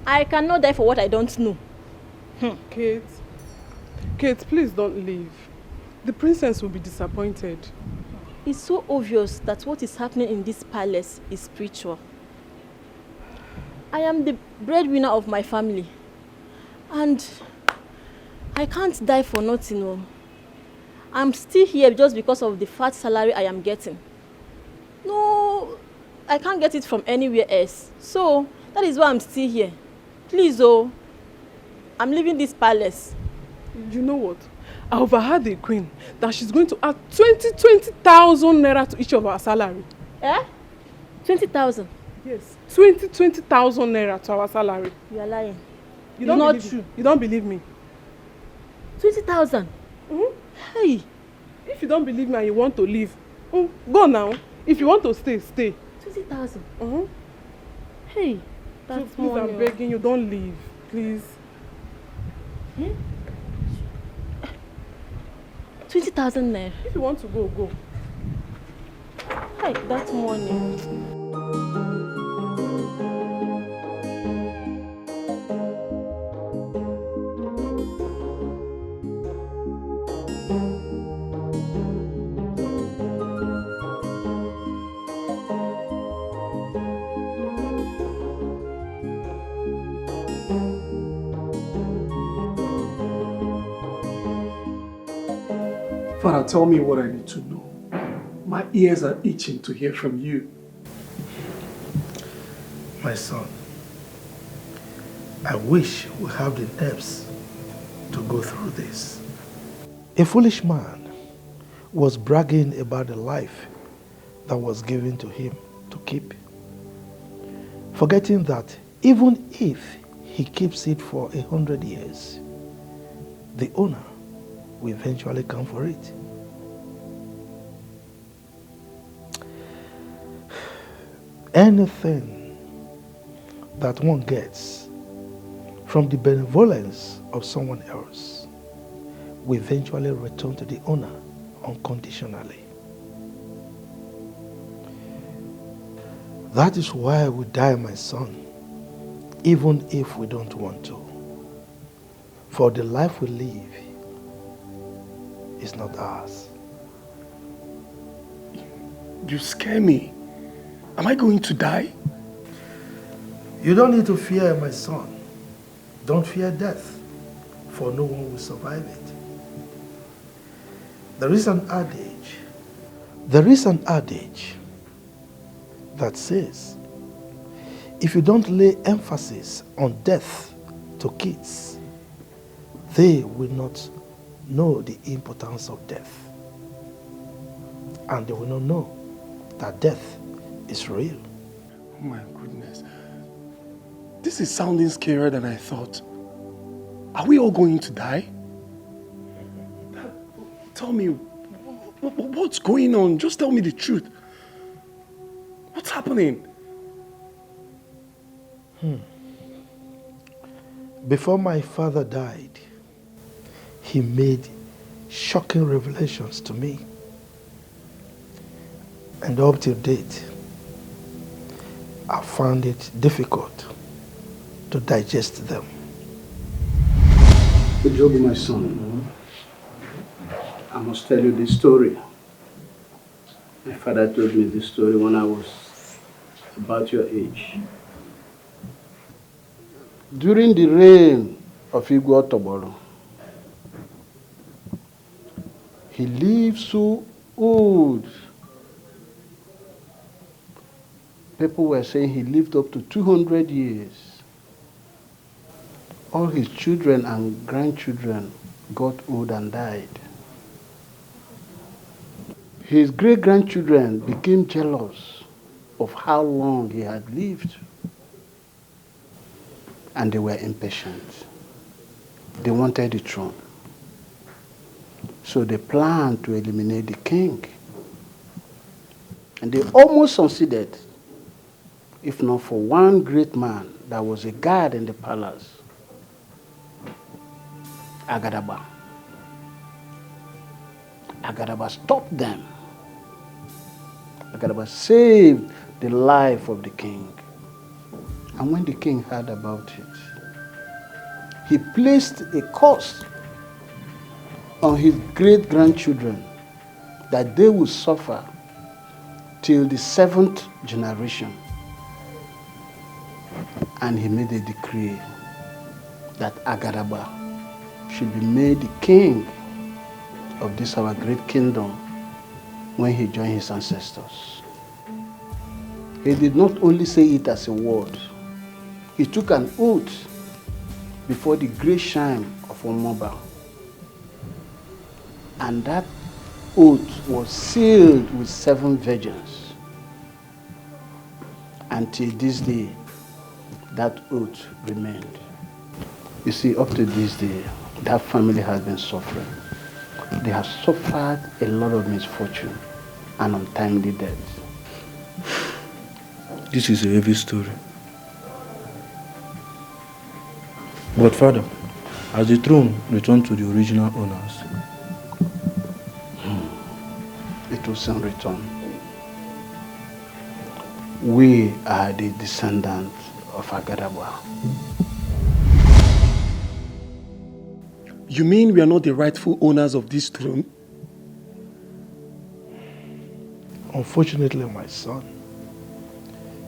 T: I cannot die for what I don't know.
M: Kate, please don't leave. The princess will be disappointed.
T: It's so obvious that what is happening in this palace is spiritual. I am the breadwinner of my family. And I can't die for nothing. No. I'm still here just because of the fat salary I am getting. No, I can't get it from anywhere else. So, that is why I'm still here. Please, I'm leaving this palace.
M: You know what? I overheard the queen that she's going to add 20,000 naira to each of our salary.
T: Eh? 20,000?
M: Yes. 20,000 naira to our salary.
T: You are lying.
M: It's not true. You don't believe me.
T: 20,000? Hey.
M: If you don't believe me and you want to leave, go now. If you want to stay, stay.
T: 20,000? Hey. That's
M: so please, I'm begging you, don't leave. Please.
T: 20,000 naira.
M: If you want to go, go.
T: Hey, that's money.
D: Father, tell me what I need to know. My ears are itching to hear from you.
P: My son, I wish we have the nerves to go through this. A foolish man was bragging about the life that was given to him to keep, forgetting that even if he keeps it for 100 years, the owner will eventually come for it. Anything that one gets from the benevolence of someone else will eventually return to the owner unconditionally. That is why we die, my son, even if we don't want to. For the life we live is not ours.
D: You scare me. Am I going to die?
P: You don't need to fear, my son. Don't fear death, for no one will survive it. There is an adage that says, if you don't lay emphasis on death to kids, they will not know the importance of death. And they will not know that death is real.
D: Oh my goodness. This is sounding scarier than I thought. Are we all going to die? Tell me, what's going on? Just tell me the truth. What's happening?
P: Before my father died, he made shocking revelations to me. And up till date, I found it difficult to digest them.
V: Job, my son, I must tell you this story. My father told me this story when I was about your age. During the reign of Igwe Otobolo, he lived so old. People were saying he lived up to 200 years. All his children and grandchildren got old and died. His great-grandchildren became jealous of how long he had lived. And they were impatient. They wanted the throne. So they planned to eliminate the king. And they almost succeeded, if not for one great man that was a guard in the palace, Agadaba. Agadaba stopped them. Agadaba saved the life of the king. And when the king heard about it, he placed a curse on his great-grandchildren that they would suffer till the 7th generation. And he made a decree that Agadaba should be made the king of this our great kingdom when he joined his ancestors. He did not only say it as a word, he took an oath before the great shrine of Omoba. And that oath was sealed with 7 virgins. Until this day, that oath remained. You see, up to this day, that family has been suffering. They have suffered a lot of misfortune and untimely death.
N: This is a heavy story. But Father, as the throne returned to the original owners,
V: it will soon return. We are the descendants of Agadaba.
D: You mean we are not the rightful owners of this throne?
P: Unfortunately, my son,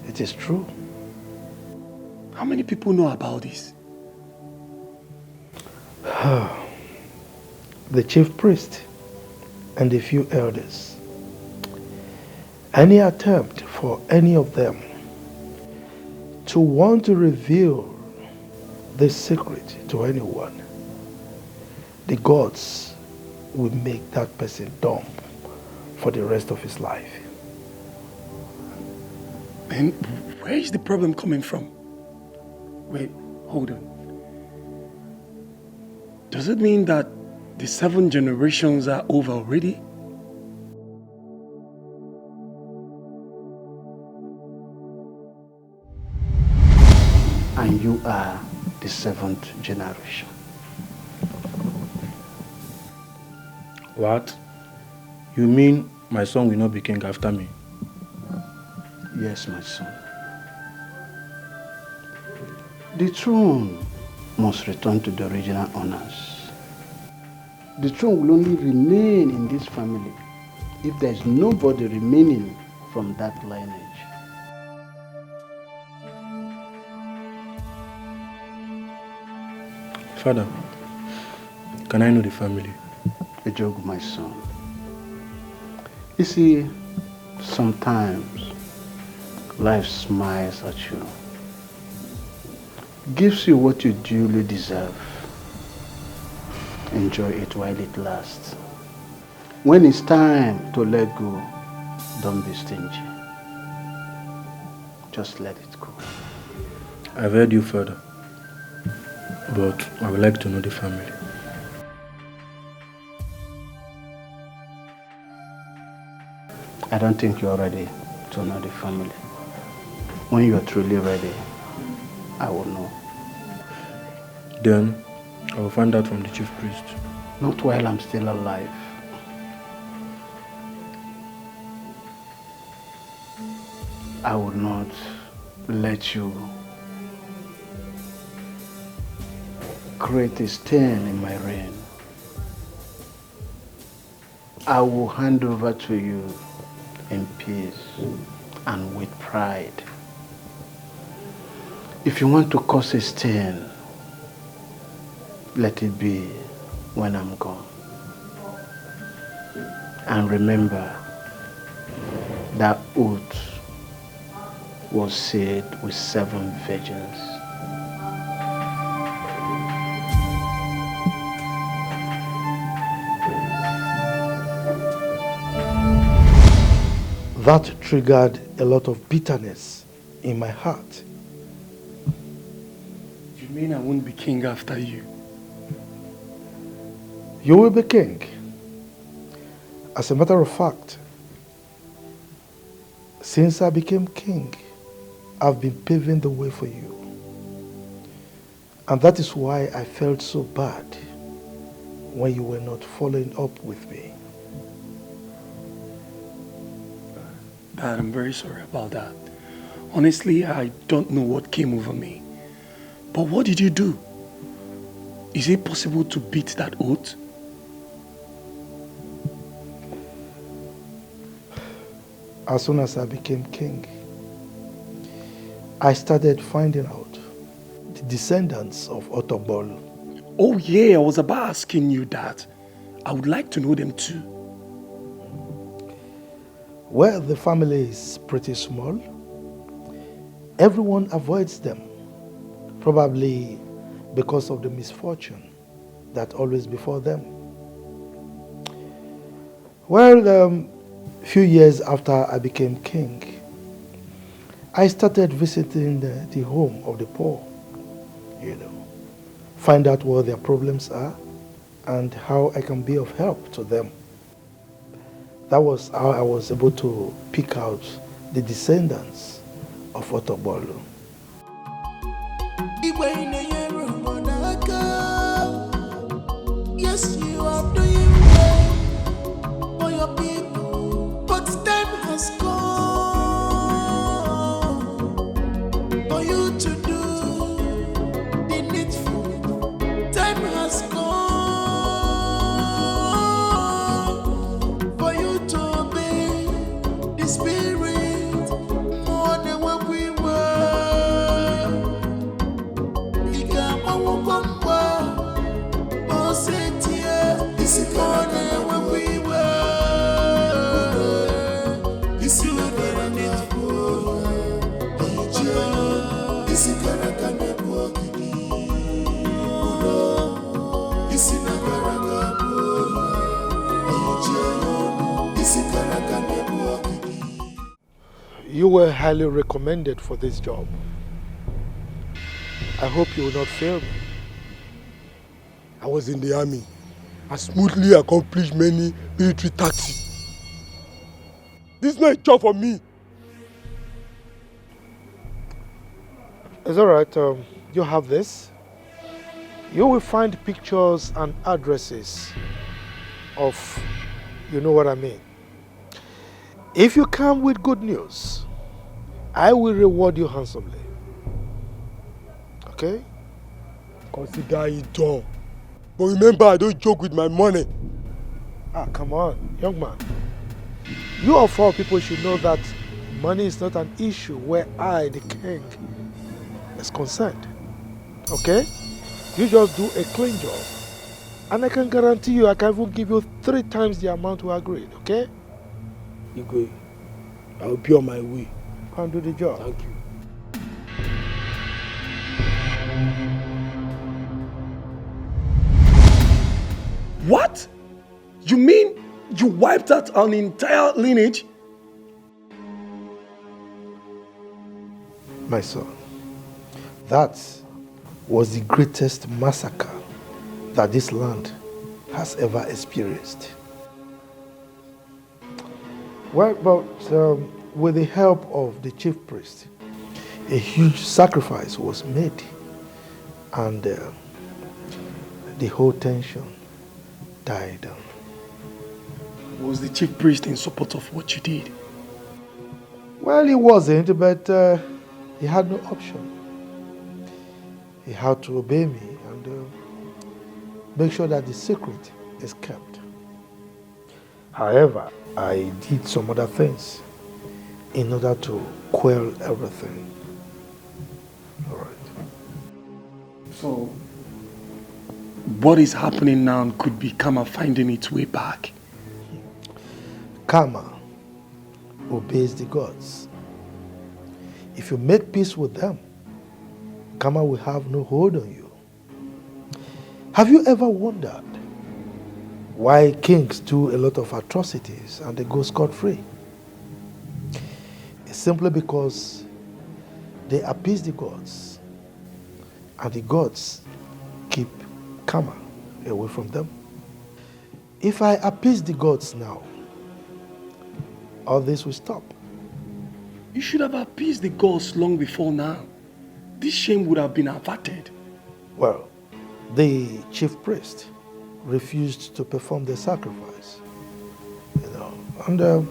P: it is true.
D: How many people know about this?
P: The chief priest and a few elders. Any attempt for any of them to want to reveal this secret to anyone, the gods will make that person dumb for the rest of his life.
D: And where is the problem coming from? Wait, hold on. Does it mean that the 7 generations are over already?
V: And you are the 7th generation.
N: what? You mean my son will not be king after me?
V: Yes, my son. The throne must return to the original owners. The throne will only remain in this family if there is nobody remaining from that lineage.
N: Father, can I know the family?
V: Ejogu, my son. You see, sometimes life smiles at you, gives you what you duly deserve. Enjoy it while it lasts. When it's time to let go, don't be stingy. Just let it go.
N: I've heard you, Father, but I would like to know the family.
V: I don't think you're ready to know the family. When you're truly ready, I will know.
N: Then I will find out from the chief priest.
V: Not while I'm still alive. I will not let you create a stain in my reign. I will hand over to you in peace and with pride. If you want to cause a stain, let it be when I'm gone. And remember, that oath was sealed with 7 virgins.
P: That triggered a lot of bitterness in my heart.
D: You mean I won't be king after you?
P: You will be king. As a matter of fact, since I became king, I've been paving the way for you. And that is why I felt so bad when you were not following up with me.
D: Dad, I'm very sorry about that. Honestly, I don't know what came over me. But what did you do? Is it possible to beat that oath?
P: As soon as I became king, I started finding out the descendants of Otobol.
D: Oh yeah, I was about asking you that. I would like to know them too.
P: Well, the family is pretty small. Everyone avoids them, probably because of the misfortune that always befall them. Well, a few years after I became king, I started visiting the home of the poor, find out what their problems are and how I can be of help to them. That was how I was able to pick out the descendants of Otobolo.
Q: Yes, you are doing well for your people, but time has come for you to do the needful. Time has come for you to obey the Spirit more than what we were. He can't
P: You were highly recommended for this job. I hope you will not fail me.
F: I was in the army. I smoothly accomplished many military tasks. This is not a job for me.
P: It's all right. You have this. You will find pictures and addresses of, you know what I mean. If you come with good news, I will reward you handsomely. Okay?
F: Consider it done. But remember, I don't joke with my money.
P: Ah, come on, young man. You of all people should know that money is not an issue where I, the king, is concerned. Okay? You just do a clean job. And I can guarantee you I can even give you 3 times the amount we agreed, okay?
F: Igwe, I will be on my way.
P: Go and do the job.
F: Thank you. What? You mean you wiped out an entire lineage?
P: My son, that was the greatest massacre that this land has ever experienced. Well, but with the help of the chief priest, a huge sacrifice was made, and the whole tension died down.
D: Was the chief priest in support of what you did?
P: Well, he wasn't, but he had no option. He had to obey me and make sure that the secret is kept. However, I did some other things in order to quell everything. All right.
D: So, what is happening now could be karma finding its way back.
P: Karma obeys the gods. If you make peace with them, karma will have no hold on you. Have you ever wondered why kings do a lot of atrocities and they go scot-free? simply because they appease the gods, and the gods keep karma away from them. If I appease the gods now, all this will stop.
D: You should have appeased the gods long before now. This shame would have been averted.
P: Well, the chief priest refused to perform the sacrifice, and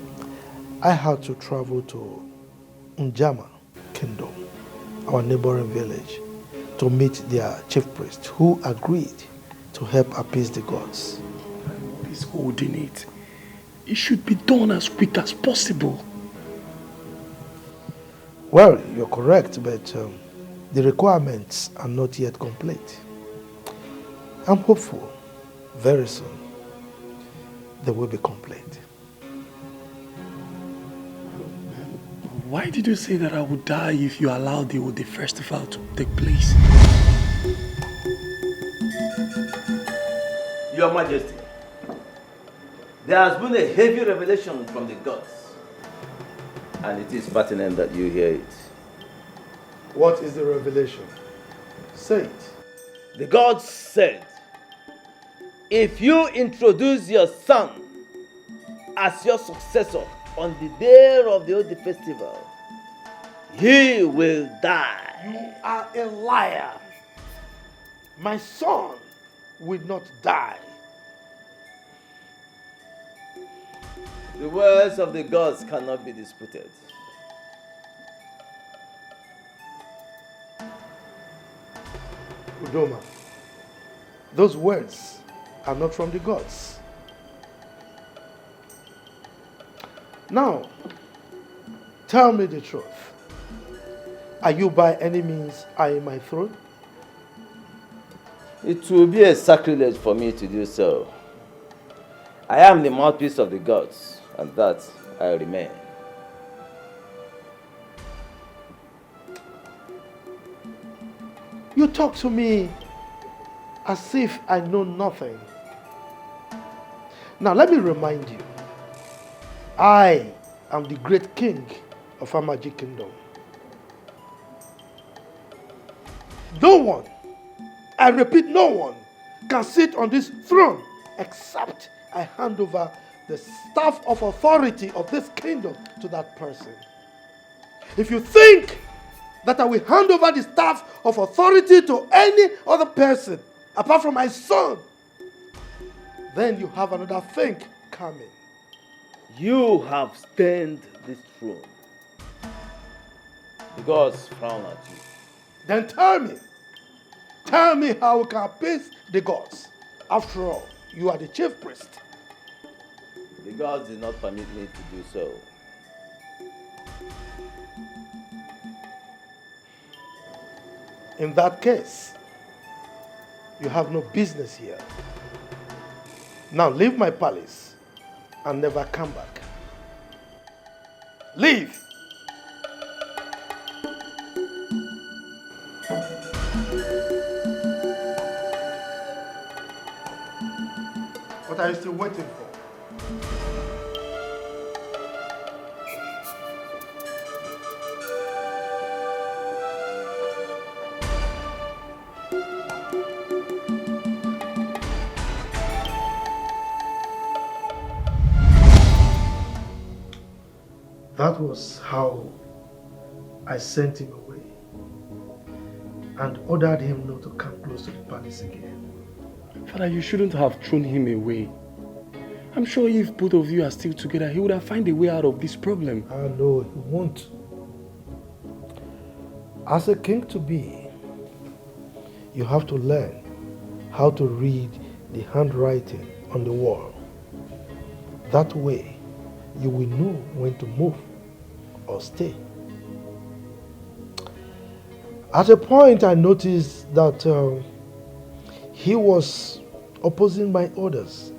P: I had to travel to Njama Kingdom, our neighboring village, to meet their chief priest, who agreed to help appease the gods.
D: He's holding it. It should be done as quick as possible.
P: Well, you're correct, but the requirements are not yet complete. I'm hopeful very soon they will be complete.
D: Why did you say that I would die if you allowed the festival to take place?
O: Your Majesty, there has been a heavy revelation from the gods, and it is pertinent that you hear it.
P: What is the revelation? Say it.
O: The gods said, if you introduce your son as your successor on the day of the Odi festival, he will die.
P: You are a liar. My son will not die.
O: The words of the gods cannot be disputed.
P: Udoma, those words are not from the gods. Now, tell me the truth. Are you by any means eyeing my throne?
O: It will be a sacrilege for me to do so. I am the mouthpiece of the gods, and that I remain.
P: You talk to me as if I know nothing. Now let me remind you, I am the great king of Amaji Kingdom. No one, I repeat, no one can sit on this throne except I hand over the staff of authority of this kingdom to that person. If you think that I will hand over the staff of authority to any other person apart from my son, then you have another thing coming.
O: You have stained this throne. The gods frown at you.
P: Then tell me how we can appease the gods. After all, you are the chief priest.
O: The gods did not permit me to do so.
P: In that case, you have no business here. Now leave my palace and never come back. Leave! What are you still waiting for? That was how I sent him away and ordered him not to come close to the palace again.
D: Father, you shouldn't have thrown him away. I'm sure if both of you are still together, he would have found a way out of this problem.
P: No, he won't. As a king to be, you have to learn how to read the handwriting on the wall. That way, you will know when to move or stay. At a point, I noticed that he was opposing my orders.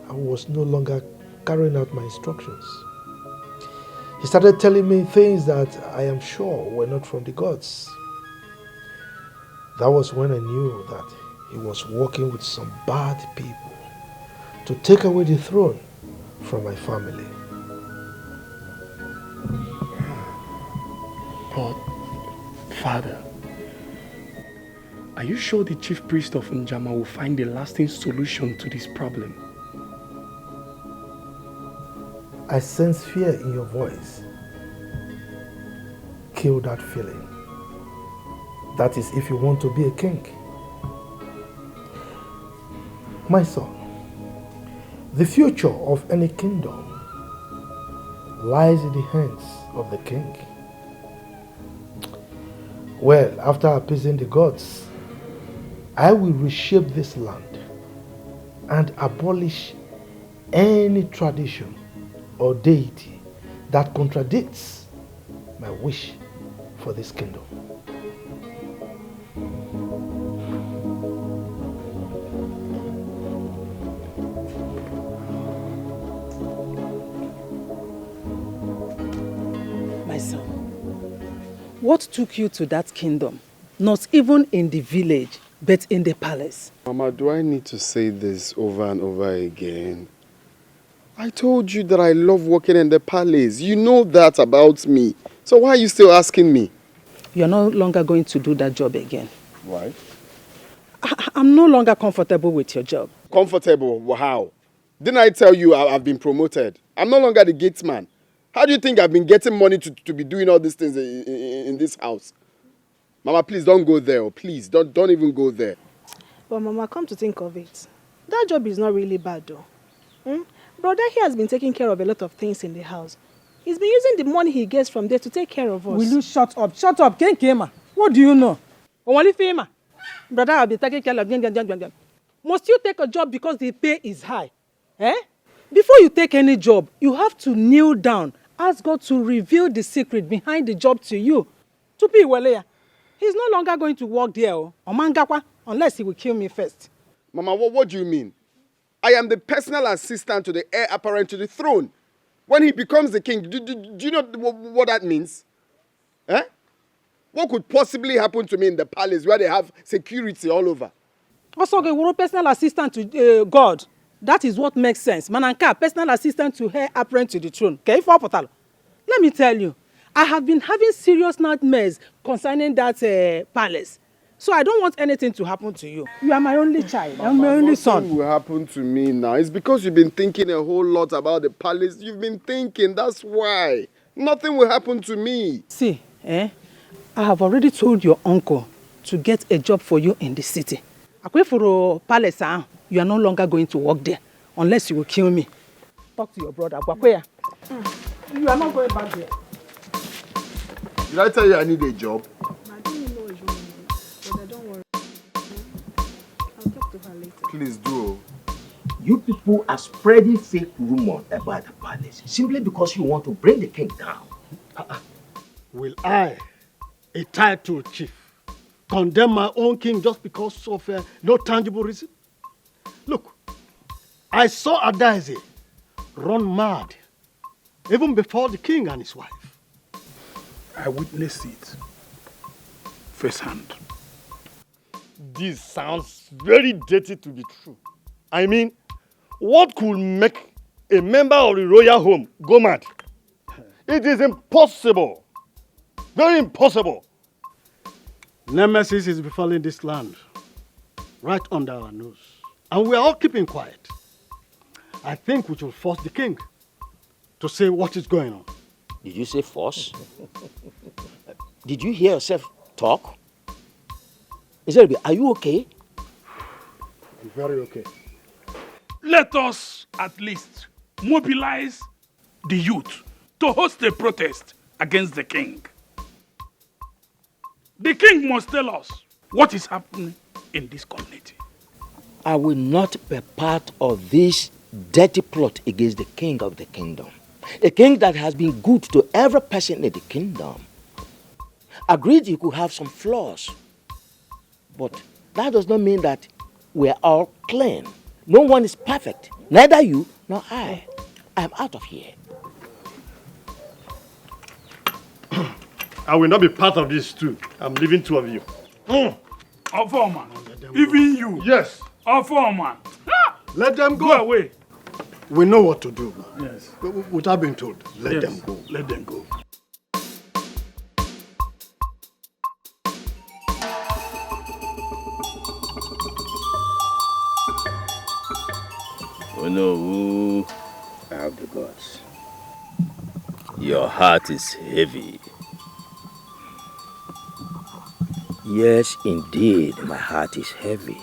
P: I was no longer carrying out my instructions. He started telling me things that I am sure were not from the gods. That was when I knew that he was working with some bad people to take away the throne from my family.
D: But, Father, are you sure the chief priest of Njama will find a lasting solution to this problem?
P: I sense fear in your voice. Kill that feeling. That is if you want to be a king. My son, the future of any kingdom lies in the hands of the king. Well, after appeasing the gods, I will reshape this land and abolish any tradition or deity that contradicts my wish for this kingdom.
G: My son, what took you to that kingdom? Not even in the village, but in the palace.
J: Mama, do I need to say this over and over again? I told you that I love working in the palace. You know that about me. So why are you still asking me?
G: You're no longer going to do that job again.
J: Why?
G: I'm no longer comfortable with your job.
J: Comfortable? How? Didn't I tell you I've been promoted? I'm no longer the gatesman. How do you think I've been getting money to be doing all these things in this house? Mama, please don't go there. Oh, please, don't even go there.
L: But Mama, come to think of it, that job is not really bad though. Brother here has been taking care of a lot of things in the house. He's been using the money he gets from there to take care of us.
G: Will you shut up? Shut up, Gatekeeper. What do you know? Brother, I'll be taking care of them. Must you take a job because the pay is high? Before you take any job, you have to kneel down, ask God to reveal the secret behind the job to you. He's no longer going to work there, unless he will kill me first.
J: Mama, what do you mean? I am the personal assistant to the heir apparent to the throne. When he becomes the king, do you know what that means? What could possibly happen to me in the palace where they have security all over?
G: Also, we're personal assistant to God. That is what makes sense. Mananka, personal assistant to heir apparent to the throne. Okay, let me tell you, I have been having serious nightmares concerning that palace. So I don't want anything to happen to you. You are my only child. I'm my only son.
J: Nothing will happen to me now. It's because you've been thinking a whole lot about the palace. You've been thinking, that's why. Nothing will happen to me.
G: See, I have already told your uncle to get a job for you in the city. Akwe for a palace, you are no longer going to work there unless you will kill me. Talk to your brother. You are not going back there.
J: Did I tell you I need a job? Please do.
I: You people are spreading fake rumors about the palace simply because you want to bring the king down.
H: Will I, a titled chief, condemn my own king just because of no tangible reason? Look, I saw Adaeze run mad even before the king and his wife.
S: I witnessed it firsthand.
F: This sounds very dirty to be true. I mean, what could make a member of the royal home go mad? It is impossible. Very impossible.
H: Nemesis is befalling this land right under our nose. And we are all keeping quiet. I think we should force the king to say what is going on.
I: Did you say force? Did you hear yourself talk? Are you okay?
H: I'm very okay.
S: Let us at least mobilize the youth to host a protest against the king. The king must tell us what is happening in this community.
I: I will not be part of this dirty plot against the king of the kingdom. A king that has been good to every person in the kingdom. Agreed, you could have some flaws. But that does not mean that we are all clean. No one is perfect. Neither you nor I. I am out of here.
H: I will not be part of this too. I'm leaving two of you.
S: Foreman, even you.
H: Yes.
S: Foreman.
H: Let them go.
S: Go away.
H: We know what to do.
S: Yes.
H: Without being told, let them go.
S: Let them go.
O: Oh no, I have the gods. Your heart is heavy.
I: Yes, indeed, my heart is heavy.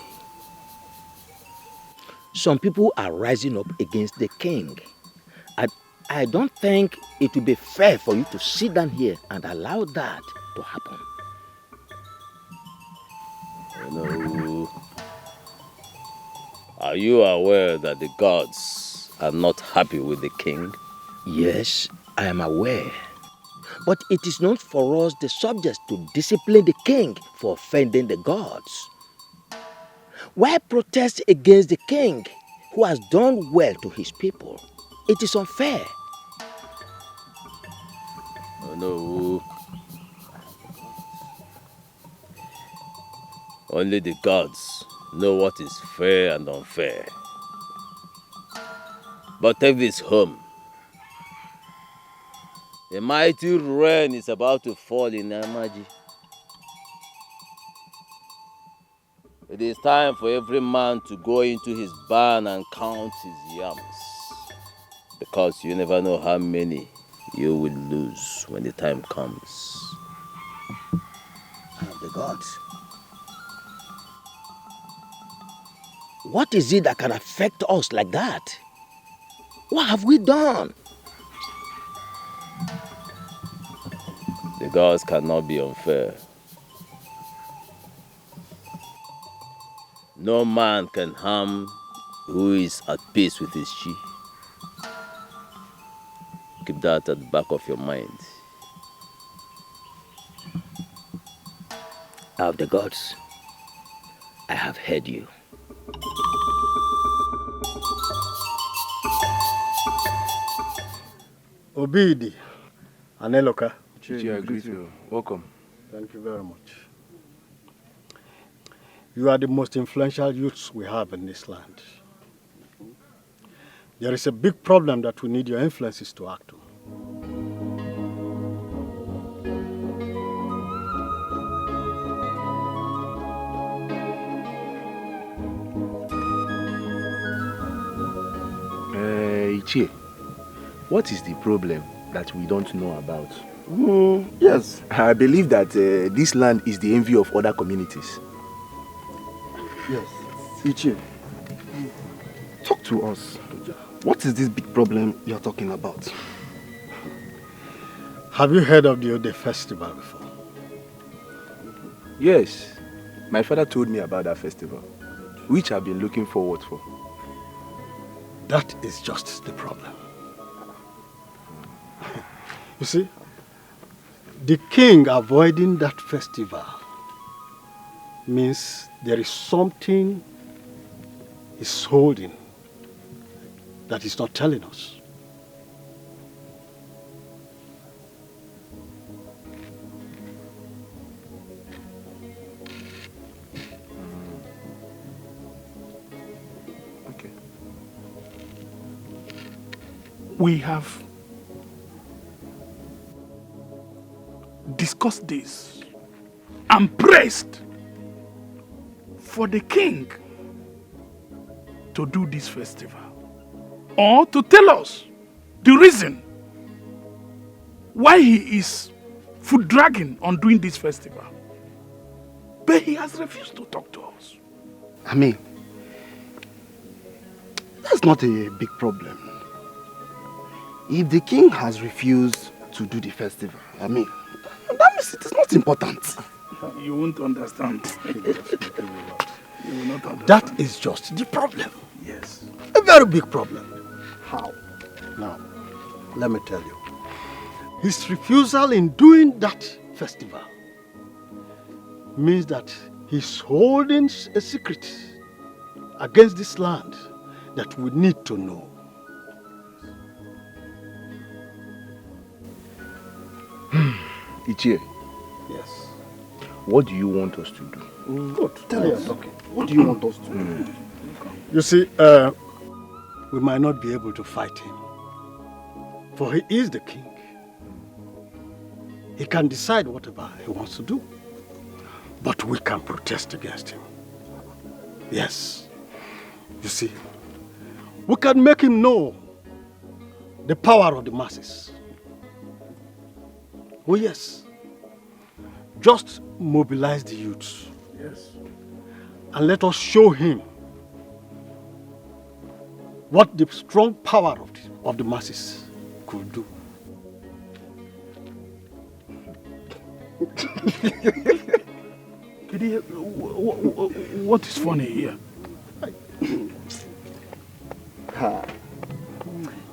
I: Some people are rising up against the king. I don't think it will be fair for you to sit down here and allow that to happen.
O: Oh no. Are you aware that the gods are not happy with the king?
I: Yes, I am aware. But it is not for us, the subjects, to discipline the king for offending the gods. Why protest against the king who has done well to his people? It is unfair.
O: Oh no. Only the gods know what is fair and unfair. But take this home. A mighty rain is about to fall in Amaji. It is time for every man to go into his barn and count his yams. Because you never know how many you will lose when the time comes.
I: The gods. What is it that can affect us like that? What have we done?
O: The gods cannot be unfair. No man can harm who is at peace with his chi. Keep that at the back of your mind.
I: Of the gods, I have heard you.
H: Obidi, Aneloka.
N: I greet you. Welcome.
H: Thank you very much. You are the most influential youths we have in this land. There is a big problem that we need your influences to act on.
N: Ichie, what is the problem that we don't know about?
V: Yes, I believe that this land is the envy of other communities.
H: Yes.
V: Ichie, talk to us. What is this big problem you're talking about?
H: Have you heard of the Ode festival before?
V: Yes, my father told me about that festival, which I've been looking forward for.
H: That is just the problem. You see, the king avoiding that festival means there is something he's holding that he's not telling us.
S: Okay. We have discussed this and pressed for the king to do this festival, or to tell us the reason why he is foot dragging on doing this festival. But he has refused to talk to us.
V: I mean, that's not a big problem. If the king has refused to do the festival, I mean, that means it is not important.
S: You won't understand. You will not understand.
H: That is just the problem.
S: Yes.
H: A very big problem. How? Now, let me tell you. His refusal in doing that festival means that he's holding a secret against this land that we need to know.
V: Ichie.
H: Yes.
V: What do you want us to do?
H: Good.
V: Tell us. Okay. What do you want us to do?
H: You see, we might not be able to fight him, for he is the king. He can decide whatever he wants to do, but we can protest against him. Yes. You see, we can make him know the power of the masses. Oh yes, just mobilize the youths.
S: Yes.
H: And let us show him what the strong power of the masses could do.
S: Kidi, what is funny here?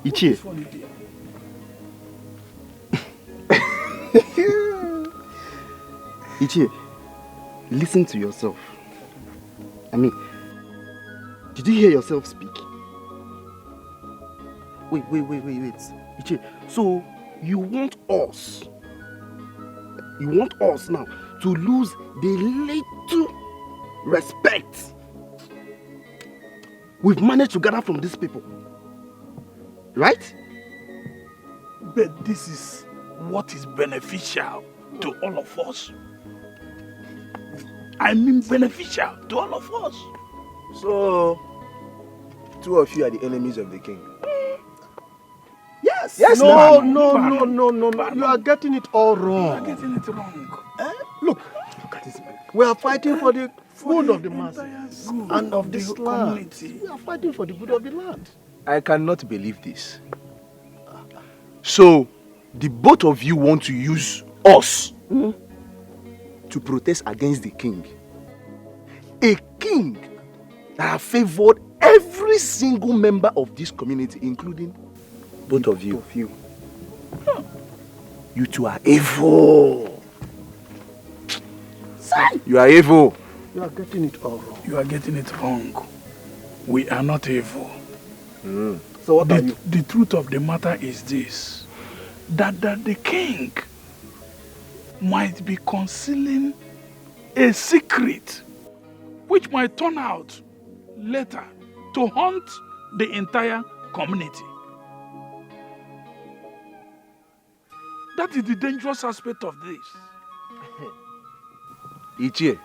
E: Ichie. Ichie, listen to yourself. I mean, did you hear yourself speak? Wait. Ichie, so you want us now to lose the little respect we've managed to gather from these people, right?
S: But this is what is beneficial to all of us. I mean beneficial to all of us.
E: So, two of you are the enemies of the king.
H: Yes.
E: Yes.
H: No. You are getting it all wrong.
S: You are getting it wrong.
H: Look at this man. We are fighting for the good of the masses and of this land. We are fighting for the good of the land.
E: I cannot believe this. So, the both of you want to use us to protest against the king. A king that have favored every single member of this community, including both of you. You two are evil. You are evil.
H: You are getting it all wrong.
S: You are getting it wrong. We are not evil.
H: So what are you?
S: The truth of the matter is this, that the king might be concealing a secret which might turn out later to haunt the entire community. That is the dangerous aspect of this.
E: Ichie.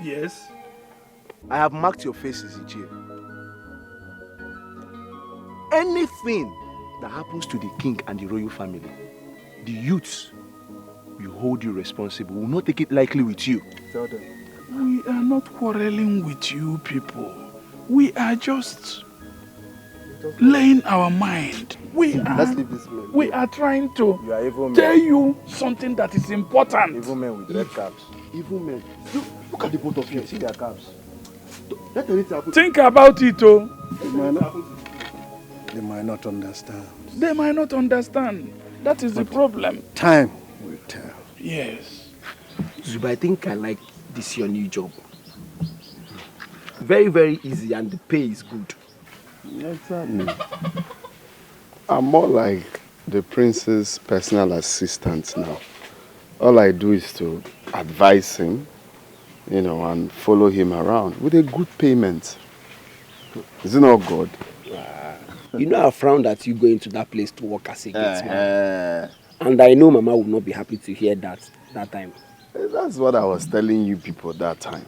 S: Yes?
E: I have marked your faces, Ichie. Anything that happens to the king and the royal family, the youths will hold you responsible. We will not take it lightly with you.
S: We are not quarreling with you people. We are just laying our mind.
E: Let's leave this man.
S: We are trying to
E: You are evil men.
S: tell you something that is important.
E: Evil men with red caps.
H: Evil men. Look at the both of you.
E: See their caps.
H: Let anything happen.
S: Think about it, oh.
H: They might not understand.
S: They might not understand. That is the problem.
H: Time will tell.
S: Yes.
E: Zuba, I think I like this your new job. Very, very easy and the pay is good.
K: Exactly. I'm more like the prince's personal assistant now. All I do is to advise him, and follow him around with a good payment. Is it not good?
R: You know I frowned at you going to that place to work as a gatesman. And I know Mama would not be happy to hear that time.
K: That's what I was telling you people that time.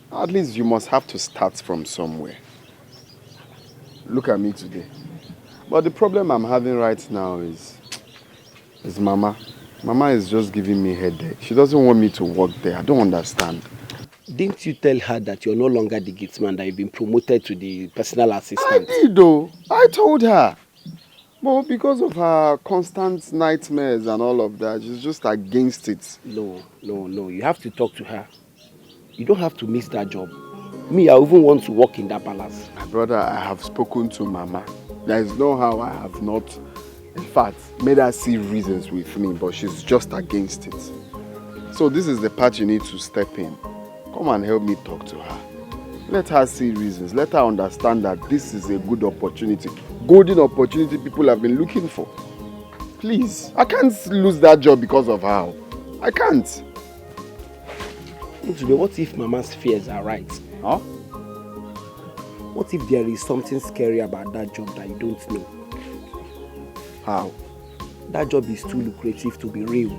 K: At least you must have to start from somewhere. Look at me today. But the problem I'm having right now is Mama. Mama is just giving me a headache. She doesn't want me to work there. I don't understand.
R: Didn't you tell her that you're no longer the gatesman, that you've been promoted to the personal assistant?
K: I did though. I told her. But because of her constant nightmares and all of that, she's just against it.
R: No. You have to talk to her. You don't have to miss that job. Me, I even want to work in that palace.
K: My brother, I have spoken to Mama. There is no how I have not, in fact, made her see reasons with me, but she's just against it. So this is the part you need to step in. Come and help me talk to her. Let her see reasons. Let her understand that this is a good opportunity. Golden opportunity people have been looking for. Please, I can't lose that job because of her. I can't.
R: What if Mama's fears are right?
K: Huh?
R: What if there is something scary about that job that you don't know?
K: How?
R: That job is too lucrative to be real.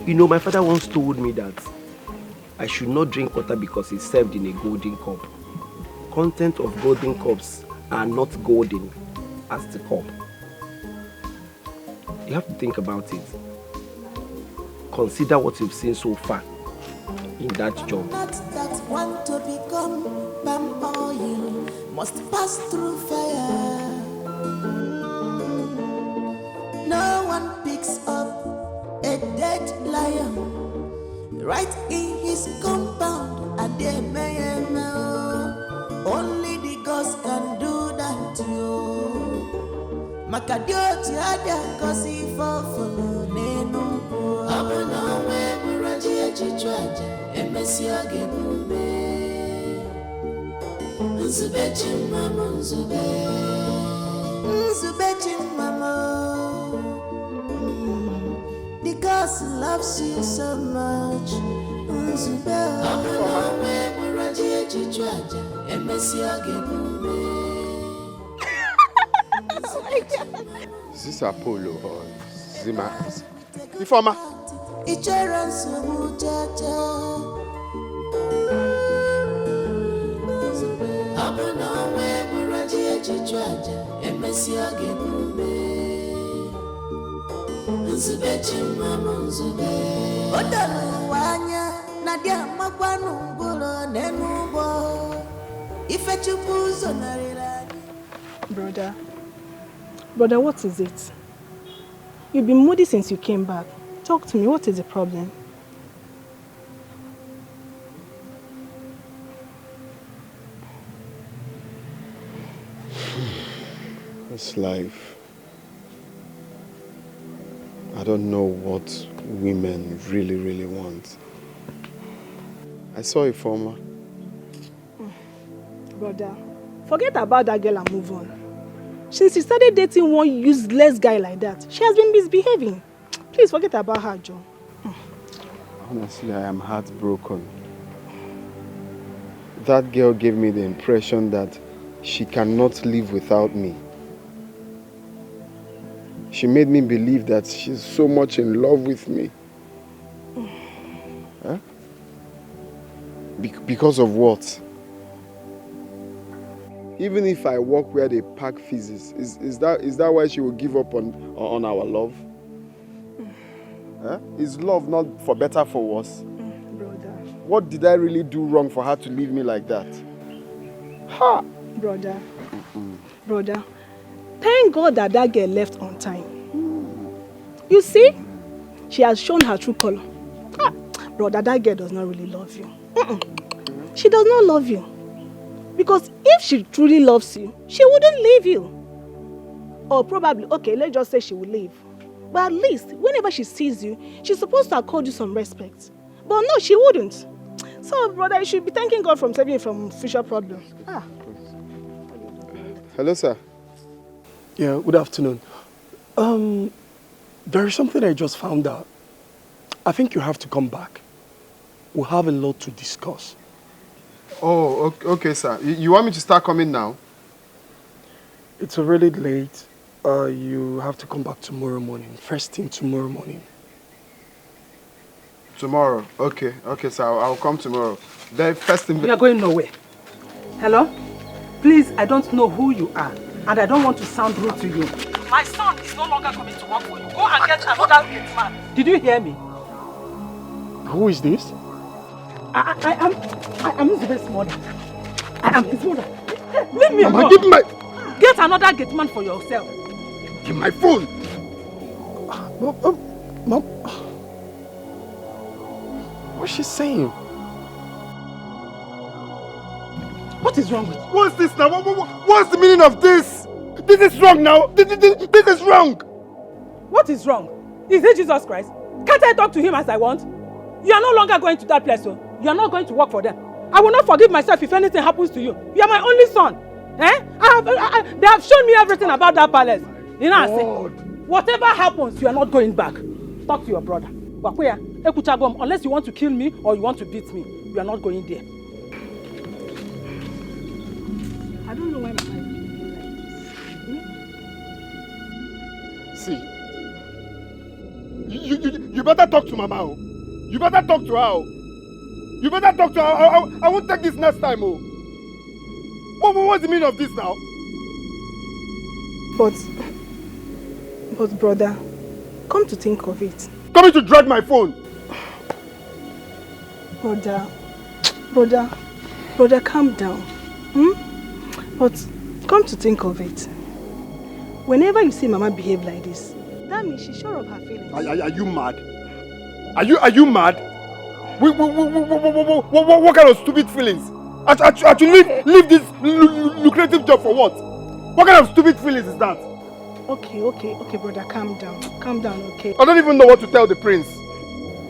R: You know, my father once told me that I should not drink water because it's served in a golden cup. content of golden cups are not golden as the cup. You have to think about it. Consider what you've seen so far in that job.
Q: Not that want to become palm oil must pass through fire. No one picks up a dead lion right in his compound. And they may know only the gods can do that. You Makadioti ada kosi fofolo nenu. Abuna we muraji chichwaja emesi agebume. Nzube chimama nzube. Nzube chimama. Because he loves you so much. Nzube. Abuna we muraji chichwaja emesi agebume.
J: Is this Apollo or Zima? Informer.
L: Brother, what is it? You've been moody since you came back. Talk to me, what is the problem?
J: It's life. I don't know what women really want. I saw a former.
L: Brother, forget about that girl and move on. Since you started dating one useless guy like that, she has been misbehaving. Please forget about her, Joe.
J: Honestly, I am heartbroken. That girl gave me the impression that she cannot live without me. She made me believe that she's so much in love with me. Huh? Because of what? Even if I walk where they pack feces, is that why she will give up on our love? Huh? Is love not for better, for worse?
L: Brother.
J: What did I really do wrong for her to leave me like that? Ha!
L: Brother. Brother, thank God that that girl left on time. You see, she has shown her true color. Brother, that girl does not really love you. She does not love you. Because if she truly loves you, she wouldn't leave you. Or probably, okay, let's just say she will leave. But at least, whenever she sees you, she's supposed to accord you some respect. But no, she wouldn't. So, brother, you should be thanking God for saving you from future problems.
J: Hello, sir.
D: Yeah, good afternoon. There is something I just found out. I think you have to come back. We'll have a lot to discuss.
J: Oh, okay, sir. You want me to start coming now?
D: It's already late. You have to come back tomorrow morning. First thing tomorrow morning.
J: Tomorrow? Okay, sir. I'll come tomorrow. Then first thing...
G: You are going nowhere. Hello? Please, I don't know who you are, and I don't want to sound rude to you. My son is no longer coming to work for you. Go and get another gate man. Did you hear me?
D: Who is this?
G: I am Zube's mother. I am his mother. Leave me alone.
J: Give my...
G: Get another gate man for yourself.
J: Give my phone.
D: Mom. What's she saying?
G: What is wrong with you?
J: What's this now? What's the meaning of this? This is wrong now. This is wrong.
G: What is wrong? Is it Jesus Christ? Can't I talk to him as I want? You are no longer going to that place, so you are not going to work for them. I will not forgive myself if anything happens to you. You are my only son. Eh? They have shown me everything about that palace. You know, I say, whatever happens, you are not going back. Talk to your brother. Unless you want to kill me or you want to beat me, you are not going there.
L: I don't know why my wife is like
J: See,
L: this.
J: you better talk to Mama. Oh. You better talk to her. Oh. You better talk to her. I won't take this next time. Oh. What's the meaning of this now?
L: But brother, come to think of it.
J: Coming to drag my phone.
L: Brother, calm down. But come to think of it. Whenever you see Mama behave like this, that means she's sure of her feelings.
J: Are you mad? Are you mad? What kind of stupid feelings? I should leave this lucrative job for what? What kind of stupid feelings is that?
L: Okay, brother, calm down. Calm down, okay?
J: I don't even know what to tell the prince.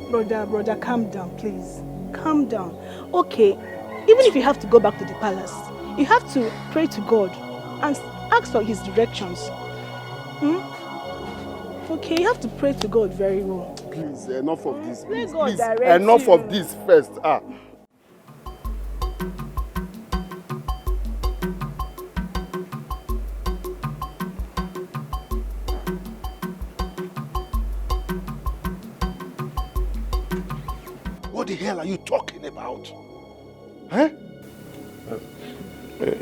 L: Brother, calm down, please. Calm down. Okay, even if you have to go back to the palace, you have to pray to God and ask for his directions. Okay, you have to pray to God very well.
J: Please, enough of this. Please,
L: enough
J: of this first.
P: What the hell are you talking about?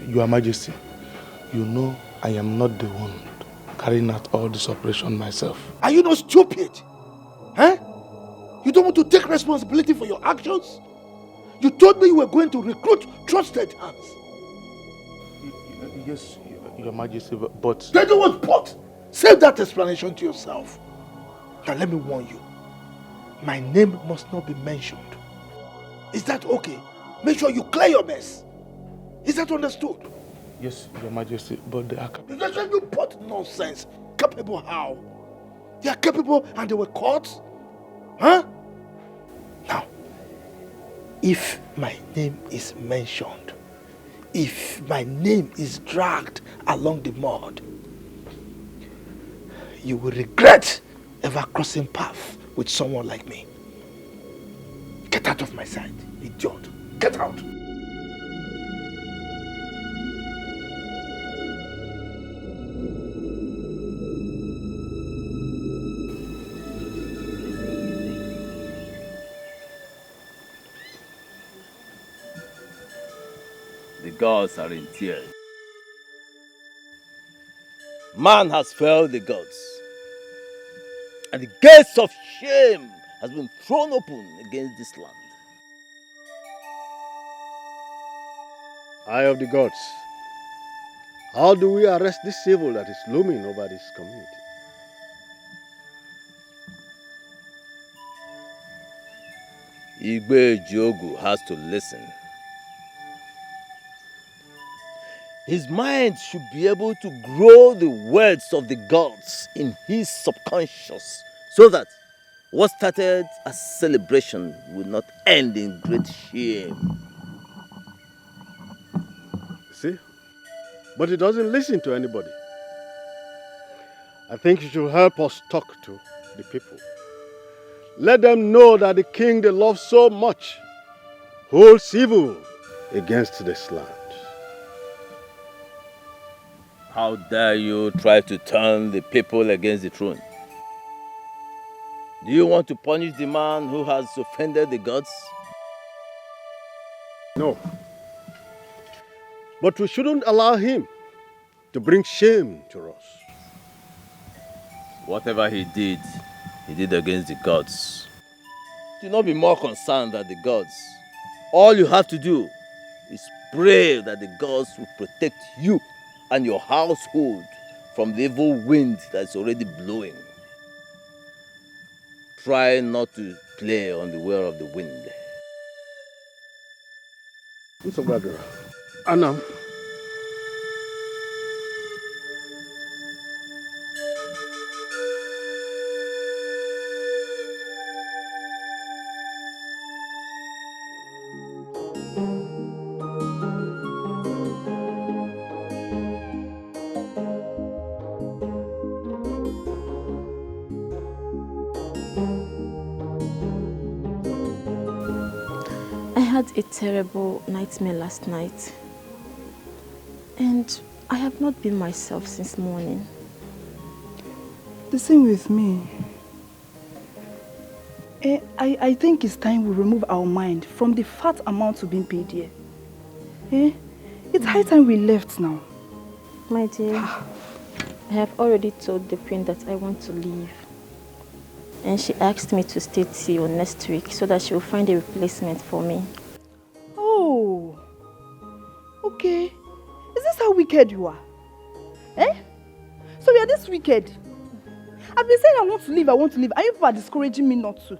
B: Your Majesty, you know I am not the one carrying out all this operation myself.
P: Are you not stupid? You don't want to take responsibility for your actions? You told me you were going to recruit trusted hands.
B: Yes, Your Majesty, but...
P: They don't want but. Save that explanation to yourself. Now let me warn you. My name must not be mentioned. Is that okay? Make sure you clear your mess. Is that understood?
B: Yes, Your Majesty, but they are capable.
P: That's why you put nonsense. Capable how? They are capable and they were caught? Now, if my name is mentioned, if my name is dragged along the mud, you will regret ever crossing paths with someone like me. Get out of my sight, idiot. Get out.
O: The gods are in tears. Man has failed the gods, and the gates of shame has been thrown open against this land.
H: Eye of the gods, how do we arrest this evil that is looming over this community?
O: Igwe Jogu has to listen. His mind should be able to grow the words of the gods in his subconscious so that what started as celebration will not end in great shame.
H: See? But he doesn't listen to anybody. I think you should help us talk to the people. Let them know that the king they love so much holds evil against this land.
O: How dare you try to turn the people against the throne? Do you want to punish the man who has offended the gods?
H: No. But we shouldn't allow him to bring shame to us.
O: Whatever he did against the gods. Do not be more concerned than the gods. All you have to do is pray that the gods will protect you and your household from the evil wind that's already blowing. Try not to play on the whir of the wind.
H: Anam.
T: I had a terrible nightmare last night, and I have not been myself since morning.
L: The same with me. I think it's time we remove our mind from the fat amount we've been paid here. Even
C: It's high time we left now.
T: My dear, I have already told the queen that I want to leave. And she asked me to stay till next week so that she will find a replacement for me.
C: Oh, okay. Is this how wicked you are? Eh? So you are this wicked? I've been saying I want to leave, and you people are discouraging me not to.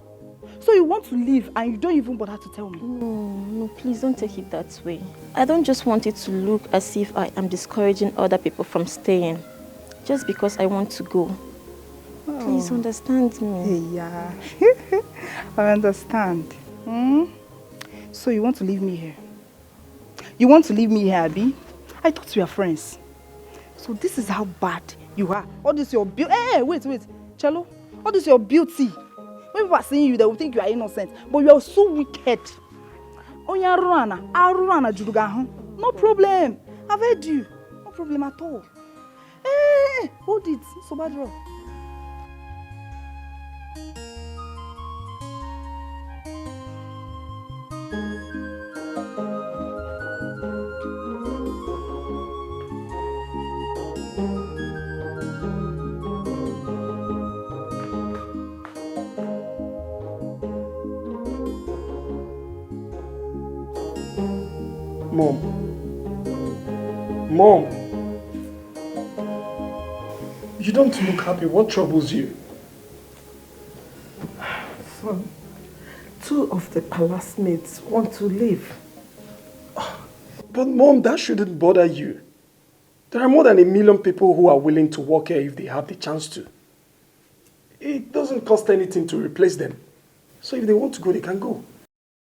C: So you want to leave and you don't even bother to tell me?
T: No, please don't take it that way. I don't just want it to look as if I am discouraging other people from staying. Just because I want to go. Oh. Please understand me.
C: Yeah, I understand. So you want to leave me here? You want to leave me here, Abby? I thought we were friends. So this is how bad you are. All this your beauty. Hey, wait. Cello. All this your beauty. When people are seeing you, they will think you are innocent. But you are so wicked. No problem. I've heard you. No problem at all. Hey, hold it. So bad.
D: Mom, you don't look happy. What troubles you?
P: Son, 2 of the palace maids want to leave.
D: But Mom, that shouldn't bother you. There are more than 1 million people who are willing to work here if they have the chance to. It doesn't cost anything to replace them. So if they want to go, they can go.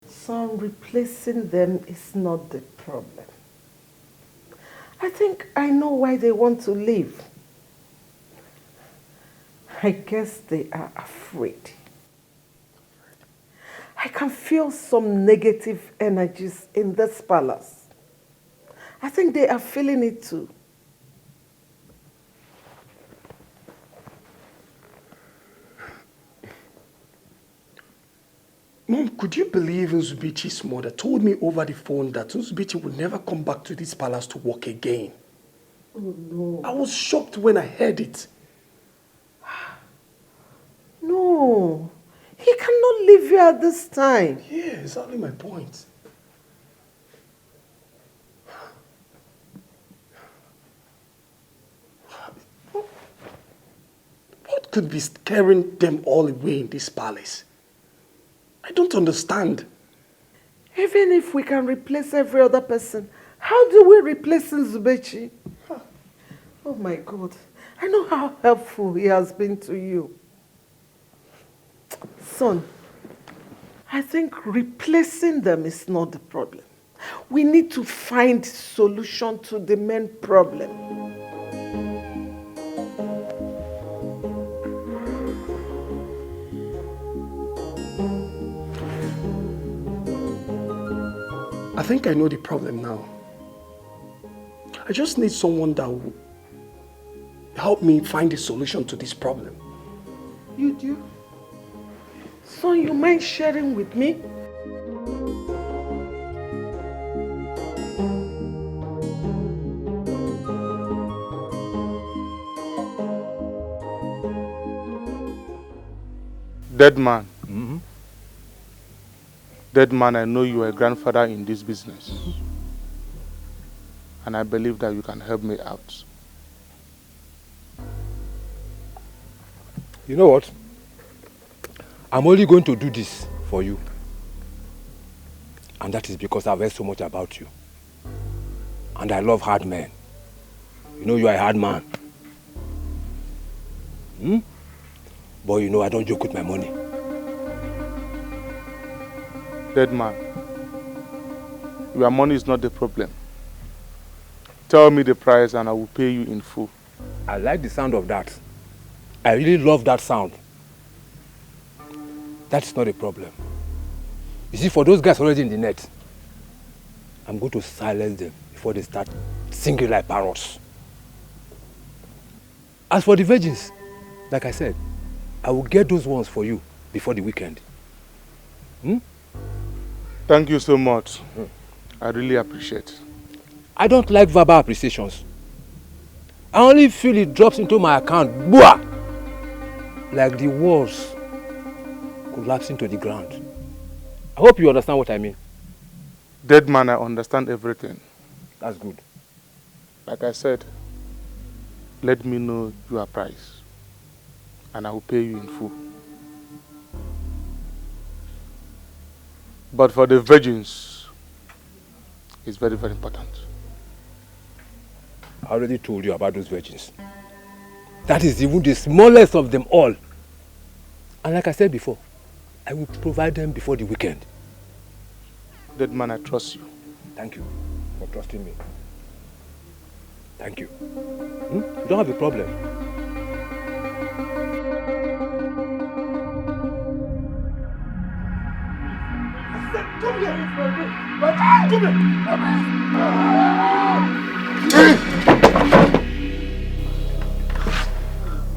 P: Son, replacing them is not the problem. I think I know why they want to leave. I guess they are afraid. I can feel some negative energies in this palace. I think they are feeling it too.
D: Mom, could you believe Nzubichi's mother told me over the phone that Nzubichi would never come back to this palace to work again?
P: Oh, no.
D: I was shocked when I heard it.
P: No, he cannot live here at this time.
D: Yeah, exactly my point. What could be scaring them all away in this palace? I don't understand.
P: Even if we can replace every other person, how do we replace Nzubechi? Oh my God, I know how helpful he has been to you. Son, I think replacing them is not the problem. We need to find solution to the main problem.
D: I think I know the problem now. I just need someone that will help me find a solution to this problem.
P: You do? So you mind sharing with me?
B: Dead man. Mm-hmm. Dead man, I know you are a grandfather in this business. And I believe that you can help me out.
U: You know what? I'm only going to do this for you. And that is because I've heard so much about you. And I love hard men. You know you are a hard man. But you know I don't joke with my money.
B: Dead man, your money is not the problem. Tell me the price and I will pay you in full.
U: I like the sound of that. I really love that sound. That's not a problem. You see, for those guys already in the net, I'm going to silence them before they start singing like parrots. As for the virgins, like I said, I will get those ones for you before the weekend.
B: Thank you so much. I really appreciate it.
U: I don't like verbal appreciations. I only feel it drops into my account, boah! Like the walls collapsing to the ground. I hope you understand what I mean.
B: Dead man, I understand everything.
U: That's good.
B: Like I said, let me know your price and I will pay you in full. But for the virgins, it's very, very important.
U: I already told you about those virgins. That is even the smallest of them all. And like I said before, I will provide them before the weekend.
B: Dead man, I trust you.
U: Thank you for trusting me. Thank you. You don't have a problem.
F: Come here!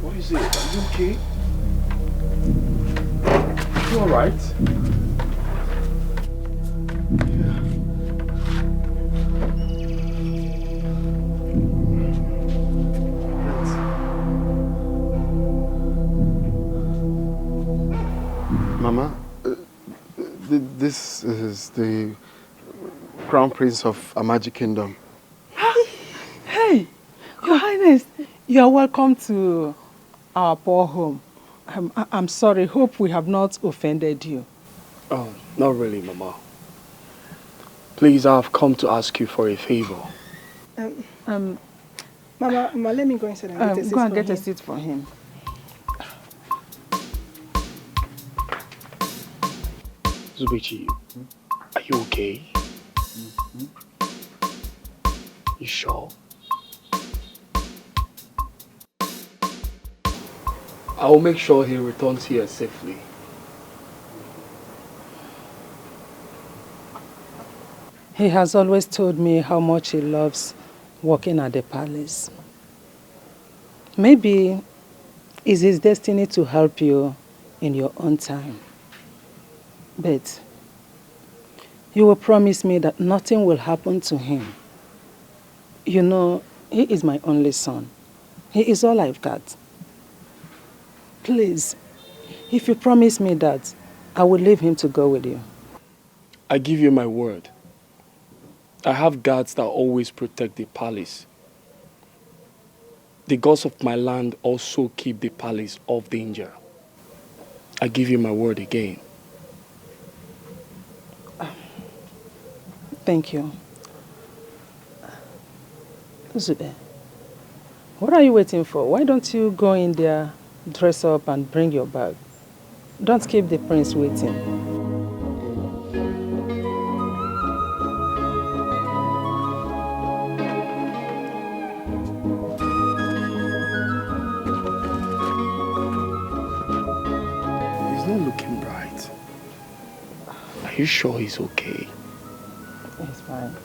F: What is it? Are you okay? You alright?
K: Mama, this is the Crown Prince of Amaji Kingdom.
G: Hey, Your Highness, you are welcome to our poor home. I'm sorry, hope we have not offended you.
F: Oh, not really, Mama. Please, I've come to ask you for a favor.
C: Mama, let me go inside and get a seat
G: go and
C: for
G: get
C: him.
G: a seat for him.
F: Zubechi, are you okay? You sure? I will make sure he returns here safely.
G: He has always told me how much he loves working at the palace. Maybe it's his destiny to help you in your own time. But you will promise me that nothing will happen to him. You know, he is my only son. He is all I've got. Please, if you promise me that, I will leave him to go with you.
F: I give you my word. I have guards that always protect the palace. The gods of my land also keep the palace off danger. I give you my word again.
G: Thank you. Zube, what are you waiting for? Why don't you go in there, dress up and bring your bag? Don't keep the prince waiting.
F: He's not looking bright. Are you sure he's okay?
G: He's fine.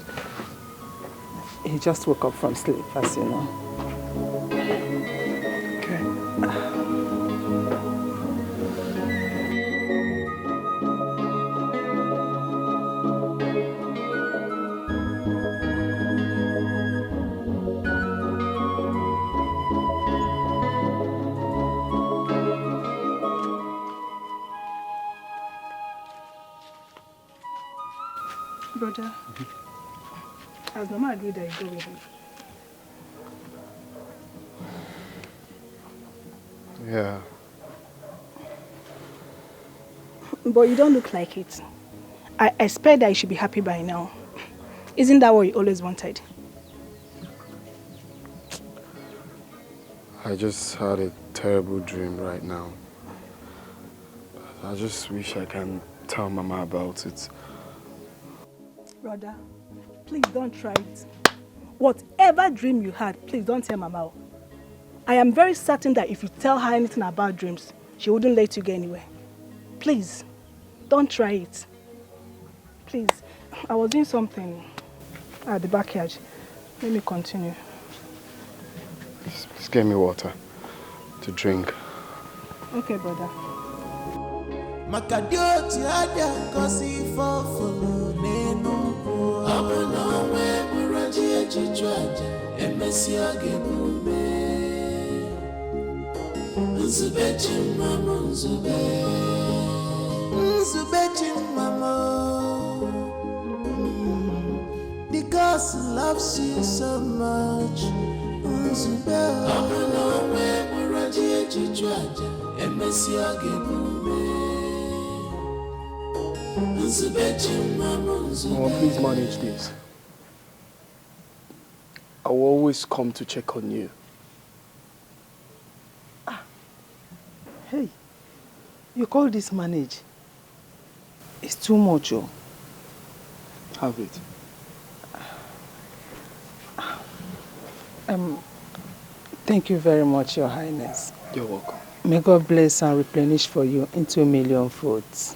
G: He just woke up from sleep, as you know.
F: Okay.
C: Brother, as Mama agreed that you go with him.
K: Yeah.
C: But you don't look like it. I expect that you should be happy by now. Isn't that what you always wanted?
K: I just had a terrible dream right now. I just wish I can tell Mama about it.
C: Brother, please don't try it. Whatever dream you had, please don't tell Mama. I am very certain that if you tell her anything about dreams, she wouldn't let you go anywhere. Please, don't try it. Please, I was doing something at the backyard. Let me continue.
K: Just get me water to drink.
C: Okay, brother.
Q: Makadioti adia kosi fofolo nenu. Abana we muraji echichu aja emesi oge bume nzube chimamo nzube chimamo because he loves you so much nzube amano we muraji echichu aja emesi oge bume nzube chimamo nzube.
F: Oh, please manage this. I will always come to check on you.
C: Hey, you call this manage? It's too much, oh.
F: Have it.
C: Thank you very much, Your Highness.
F: You're welcome.
C: May God bless and replenish for you into 1 million folds.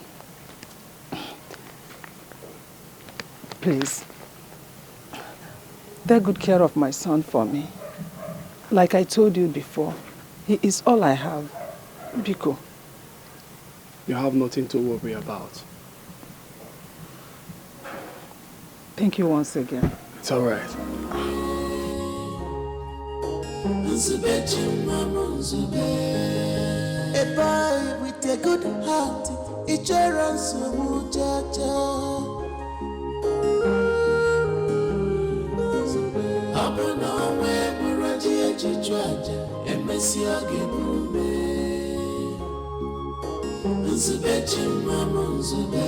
C: Please, take good care of my son for me. Like I told you before, he is all I have. Biko.
F: You have nothing to worry about.
C: Thank you once again.
F: It's all right.
Q: A boy with a good heart, each runs so muchacha. Abuna we muraji echichu aja emesi oge bume nzube chimamo nzube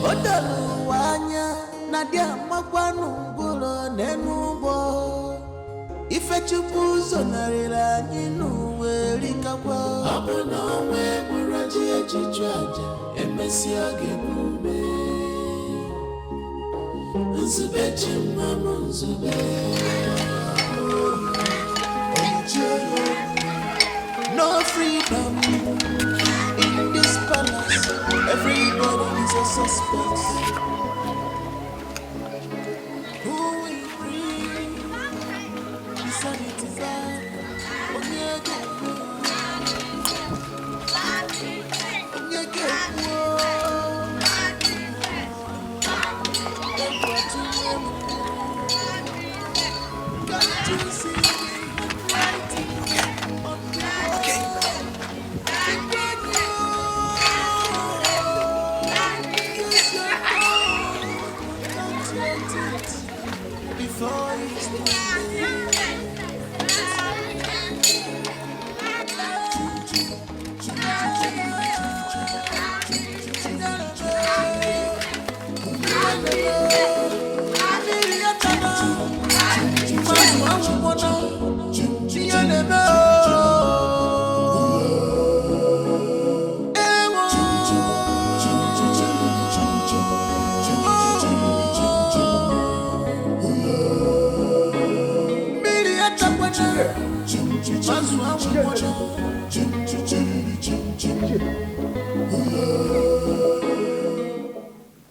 Q: odalu wanya na dia makwanu ngolo nenugbo ife chupu zonarira anyị n'uwe rikakwa abuna we muraji echichu aja emesi oge bume nzube chimamo nzube. No freedom in this palace. Everybody is a suspect. Who will bring the sanity back?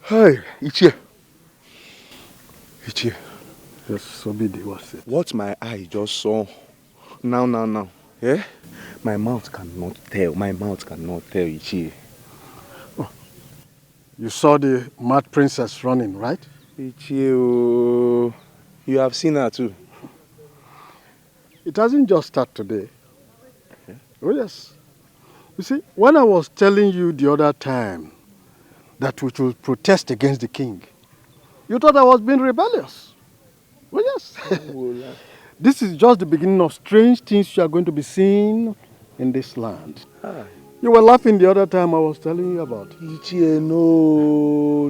P: Hey, Ichie. Ichie. Yes, Obidi was it.
E: What my eye just saw. Now. Eh? My mouth cannot tell. Ichie.
P: Oh. You saw the mad princess running, right?
E: Ichie, you have seen her too.
P: It hasn't just started today. Okay. Oh yes. You see, when I was telling you the other time that we should protest against the king, you thought I was being rebellious. Oh yes. This is just the beginning of strange things you are going to be seeing in this land. You were laughing the other time I was telling you about.
E: Ichie, no.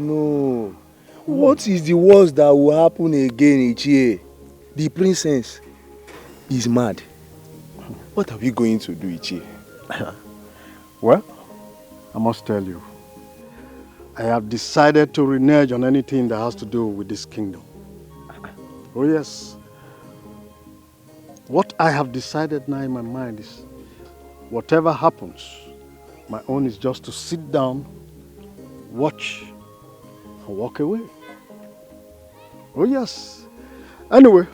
E: What is the worst that will happen again, Ichie? The princess is mad. What are we going to do, Ichie?
P: Well, I must tell you, I have decided to renege on anything that has to do with this kingdom. Oh yes. What I have decided now in my mind is, whatever happens, my own is just to sit down, watch, and walk away. Oh yes. Anyway,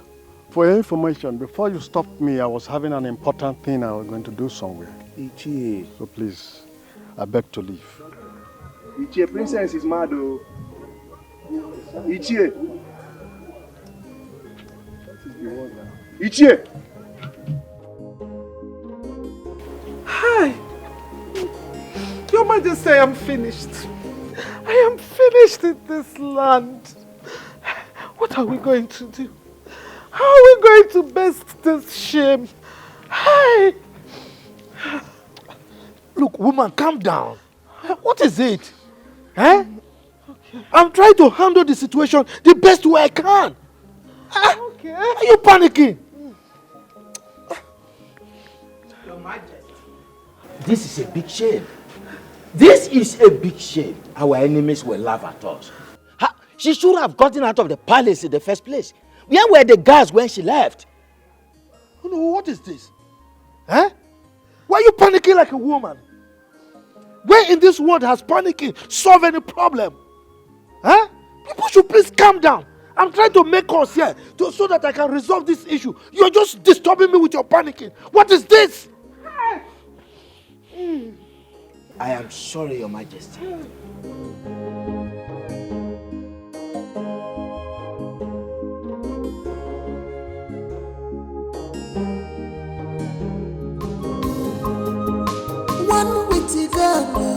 P: for your information, before you stopped me, I was having an important thing I was going to do somewhere.
E: Ichie.
P: So please, I beg to leave.
E: Ichie, princess is mad, oh. Ichie. Ichie!
P: Hi! Your Majesty, I am finished. I am finished in this land. What are we going to do? How are we going to best this shame? Hi! Look, woman, calm down. What is it? Eh? Okay. I'm trying to handle the situation the best way I can. Okay. Are you panicking?
I: Your Majesty. This is a big shame. This is a big shame. Our enemies will laugh at us. She should have gotten out of the palace in the first place. Where were the guards when she left?
P: Oh no, what is this? Huh? Why are you panicking like a woman? Where in this world has panicking solved any problem? Huh? People should please calm down. I'm trying to make us here so that I can resolve this issue. You're just disturbing me with your panicking. What is this?
I: I am sorry, Your Majesty.
Q: One witty Ghana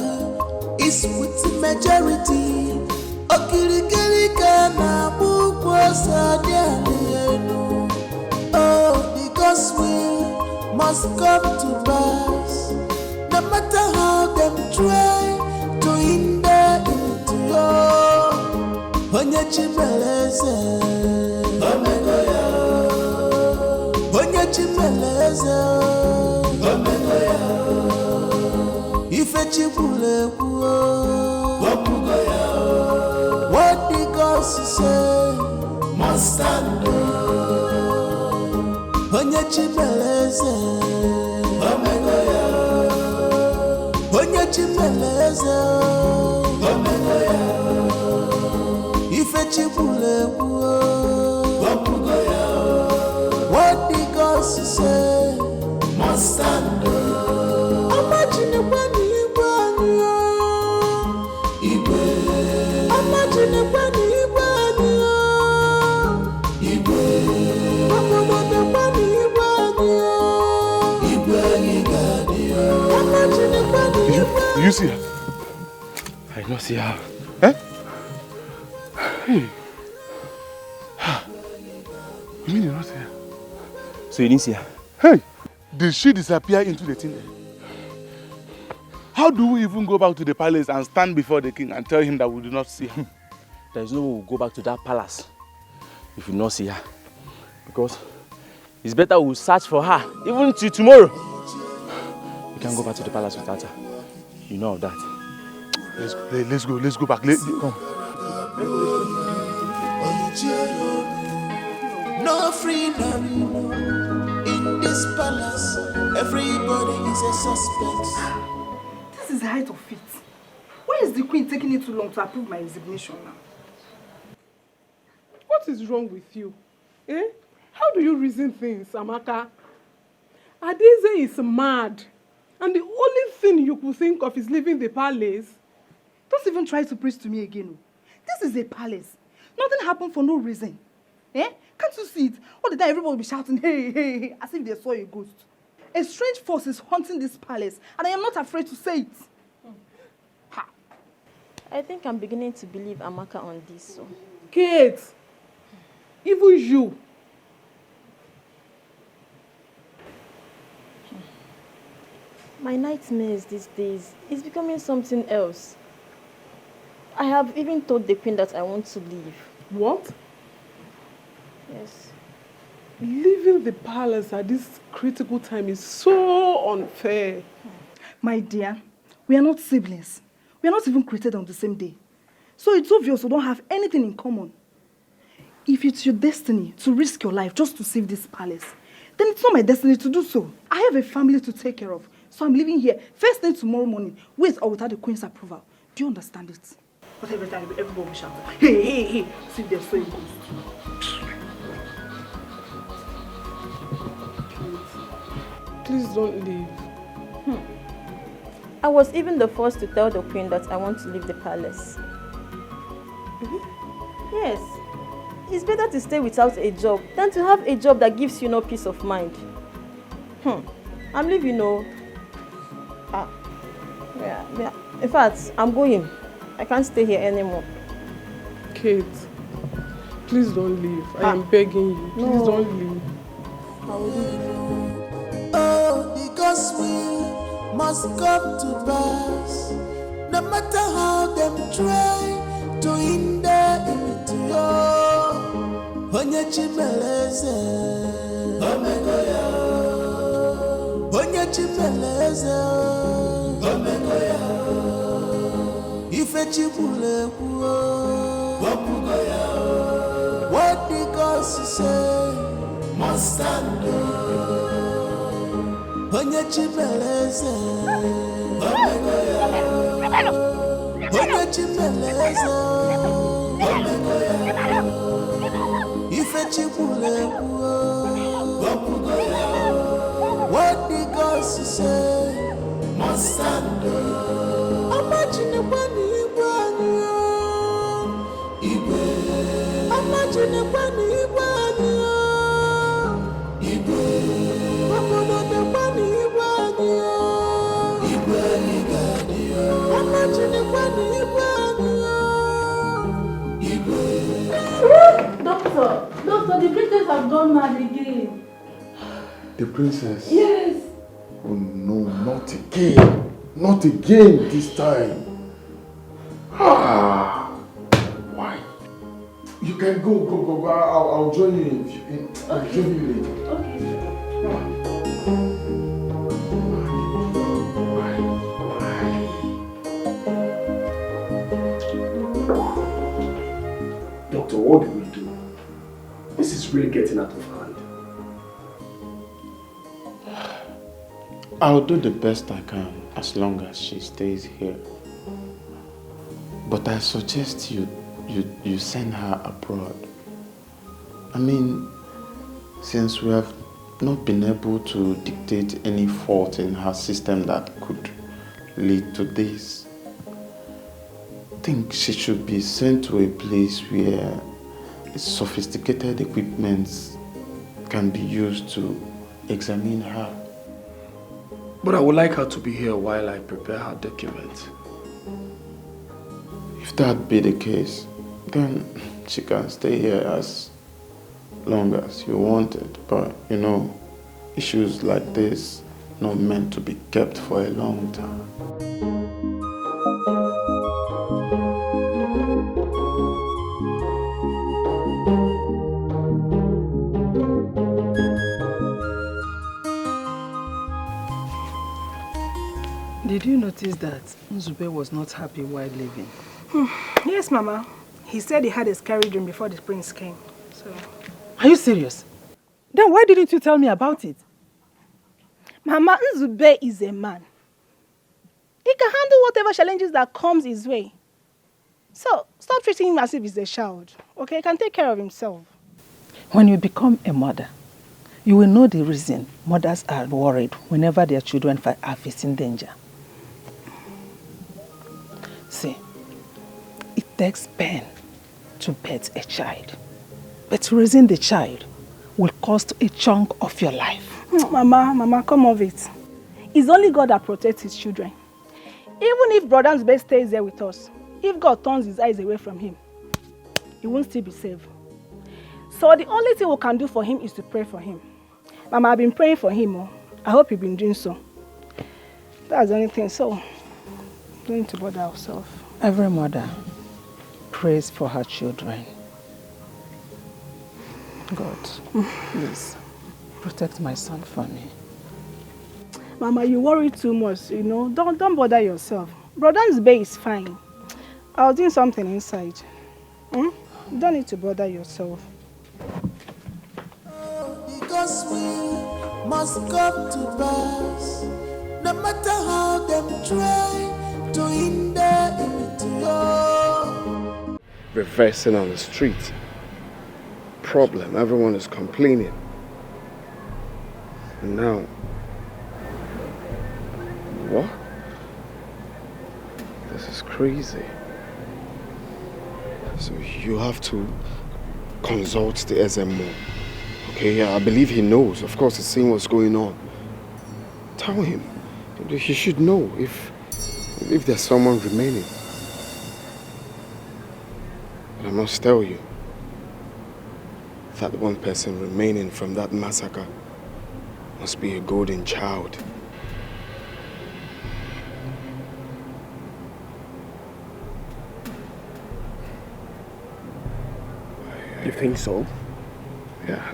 Q: is with the majority. Okirikiri Ghana Bukwa Sadiano. Oh, the gospel must come to pass. No matter how them try to hinder it, oh, Onyechimeleze, Omegoya, Onyechimeleze, Omegoya, Ifechibule, Omegoya, what the gods say must stand, Onyechimeleze, Omegoya. Onyechimeleze, Omegoya, Ifechibule, Omegoya, what the gods say must stand. Imagine when Igwe, imagine when
B: You see her? I don't see her. Eh? Hey. You mean you don't see her?
N: So you didn't see her?
B: Hey! Did she disappear into the thing? How do we even go back to the palace and stand before the king and tell him that we do not see her?
N: There is no way we'll go back to that palace if we do not see her. Because it's better we'll search for her even till tomorrow. We can't go back to the palace without her. You know of that.
B: Let's go back. Come.
Q: No freedom in this palace. Everybody is a suspect.
C: This is the height of it. Why is the queen taking it too long to approve my resignation now?
A: What is wrong with you? Eh? How do you reason things, Amaka? Adize is mad. And the only thing you could think of is leaving the palace.
C: Don't even try to preach to me again. This is a palace. Nothing happened for no reason. Eh? Can't you see it? All the time everybody will be shouting, hey, hey, hey, as if they saw a ghost. A strange force is haunting this palace, and I am not afraid to say it.
T: Ha. I think I'm beginning to believe Amaka on this. So.
A: Kate, even you.
T: My nightmares these days is becoming something else. I have even told the queen that I want to leave.
A: What?
T: Yes.
A: Leaving the palace at this critical time is so unfair.
C: My dear, we are not siblings. We are not even created on the same day. So it's obvious we don't have anything in common. If it's your destiny to risk your life just to save this palace, then it's not my destiny to do so. I have a family to take care of. So I'm leaving here first thing tomorrow morning, with or without the queen's approval. Do you understand it? But every time everybody will shout, hey, hey, hey, see if they're so ghost.
A: Please don't leave.
T: I was even the first to tell the queen that I want to leave the palace. Yes. It's better to stay without a job than to have a job that gives you no peace of mind. I'm leaving, yeah. In fact, I'm going. I can't stay here anymore.
A: Kate, please don't leave. I am begging you. Please don't leave.
T: I will leave.
Q: Oh, the gospel must come to pass. No matter how them try to hinder it, Onye chimeleze, Omegoya. Onye chimeleze, Omegoya. Ife chibule kuo, Wapugoya. What the gospel say must stand. Onye chimeleze, Omegoya. Onye chimeleze, Omegoya. Ife chibule kuo, Wapugoya. What the gospel say must stand. Imagine kwani ibani Igwe. Imagine kwani ibani Igwe. Imagine kwani ibani Igwe nigadi. Imagine kwani ibani Igwe.
M: Doctor, the princess has gone mad again.
B: The princess?
M: Yes.
B: Oh no, not again. Not again this time. Why? You can go. I'll join you I'll join you later.
M: Okay.
H: Doctor, what do we do? This is really getting out of hand.
B: I'll do the best I can as long as she stays here. But I suggest you send her abroad. I mean, since we have not been able to dictate any fault in her system that could lead to this, I think she should be sent to a place where sophisticated equipment can be used to examine her.
D: But I would like her to be here while I prepare her documents.
B: If that be the case, then she can stay here as long as you want it. But you know, issues like this are not meant to be kept for a long time.
C: Did you notice that Nzube was not happy while leaving?
L: Yes, Mama. He said he had a scary dream before the prince came. So.
C: Are you serious? Then why didn't you tell me about it?
L: Mama, Nzube is a man. He can handle whatever challenges that comes his way. So, stop treating him as if he's a child. Okay, he can take care of himself.
C: When you become a mother, you will know the reason mothers are worried whenever their children are facing danger. See, it takes pain to birth a child, but raising the child will cost a chunk of your life.
L: Mama, come off it. It's only God that protects his children. Even if Brother Nzube stays there with us, if God turns his eyes away from him, he won't still be saved. So the only thing we can do for him is to pray for him. Mama, I've been praying for him. I hope you've been doing so. That's the only thing. So, don't need to bother ourselves.
C: Every mother prays for her children. God, please protect my son for me.
L: Mama, you worry too much, you know. Don't bother yourself. Brother Nzube is fine. I was doing something inside. You don't need to bother yourself.
Q: The gospel must come to pass. No matter how them try to hinder it.
J: Reversing on the street. Problem, everyone is complaining. And now, what? This is crazy. So you have to consult the SMO. Okay, I believe he knows. Of course, he's seeing what's going on. Tell him. He should know if there's someone remaining. But I must tell you, that one person remaining from that massacre must be a golden child.
R: You think so?
J: Yeah.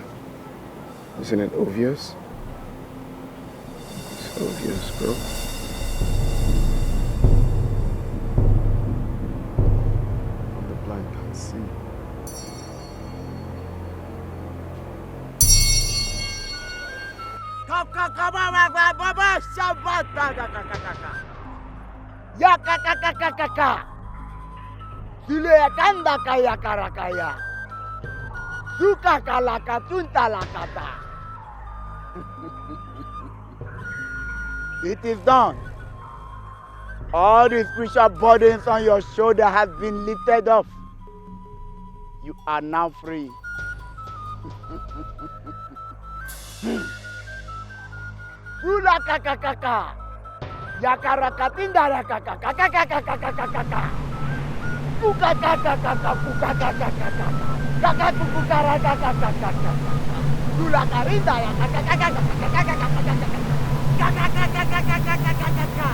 J: Isn't it obvious? It's obvious, bro. The blind can see.
S: It is done. All the spiritual burdens on your shoulder have been lifted off. You are now free. Sula kakakaka. Yakarakatinda rakakakakakakakakaka. Kukakakakaka kukakakakaka. Kakakukukarakakakakaka. Sula karinda yakakakakakakakakakaka. Kakakakakakakakakaka.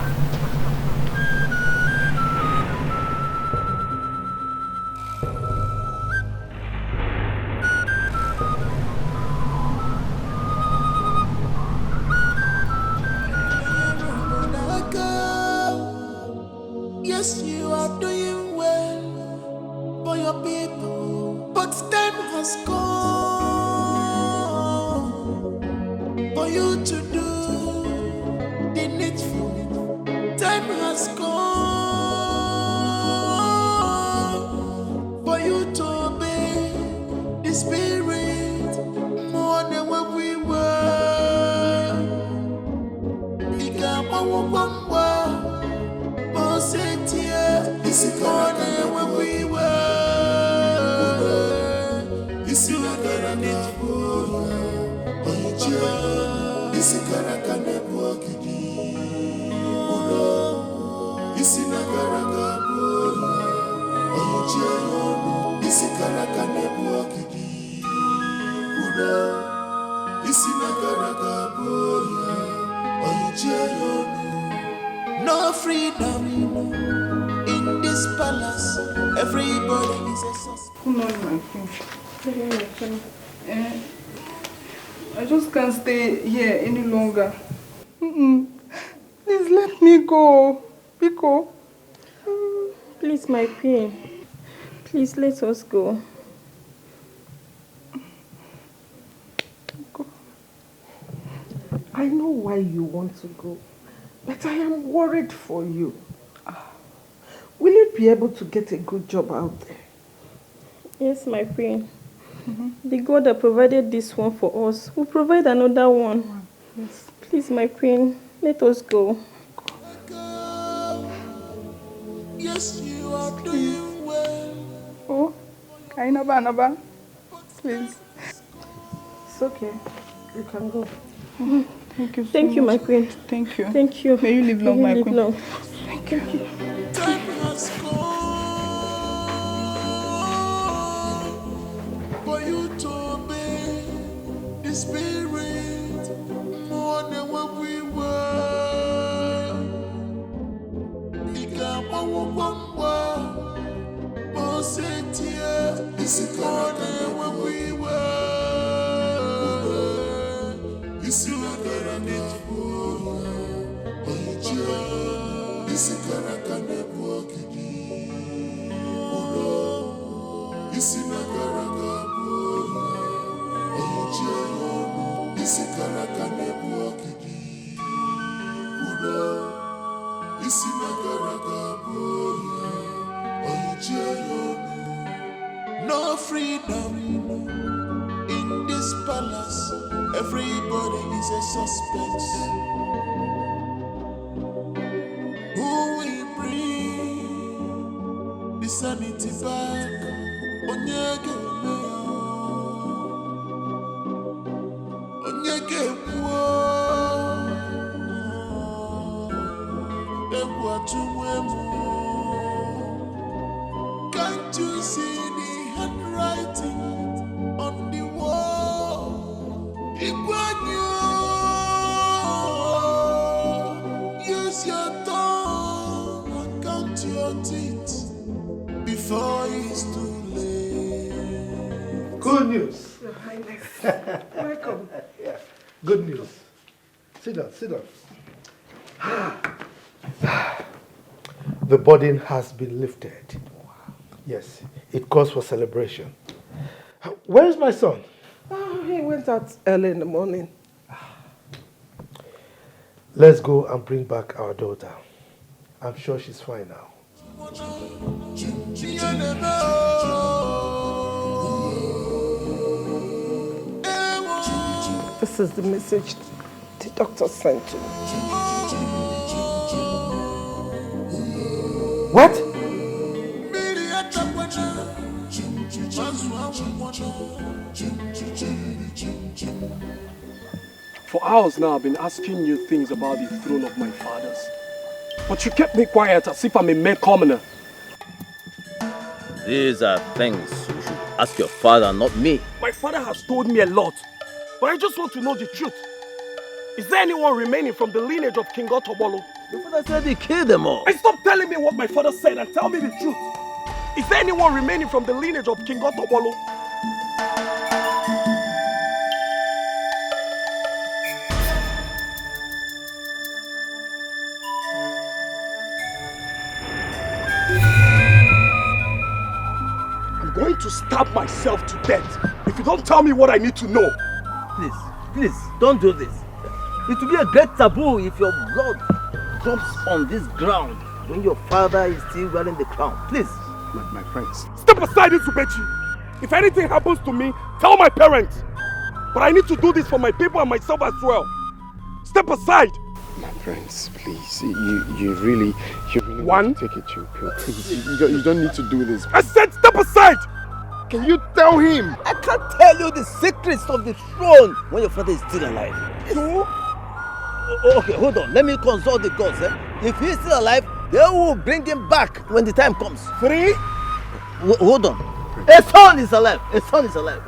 Q: Yes, you are doing well for your people, but time has come for you to do the needful. Time has come for you to obey the Spirit more than what we were. This is more than when we were. This is not gonna need for this is gonna walk in. This is not gonna this is gonna walk in. This is not gonna no freedom in this palace. Everybody is a suspect.
C: Good morning, my queen. I just can't stay here any longer. Please let me go. Biko.
T: Please, my queen. Please let us go.
A: I know why you want to go, but I am worried for you. Will you be able to get a good job out there?
T: Yes, my queen. The God that provided this one for us will provide another one.
C: Yes.
T: Please, my queen, let us go.
Q: Yes, you are doing well.
C: Oh, Kainaba, please.
A: It's okay. You can go.
C: Thank you so
T: Thank you,
C: much.
T: my queen.
C: Thank you.
T: Thank you.
C: May you live long, my queen.
T: Long.
C: Thank you.
Q: Time has come for you to obey the Spirit more than what we were. This is more than what we were. This is not gonna need for this is gonna walk in. This is not gonna this is gonna walk in. This is not gonna no freedom in this palace. Everybody is a suspect. Who will bring the sanity back? Onyege. Can't you see the handwriting on the wall? Use your tongue and count your teeth before it's too late.
P: Good news.
A: Your Highness. Welcome.
P: Yeah. Good news. Sit down, sit down. The burden has been lifted. Yes, it calls for celebration. Where is my son?
A: Oh, he went out early in the morning.
P: Let's go and bring back our daughter. I'm sure she's fine now.
A: This is the message the doctor sent to me.
P: What?
F: For hours now, I've been asking you things about the throne of my fathers. But you kept me quiet as if I'm a mere commoner.
I: These are things you should ask your father, not me.
F: My father has told me a lot, but I just want to know the truth. Is there anyone remaining from the lineage of King Otobolo?
I: Your father said he killed them all.
F: And stop telling me what my father said and tell me the truth. Is there anyone remaining from the lineage of King Otobolo? I'm going to stab myself to death if you don't tell me what I need to know.
I: Please, don't do this. It will be a great taboo if your blood drops on this ground when your father is still wearing the crown. Please.
F: My friends. Step aside, Izubechi. If anything happens to me, tell my parents. But I need to do this for my people and myself as well. Step aside.
J: My friends, please. You really
F: One,
J: take it chill pill. Please, you don't need to do this.
F: I said step aside.
J: Can you tell him?
I: I can't tell you the secrets of the throne when your father is still alive.
F: Two.
I: Okay, hold on. Let me consult the gods. If he's still alive, they will bring him back when the time comes.
F: 3.
I: Hold on. A son is alive. A son is alive.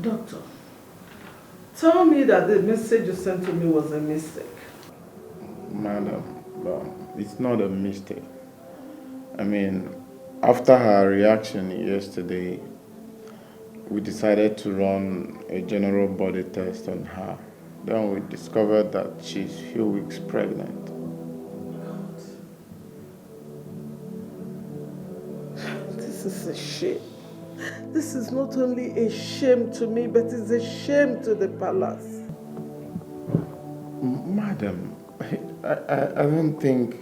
A: Doctor, tell me that the message you sent to me was a mistake.
B: Madam, it's not a mistake. I mean, after her reaction yesterday, we decided to run a general body test on her. Then we discovered that she's a few weeks pregnant.
A: This is a shame. This is not only a shame to me, but it's a shame to the palace.
B: Madam, I don't think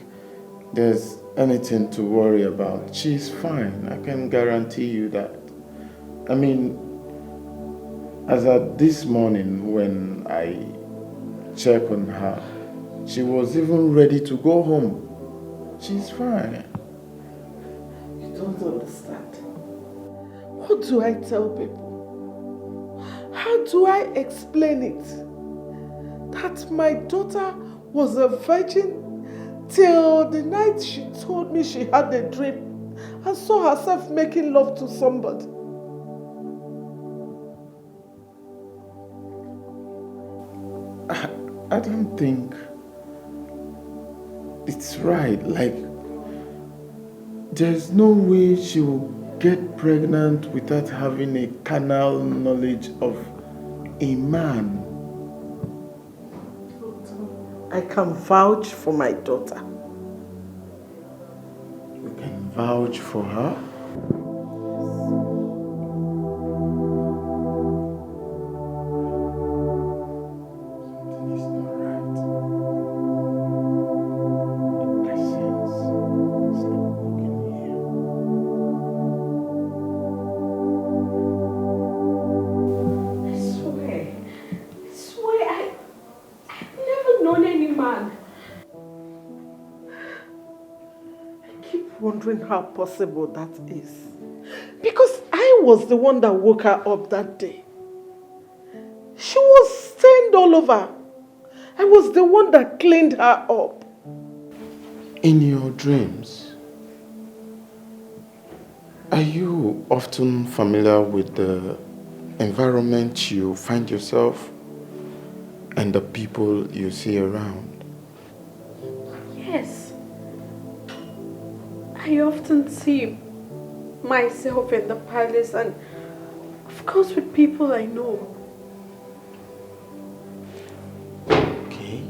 B: there's anything to worry about. She's fine. I can guarantee you that. I mean, as at this morning when I checked on her, she was even ready to go home. She's fine.
A: You don't understand. What do I tell people? How do I explain it? That my daughter was a virgin till the night she told me she had a dream and saw herself making love to somebody.
B: I don't think it's right. Like, there's no way she will get pregnant without having a carnal knowledge of a man.
A: I can vouch for my daughter.
B: You can vouch for her?
A: wondering how possible that is. Because I was the one that woke her up that day. She was stained all over. I was the one that cleaned her up.
B: In your dreams, are you often familiar with the environment you find yourself and the people you see around?
O: Yes. I often see myself in the palace and of course with people I know.
B: Okay.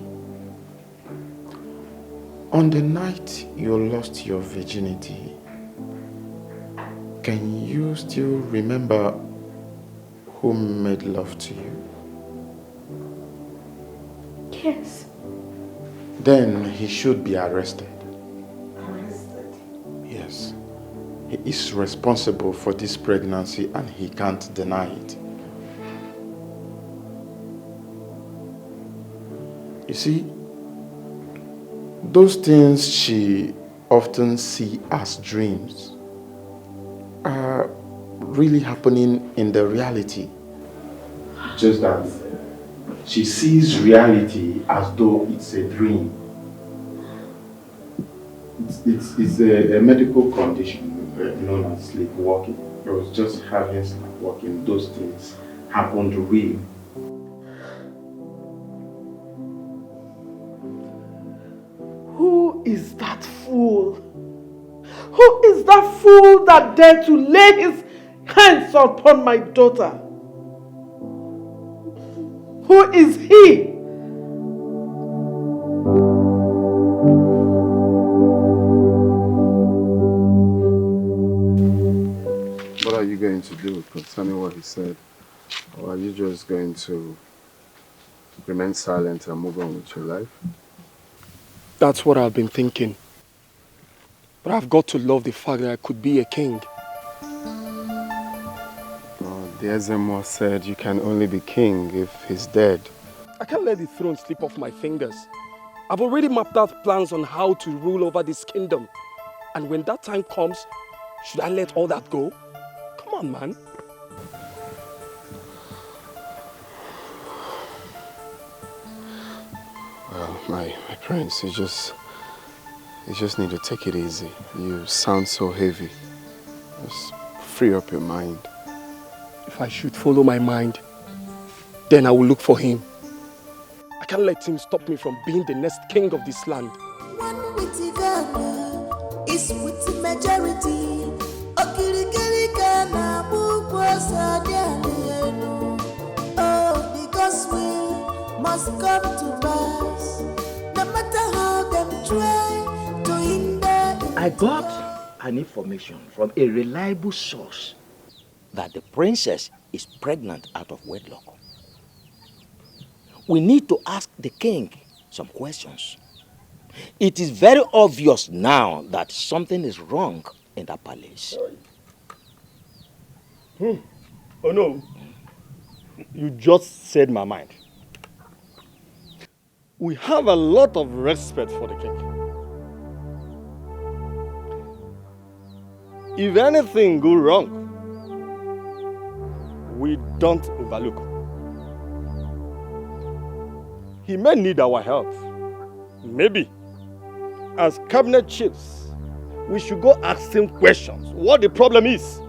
B: On the night you lost your virginity, can you still remember who made love to you?
O: Yes.
B: Then he should be arrested.
A: Arrested?
B: Yes. He is responsible for this pregnancy and he can't deny it. You see, those things she often sees as dreams are really happening in the reality. Just that she sees reality as though it's a dream. It's a medical condition known as sleepwalking. I was just having sleepwalking. Those things happened real.
A: Who is that fool? Who is that fool that dared to lay his hands upon my daughter? Who is he?
J: What are you going to do concerning what he said? Or are you just going to remain silent and move on with your life?
F: That's what I've been thinking. But I've got to love the fact that I could be a king.
J: The Ezemo said you can only be king if he's dead.
F: I can't let the throne slip off my fingers. I've already mapped out plans on how to rule over this kingdom. And when that time comes, should I let all that go? Come on, man.
J: Well, my prince, you just need to take it easy. You sound so heavy. Just free up your mind.
F: If I should follow my mind, then I will look for him. I can't let him stop me from being the next king of this land.
Q: One with the Ghana is with the majority. Oh, because we must come to pass. No matter how them try to hinder.
I: I got an information from a reliable source that the princess is pregnant out of wedlock. We need to ask the king some questions. It is very obvious now that something is wrong in that palace.
H: Oh no, you just said my mind. We have a lot of respect for the king. If anything goes wrong, we don't overlook. He may need our help. Maybe, as cabinet chiefs, we should go ask him questions, what the problem is.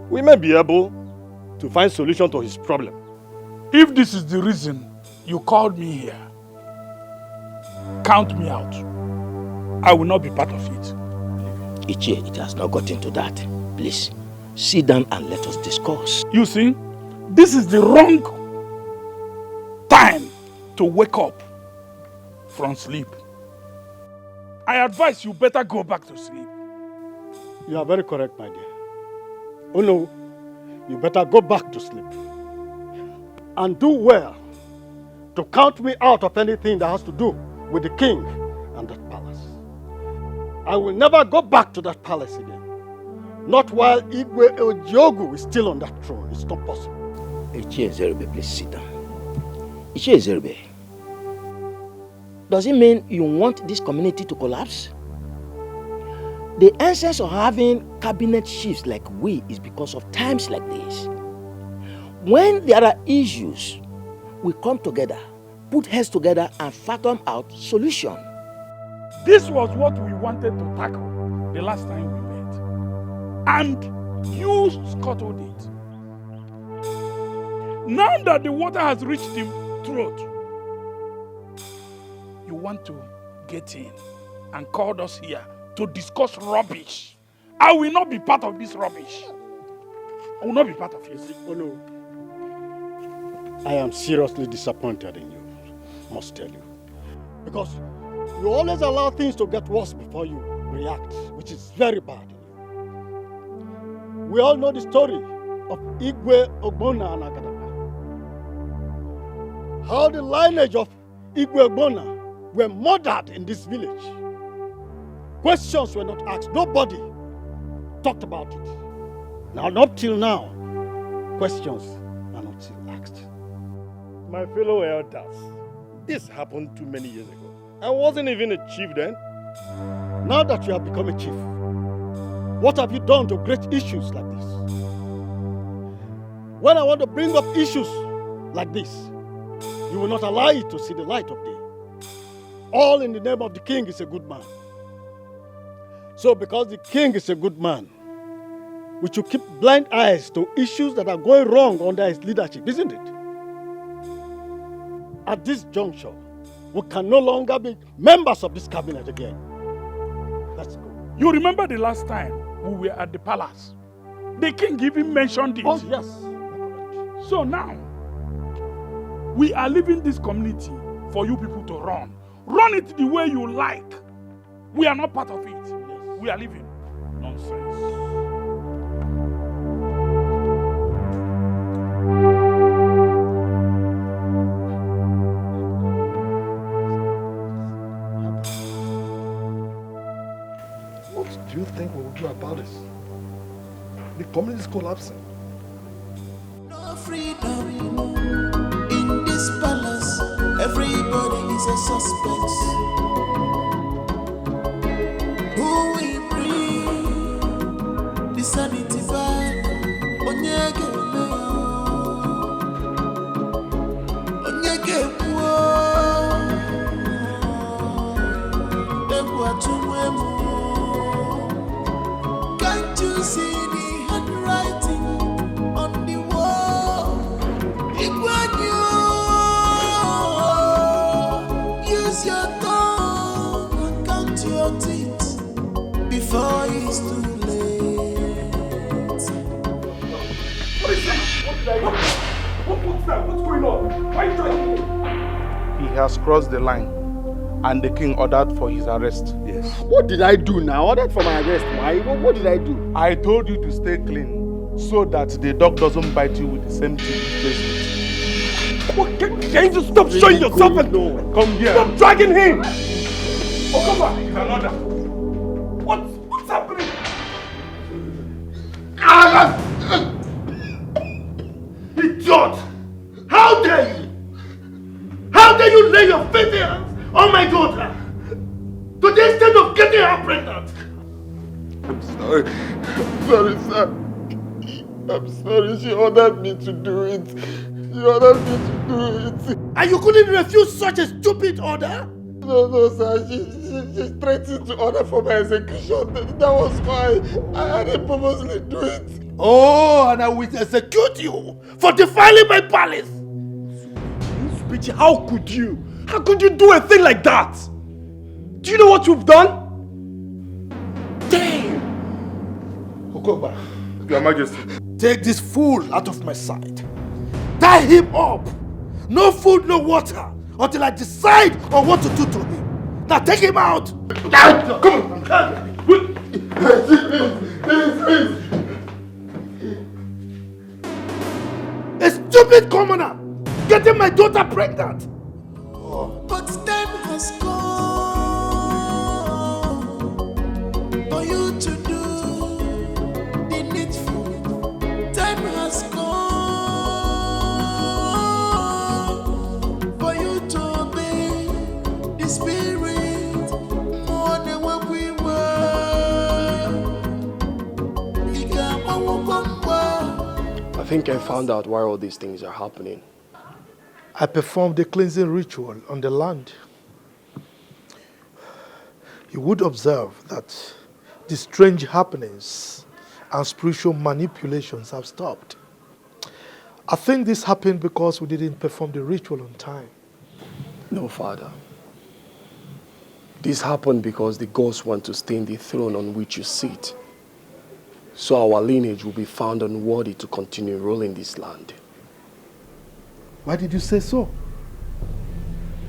H: We may be able to find solution to his problem.
V: If this is the reason you called me here, count me out. I will not be part of it.
I: Ichie, it has not gotten to that. Please, sit down and let us discuss.
V: You see, this is the wrong time to wake up from sleep. I advise you better go back to sleep.
H: You are very correct, my dear. Oh no, you better go back to sleep. And do well to count me out of anything that has to do with the king and that palace. I will never go back to that palace again. Not while Igwe Ojiogu is still on that throne. It's not possible.
I: Ichie Zerbe, please sit down. Ichie Zerbe, does it mean you want this community to collapse? The essence of having cabinet chiefs like we is because of times like this. When there are issues, we come together, put heads together and fathom out solution.
V: This was what we wanted to tackle the last time we met. And you scuttled it. Now that the water has reached the throat, you want to get in and called us here to discuss rubbish. I will not be part of this rubbish. I will not be part of it.
H: Oh no. I am seriously disappointed in you, must tell you. Because you always allow things to get worse before you react, which is very bad in you. We all know the story of Igwe Ogbonna and Agadapa. How the lineage of Igwe Ogbonna were murdered in this village. Questions were not asked. Nobody talked about it. Now, up till now, questions are not still asked.
F: My fellow elders, this happened too many years ago. I wasn't even a chief then.
H: Now that you have become a chief, what have you done to great issues like this? When I want to bring up issues like this, you will not allow it to see the light of day. All in the name of the king is a good man. So because the king is a good man, we should keep blind eyes to issues that are going wrong under his leadership, isn't it? At this juncture, we can no longer be members of this cabinet again. Let's go.
V: You remember the last time we were at the palace? The king even mentioned it.
H: Oh, yes.
V: So now, we are leaving this community for you people to run. Run it the way you like. We are not part of it. Yes. We are leaving. Nonsense.
P: What do you think we will do about this? The community is collapsing.
Q: No freedom in this palace. Everybody is a suspect. Who will bring the sanity back? Onyege wo. Can't you see the handwriting on the wall? Use your tongue and count your teeth before it's too late.
F: What is that? What did I do? What's that? What's going on? Why are you trying to?
B: He has crossed the line, and the king ordered for his arrest.
J: Yes. What did I do now? Ordered for my arrest. Why? What did I do?
B: I told you to stay clean, so that the dog doesn't bite you with the same teeth he plays with.
F: What, can you just stop showing yourself and
B: come here?
F: Stop dragging him! Oh, come on! It's another. What's happening?
P: Idiot! How dare you? How dare you lay your filthy hands on my daughter? To the extent of getting her pregnant?
J: I'm sorry. I'm sorry, sir. I'm sorry. She ordered me to do it. She ordered me to do it.
P: And you couldn't refuse such a stupid order?
J: No, sir. She threatened to order for my execution. That was why I didn't purposely do it.
P: Oh, and I will execute you for defiling my palace.
F: Speech, how could you? How could you do a thing like that? Do you know what you've done? Damn!
P: Okoba,
F: Your Majesty.
P: Take this fool out of my sight. Tie him up. No food, no water, until I decide on what to do to him. Now take him out. Come on.
J: Please.
P: A stupid commoner getting my daughter pregnant.
Q: But time has come for you to do the needful. Time has come for you to obey this
D: think I found out why all these things are happening.
P: I performed a cleansing ritual on the land. You would observe that the strange happenings and spiritual manipulations have stopped. I think this happened because we didn't perform the ritual on time.
D: No, Father. This happened because the gods want to stain the throne on which you sit. So our lineage will be found unworthy to continue ruling this land.
P: Why did you say so?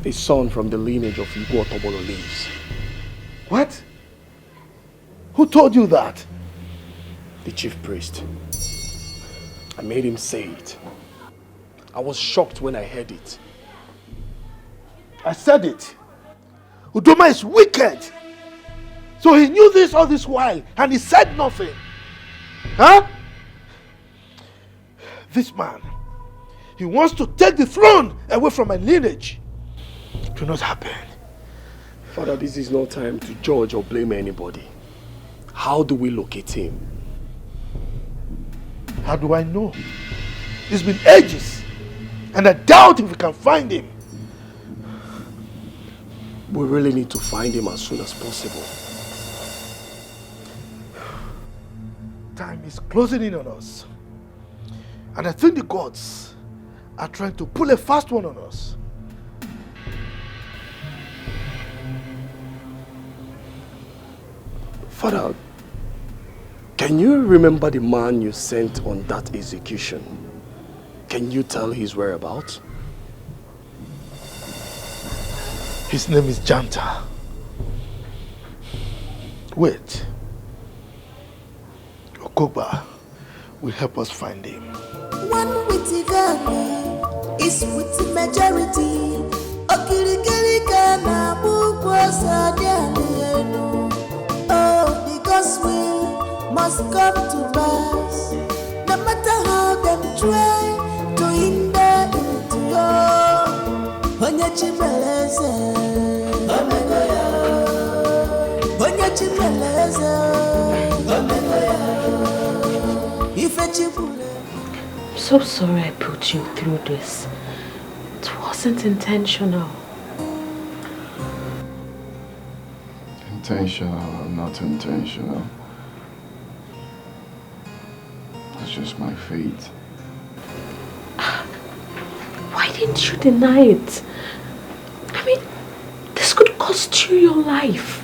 D: A son from the lineage of Igbo Otobolo lives.
P: What? Who told you that?
D: The chief priest. I made him say it. I was shocked when I heard it.
P: I said it. Udoma is wicked. So he knew this all this while and he said nothing. Huh? This man, he wants to take the throne away from my lineage. It will not happen.
D: Father, this is no time to judge or blame anybody. How do we locate him?
P: How do I know? It's been ages and I doubt if we can find him.
D: We really need to find him as soon as possible.
P: Time is closing in on us. And I think the gods are trying to pull a fast one on us.
D: Father, can you remember the man you sent on that execution? Can you tell his whereabouts?
P: His name is Janta. Wait. Okoba will help us find him.
Q: One witty girl is with the majority. Oh, because we must come to pass. No matter how them try to hinder into your Onyachimeleze. Onyachimeleze.
O: I'm so sorry I put you through this. It wasn't intentional.
K: Intentional or not intentional, that's just my fate.
O: Why didn't you deny it? I mean, this could cost you your life.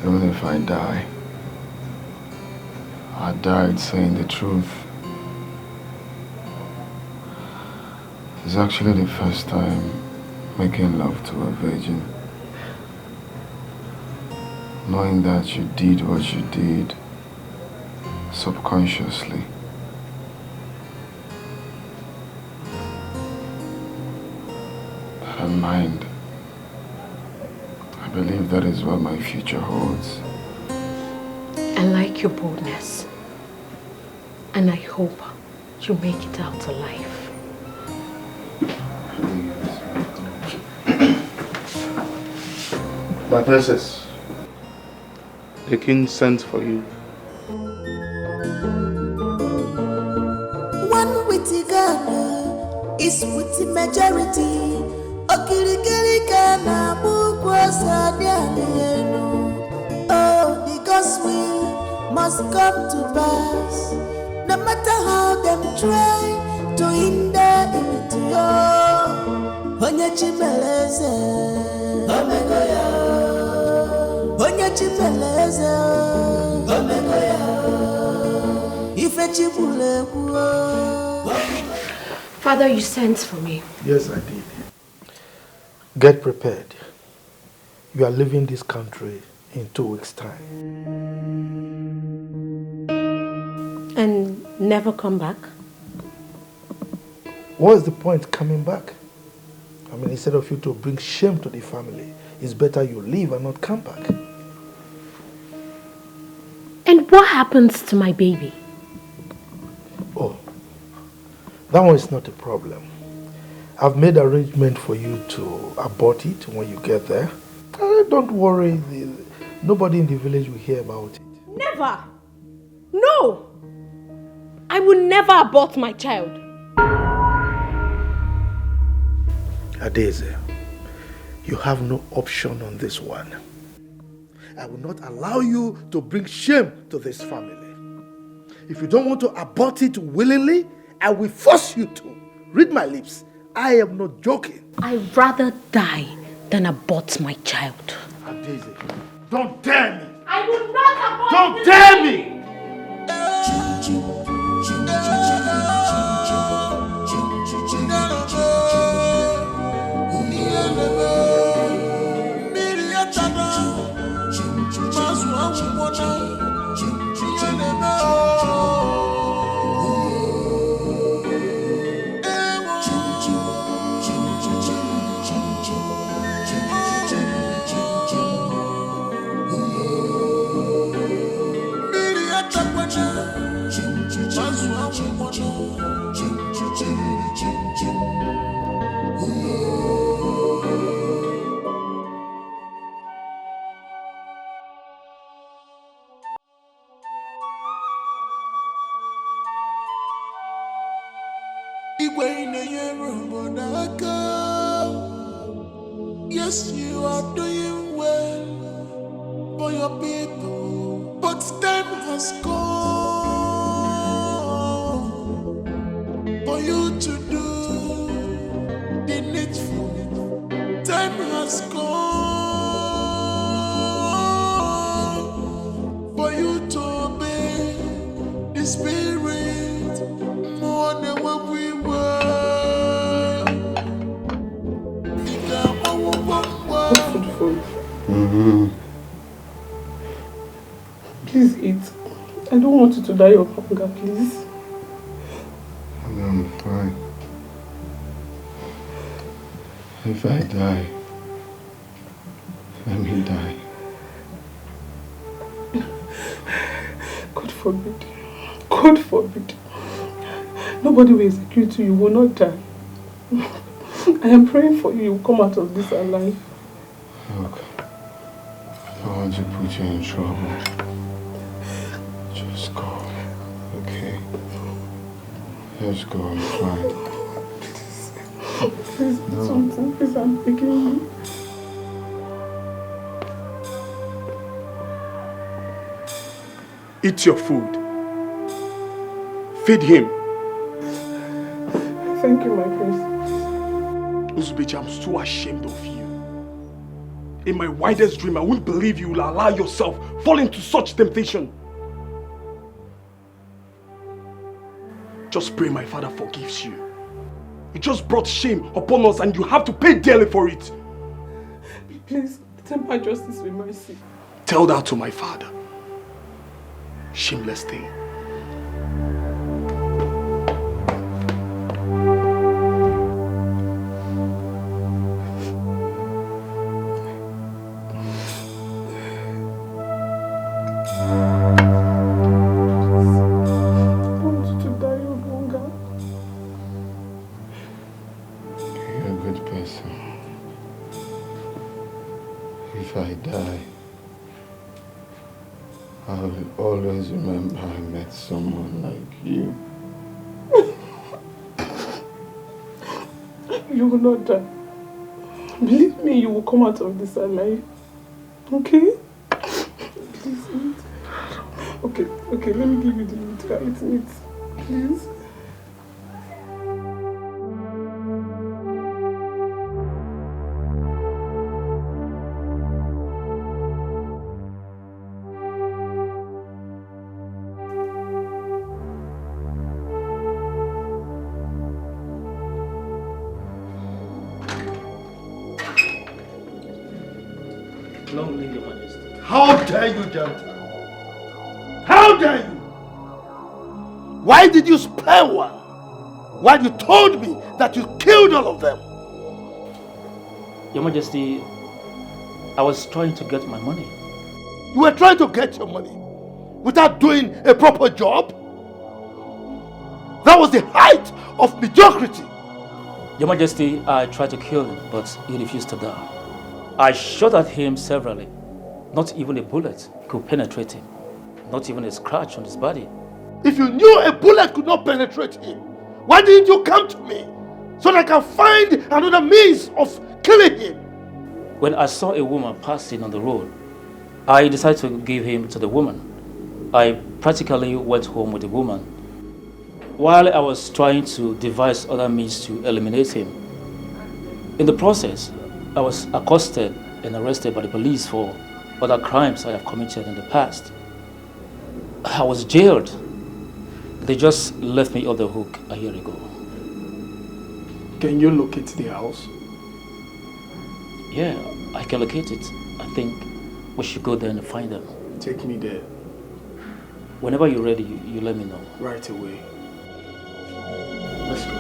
K: Even if I die, I died saying the truth. It's actually the first time making love to a virgin. Knowing that you did what you did subconsciously. I don't mind. I believe that is what my future holds.
O: I like your boldness. And I hope you make it out alive.
B: My princess. The king sent for you.
Q: One witty girl is with the majority. Oh, because we must come to pass. No matter how them try to hinder into your Onyachimeleze.
O: Father, you sent for me.
P: Yes, I did. Get prepared. You are leaving this country in 2 weeks' time.
O: And never come back?
P: What is the point coming back? I mean, instead of you to bring shame to the family, it's better you leave and not come back.
O: And what happens to my baby?
P: Oh, that one is not a problem. I've made arrangement for you to abort it when you get there. Don't worry, nobody in the village will hear about it.
O: Never! No! I
G: I will never abort my child.
P: Adeze, you have no option on this one. I will not allow you to bring shame to this family. If you don't want to abort it willingly, I will force you to. Read my lips. I am not joking.
G: I'd rather die than abort my child.
P: Adeze, don't dare me.
G: I will not abort.
P: Don't dare me.
Q: Yes, you are doing well for your people, but time has come for you to do the needful. Time has come for you to obey the Spirit more than what we were.
A: Please eat. I don't want you to die of hunger, please.
K: I'm fine. If I die, let me die.
A: God forbid. God forbid. Nobody will execute you. You will not die. I am praying for you. You will come out of this alive.
K: Look, I don't want to put you in trouble. Just go, okay? Just go, I'm fine.
A: Please do something. Please, I'm begging you.
F: Eat your food. Feed him.
A: Thank you, my prince.
F: Uzubechi, I'm so ashamed of you. In my wildest dream, I wouldn't believe you will allow yourself fall into such temptation. Just pray my father forgives you. You just brought shame upon us and you have to pay dearly for it.
A: Please, temper justice with mercy.
F: Tell that to my father. Shameless thing.
K: Someone like you.
A: You will not die. Believe me, you will come out of this alive. Okay? Please eat. Okay, let me give you the meat. Eat meat. Please.
P: How dare you, Janta? How dare you? Why did you spare one? While you told me that you killed all of them?
U: Your Majesty, I was trying to get my money.
P: You were trying to get your money without doing a proper job? That was the height of mediocrity.
U: Your Majesty, I tried to kill him, but he refused to die. I shot at him severally. Not even a bullet could penetrate him. Not even a scratch on his body.
P: If you knew a bullet could not penetrate him, why didn't you come to me so that I can find another means of killing him?
U: When I saw a woman passing on the road, I decided to give him to the woman. I practically went home with the woman. While I was trying to devise other means to eliminate him, in the process, I was accosted and arrested by the police for other crimes I have committed in the past. I was jailed. They just left me off the hook a year ago.
D: Can you locate the house?
U: Yeah, I can locate it. I think we should go there and find them.
D: Take me there.
U: Whenever you're ready, you let me know.
D: Right away.
U: Let's go.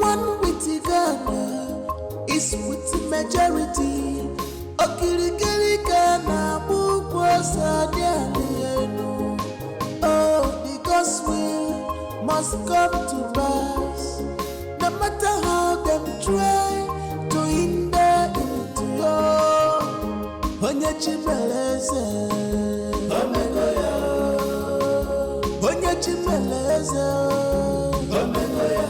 Q: One witty Ghana is with the majority. Okirikiri Ghana bukwa sadianu. Oh, the gospel must come to pass. No matter how them try to hinder it, oh, Onye Chimeleze, Omegoya, Onye Chimeleze, Omegoya,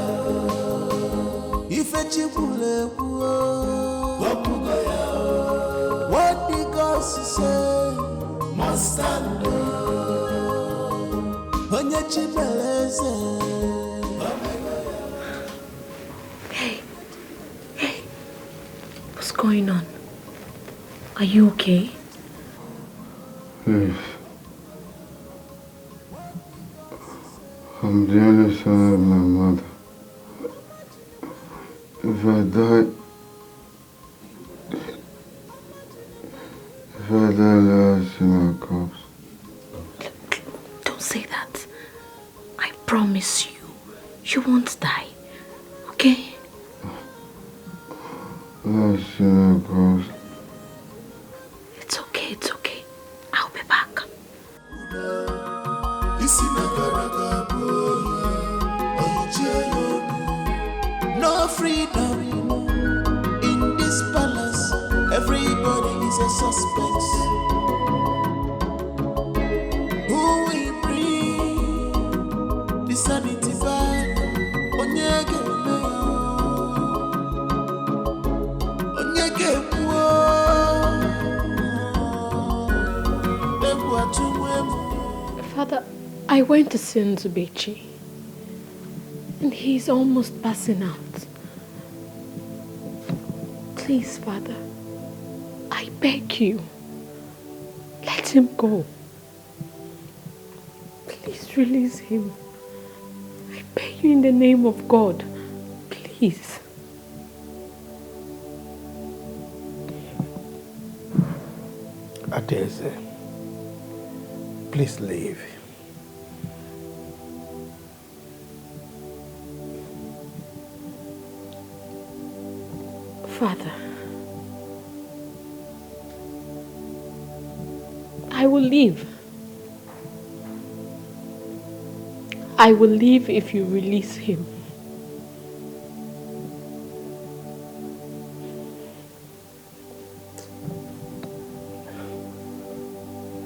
Q: Ife Chibule, Omegoya, what the gods say must stand. Onye Chimeleze.
G: What's going on? Are you okay?
K: Please. I'm the only son of my mother. If I die, let us see my corpse.
G: Don't say that. I promise you won't die. Okay?
K: Let us see my corpse.
G: It's okay. I'll be back.
Q: No freedom in this palace. Everybody is a suspect. Who will bring the sanity back? Onyege
G: Father, I went to see Nzubechi, and he's almost passing out. Please, Father, I beg you, let him go. Please release him. I beg you in the name of God. Please.
P: Adeze, please leave.
G: Father, I will leave. I will leave if you release him.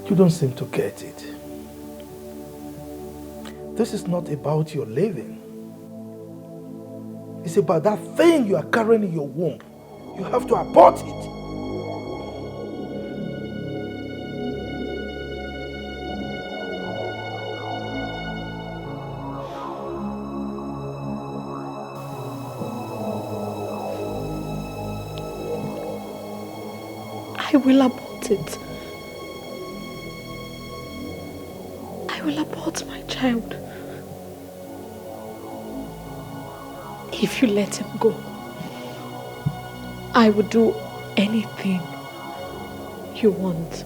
P: You don't seem to get it. This is not about your living. It's about that thing you are carrying in your womb. You have to abort it.
G: I will abort it. I will abort my child. If you let him go, I will do anything you want.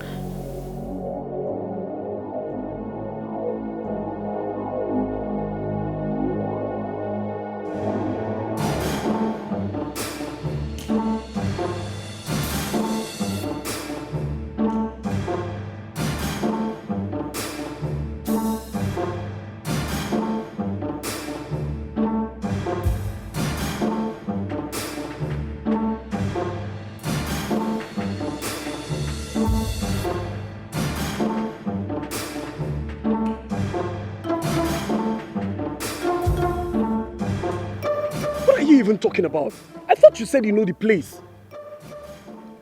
F: even talking about? I thought you said you know the place.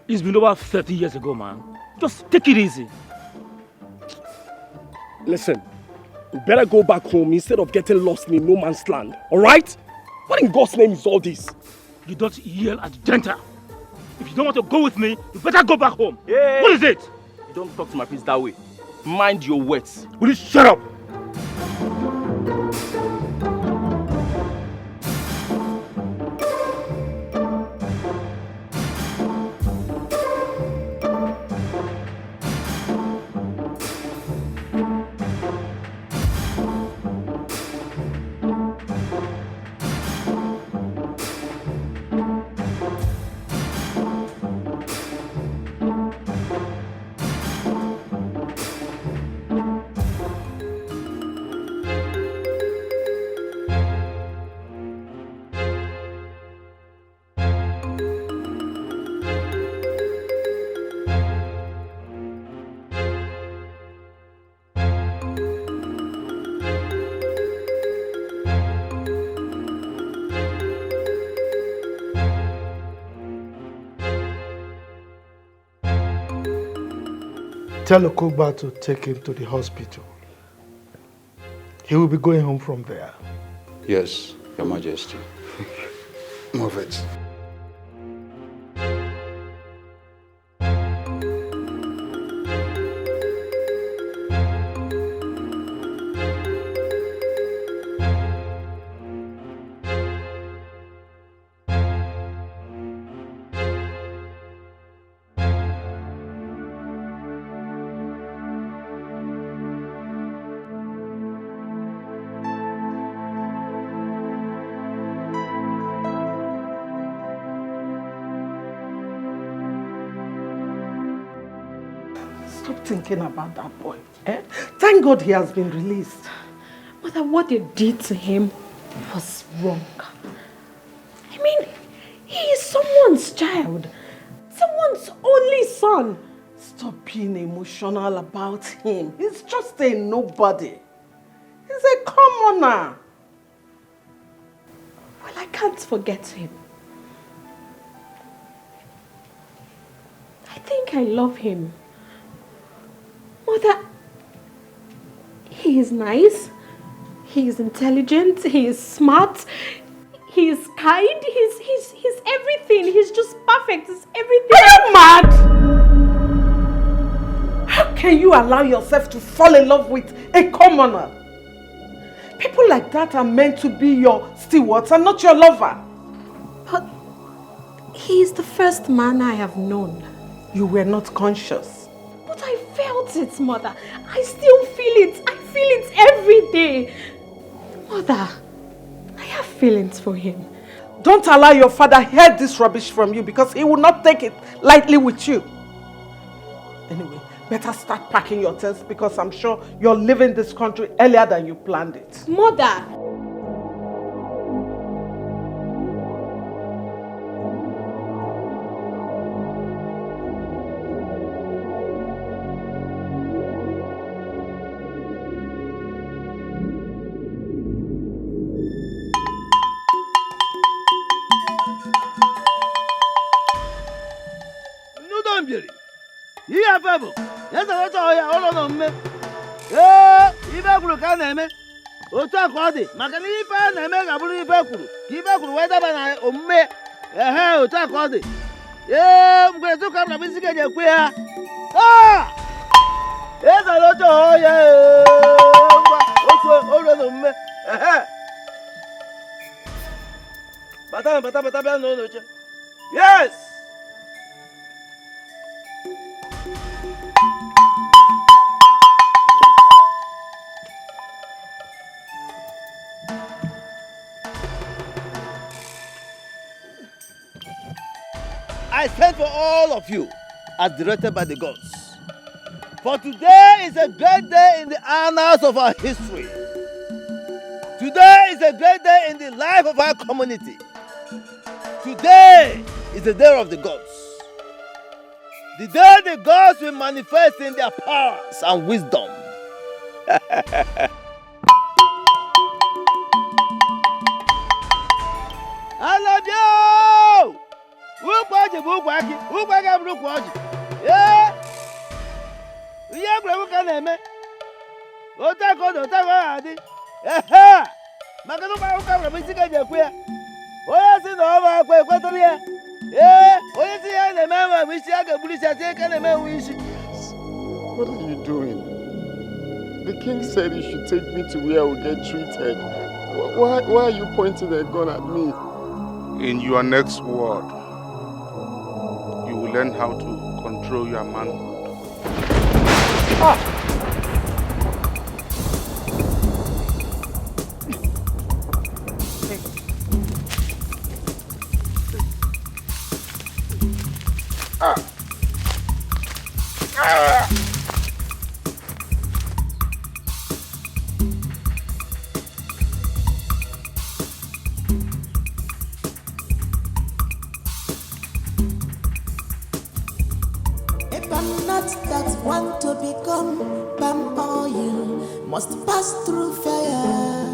U: It's been over 30 years ago, man. Just take it easy.
F: Listen, you better go back home instead of getting lost in no man's land, alright? What in God's name is all this?
U: You don't yell at the janitor. If you don't want to go with me, you better go back home.
E: Hey.
U: What is it?
E: You don't talk to my priest that way. Mind your words.
U: Will you shut up?
P: Tell Okuba to take him to the hospital. He will be going home from there.
N: Yes, Your Majesty. Move it.
A: Stop thinking about that boy. Eh? Thank God he has been released.
G: Mother, what they did to him was wrong. I mean, he is someone's child. Someone's only son.
A: Stop being emotional about him. He's just a nobody. He's a commoner.
G: Well, I can't forget him. I think I love him. Mother, he is nice, he is intelligent, he is smart, he is kind, he's everything, he's just perfect, he's everything.
A: Are you mad? How can you allow yourself to fall in love with a commoner? People like that are meant to be your stewards and not your lover.
G: But he is the first man I have known.
A: You were not conscious.
G: But I felt it, Mother. I still feel it. I feel it every day. Mother, I have feelings for him.
A: Don't allow your father hear this rubbish from you because he will not take it lightly with you. Anyway, better start packing your things because I'm sure you're leaving this country earlier than you planned it.
G: Mother!
W: otu a ka ọ dị maka na ife a na-eme ga-abụrụ ife kwuru ka ife kwuru wee daba na omume otu a ka ọ dị mgbe tụka m na isi ga-eji ekwe ha ezara oche ọhịa ngwa otu olu na omume bata bịa n'ụlọ oche yes. I sent for all of you as directed by the gods. For today is a great day in the annals of our history. Today is a great day in the life of our community. Today is the day of the gods. The day the gods will manifest in their powers and wisdom. ọjị bụ ụkwa akị abụrụ ụkwa ọjị. Ee! Ihe egwuregwu ka na-eme. Otu aka ọ dị, otu aka ọ ga-adị. Ehe! Maka na ụmụ akwụkwọ nwere isi ka eji ekwe ya. Onye si na ọ bụ akwa ekwetara ya. Ee! Onye si ya na-eme ama bụ isi a ga-egburu isi ati eke na-eme ewu isi.
J: What are you doing? The king said you should take me to where I will get treated. Why are you pointing a gun at me?
B: In your next word, you will learn how to control your manhood.
W: Ah!
Q: If I'm not that one to become palm oil, must pass through fire.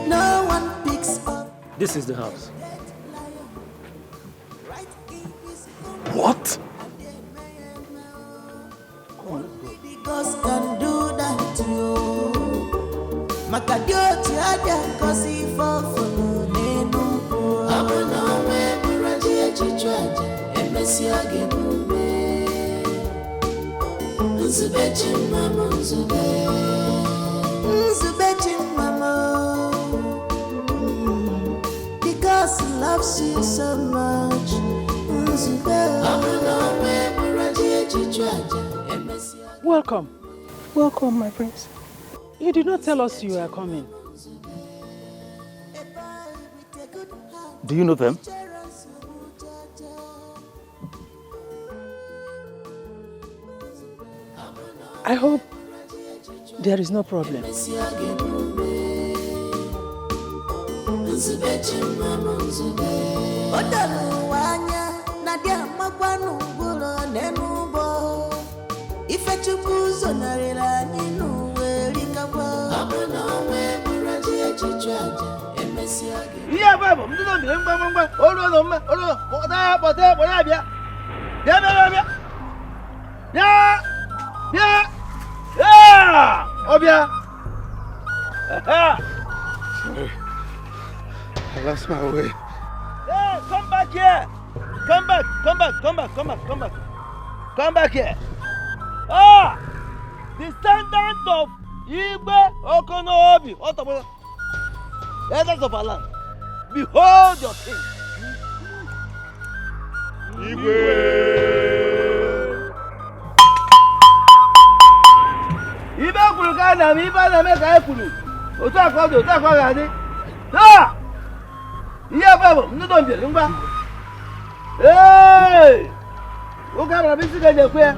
Q: No one picks up.
U: This is the house.
F: What?
Q: Because can do that to you. Makadioti ada kosi fofo nenu. Abona we buraji echichwaje emesi agebume. Nzube chimama nzube. Nzube chimama. Because he loves you so much.
L: Welcome. Welcome, my prince. You did not tell us you are coming.
W: Do you know them?
L: I hope there is no problem.
W: Yeah, Bible, you don't know me. Oh,
J: Sorry. I lost my way.
W: Hey, come back here. Come back. Come back here. Ah! The standard of Igbe Okonobi. Elders of our land. Behold your king. Ibe kwuru ka na m ibe na-eme ka e kwuru. Otu akọ ga-adị. Ah! Ihe bụ ndị dombie ngwa. Hey! Oge abara bisi ga ekwe ya.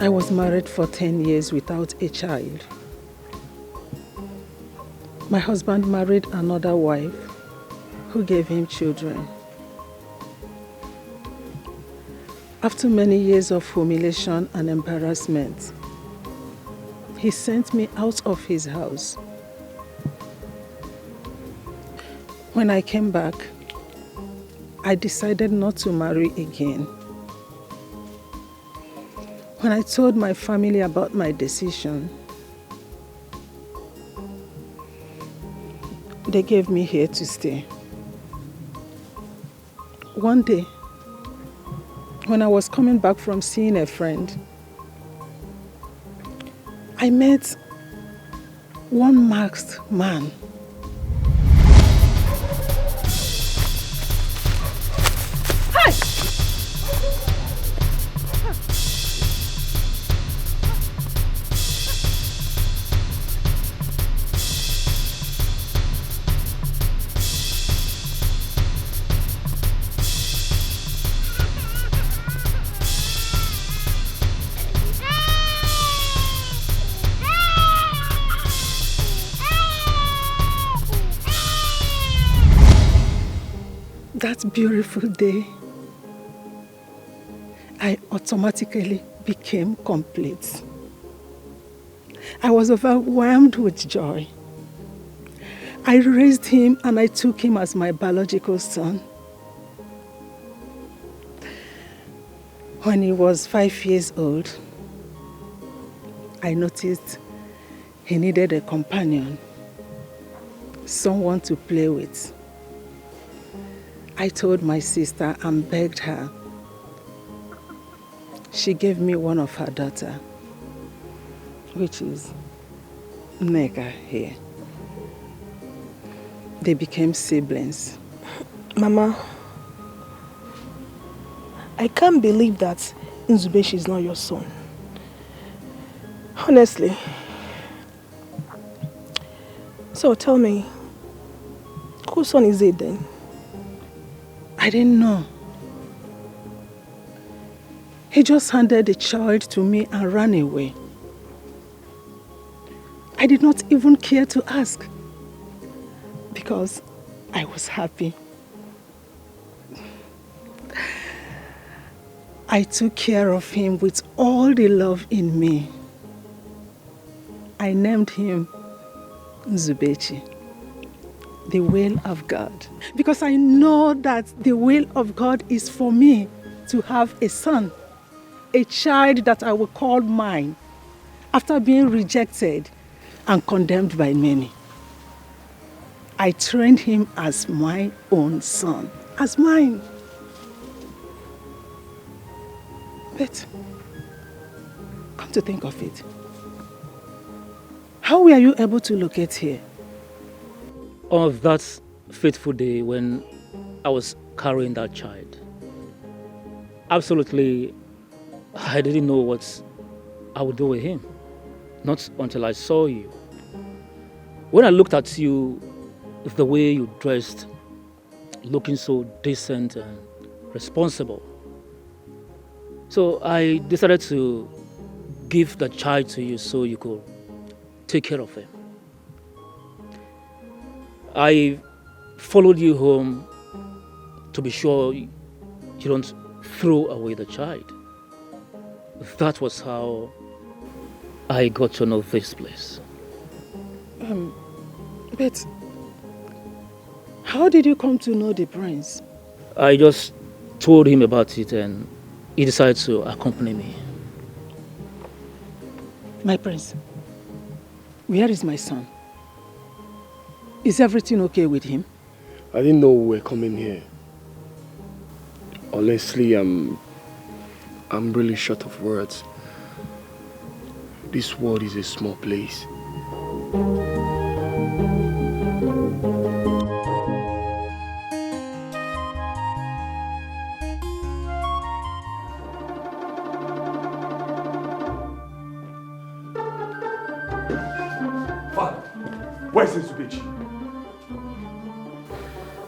L: I was married for 10 years without a child. My husband married another wife who gave him children. After many years of humiliation and embarrassment, he sent me out of his house. When I came back, I decided not to marry again. When I told my family about my decision, they gave me here to stay. One day, when I was coming back from seeing a friend, I met one masked man. That beautiful day, I automatically became complete. I was overwhelmed with joy. I raised him and I took him as my biological son. When he was 5 years old, I noticed he needed a companion, someone to play with. I told my sister and begged her. She gave me one of her daughter, which is Nega here. They became siblings.
M: Mama, I can't believe that Nzubechi is not your son. Honestly. So tell me, whose son is it then?
L: I didn't know. He just handed the child to me and ran away. I did not even care to ask because I was happy. I took care of him with all the love in me. I named him Nzubechi, the will of God, because I know that the will of God is for me to have a son, a child that I will call mine after being rejected and condemned by many. I trained him as my own son, as mine. But come to think of it, how were you able to locate here?
U: On that fateful day when I was carrying that child, absolutely, I didn't know what I would do with him. Not until I saw you. When I looked at you, the way you dressed, looking so decent and responsible. So I decided to give the child to you so you could take care of him. I followed you home to be sure you don't throw away the child. That was how I got to know this place.
L: But how did you come to know the prince?
U: I just told him about it and he decided to accompany me.
L: My prince, where is my son? Is everything okay with him?
F: I didn't know we were coming here. Honestly, I'm really short of words. This world is a small place.
P: Father, where's Nzubechi?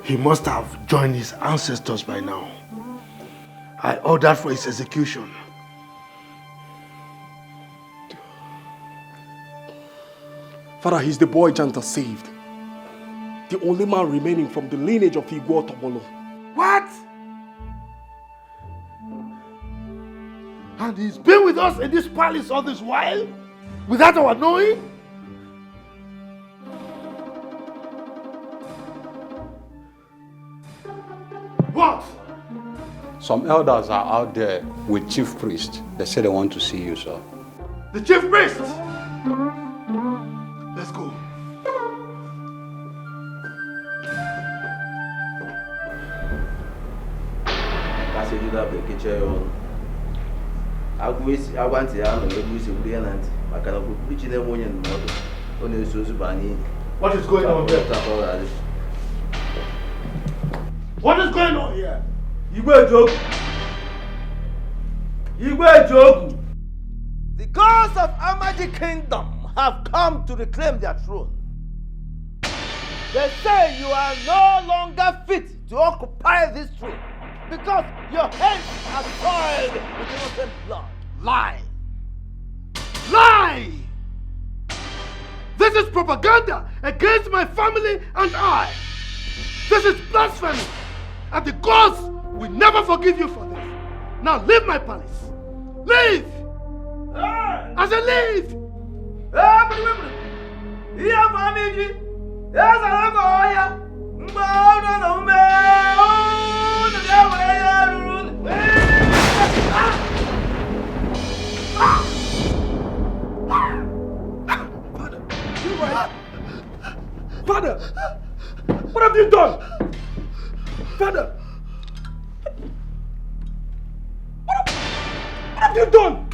P: He must have joined his ancestors by now. I ordered for his execution.
F: Father, he's the boy Janta saved. The only man remaining from the lineage of Igbo Tobolo.
P: What? And he's been with us in this palace all this while? Without our knowing? What?
N: Some elders are out there with chief priest. They say they want to see you, sir.
P: The chief priest! Let's go. What is going on here? What is going on here?
W: The gods of Amaji Kingdom have come to reclaim their throne. They say you are no longer fit to occupy this throne because your hands are soiled with innocent blood.
P: Lie! Lie! This is propaganda against my family and I. This is blasphemy. And the gods will never forgive you for this. Now leave my palace. Leave! I said leave!
W: Here for Amiji. Yes, I
F: Father! What have you done? Father! What have you done?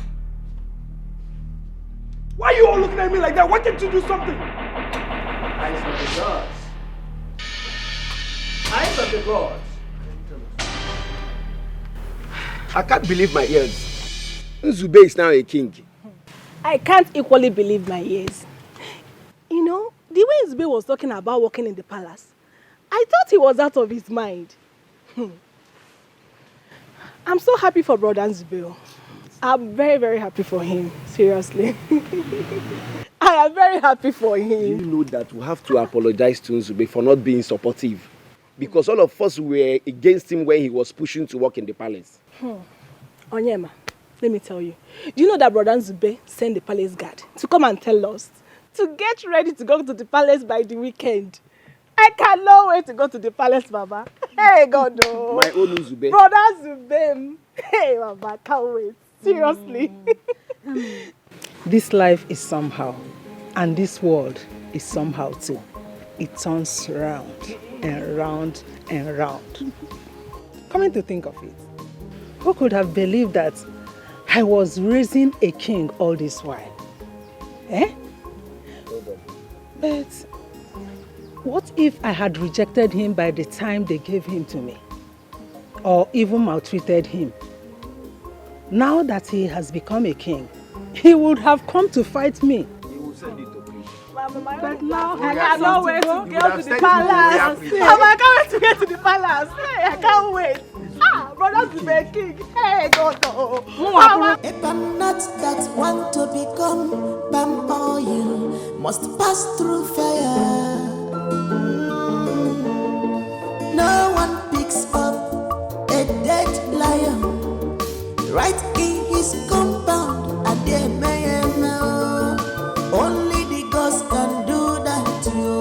F: Why are you all looking at me like that? Why can't you do something?
E: Eyes of the gods. Eyes of the gods.
R: I can't believe my ears. Nzube is now a king.
M: I can't equally believe my ears. You know, the way Nzube was talking about working in the palace, I thought he was out of his mind. I'm so happy for Brother Nzube. I'm very, very happy for him. Seriously. I am very happy for him.
R: Do you know that we have to apologize to Nzube for not being supportive? Because all of us were against him when he was pushing to work in the palace.
M: Onyema, let me tell you. Do you know that Brother Nzube sent the palace guard to come and tell us to get ready to go to the palace by the weekend? I cannot wait to go to the palace, Baba. Hey, God, oh.
R: My own Nzube.
M: Brother Nzube. Hey, Baba, can't wait. Seriously.
L: This life is somehow, and this world is somehow too. It turns round and round and round. Coming to think of it, who could have believed that I was raising a king all this while? Eh? But what if I had rejected him by the time they gave him to me? Or even maltreated him? Now that he has become a king, he would have come to fight me.
R: He will send it to me.
M: But now I cannot wait to go to the palace. I can't wait to get to the palace. Hey, I can't wait. Brother Nzube king. Hey, God.
Q: A palm nut that want to become palm oil must pass through fire. No one picks up a dead lion right in his compound, and they may know only the gods can do that to you.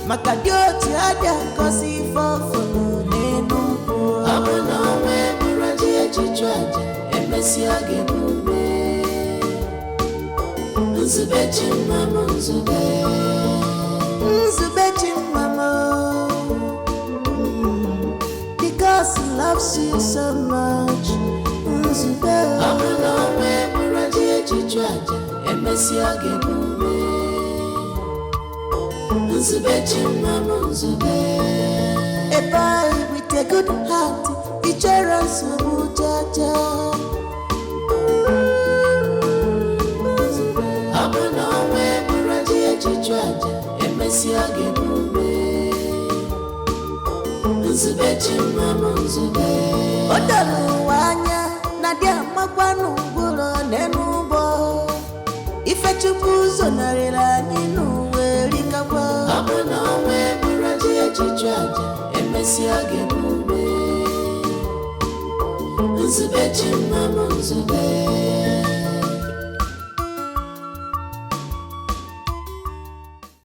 Q: Makadio tiada kosi fofo nenu. Abona we muraji chichwaja emesi agebume. Nzube chimamo nzube. Nzube chimamo. Because he loves you so much. Nzube. Abona we muraji chichwaja emesi agebume. Nzube chimamo nzube. A boy with a good heart, he cherishes Mujaja. Abona we muraji chichwaja emesi agebume. Nzube chimamo nzube. Odalu wanya nadia makwanu nguro nenubo. Ife chupuzo narela ninu werikabwa. Abona we muraji chichwaja emesi agebume. Nzube chimamo nzube.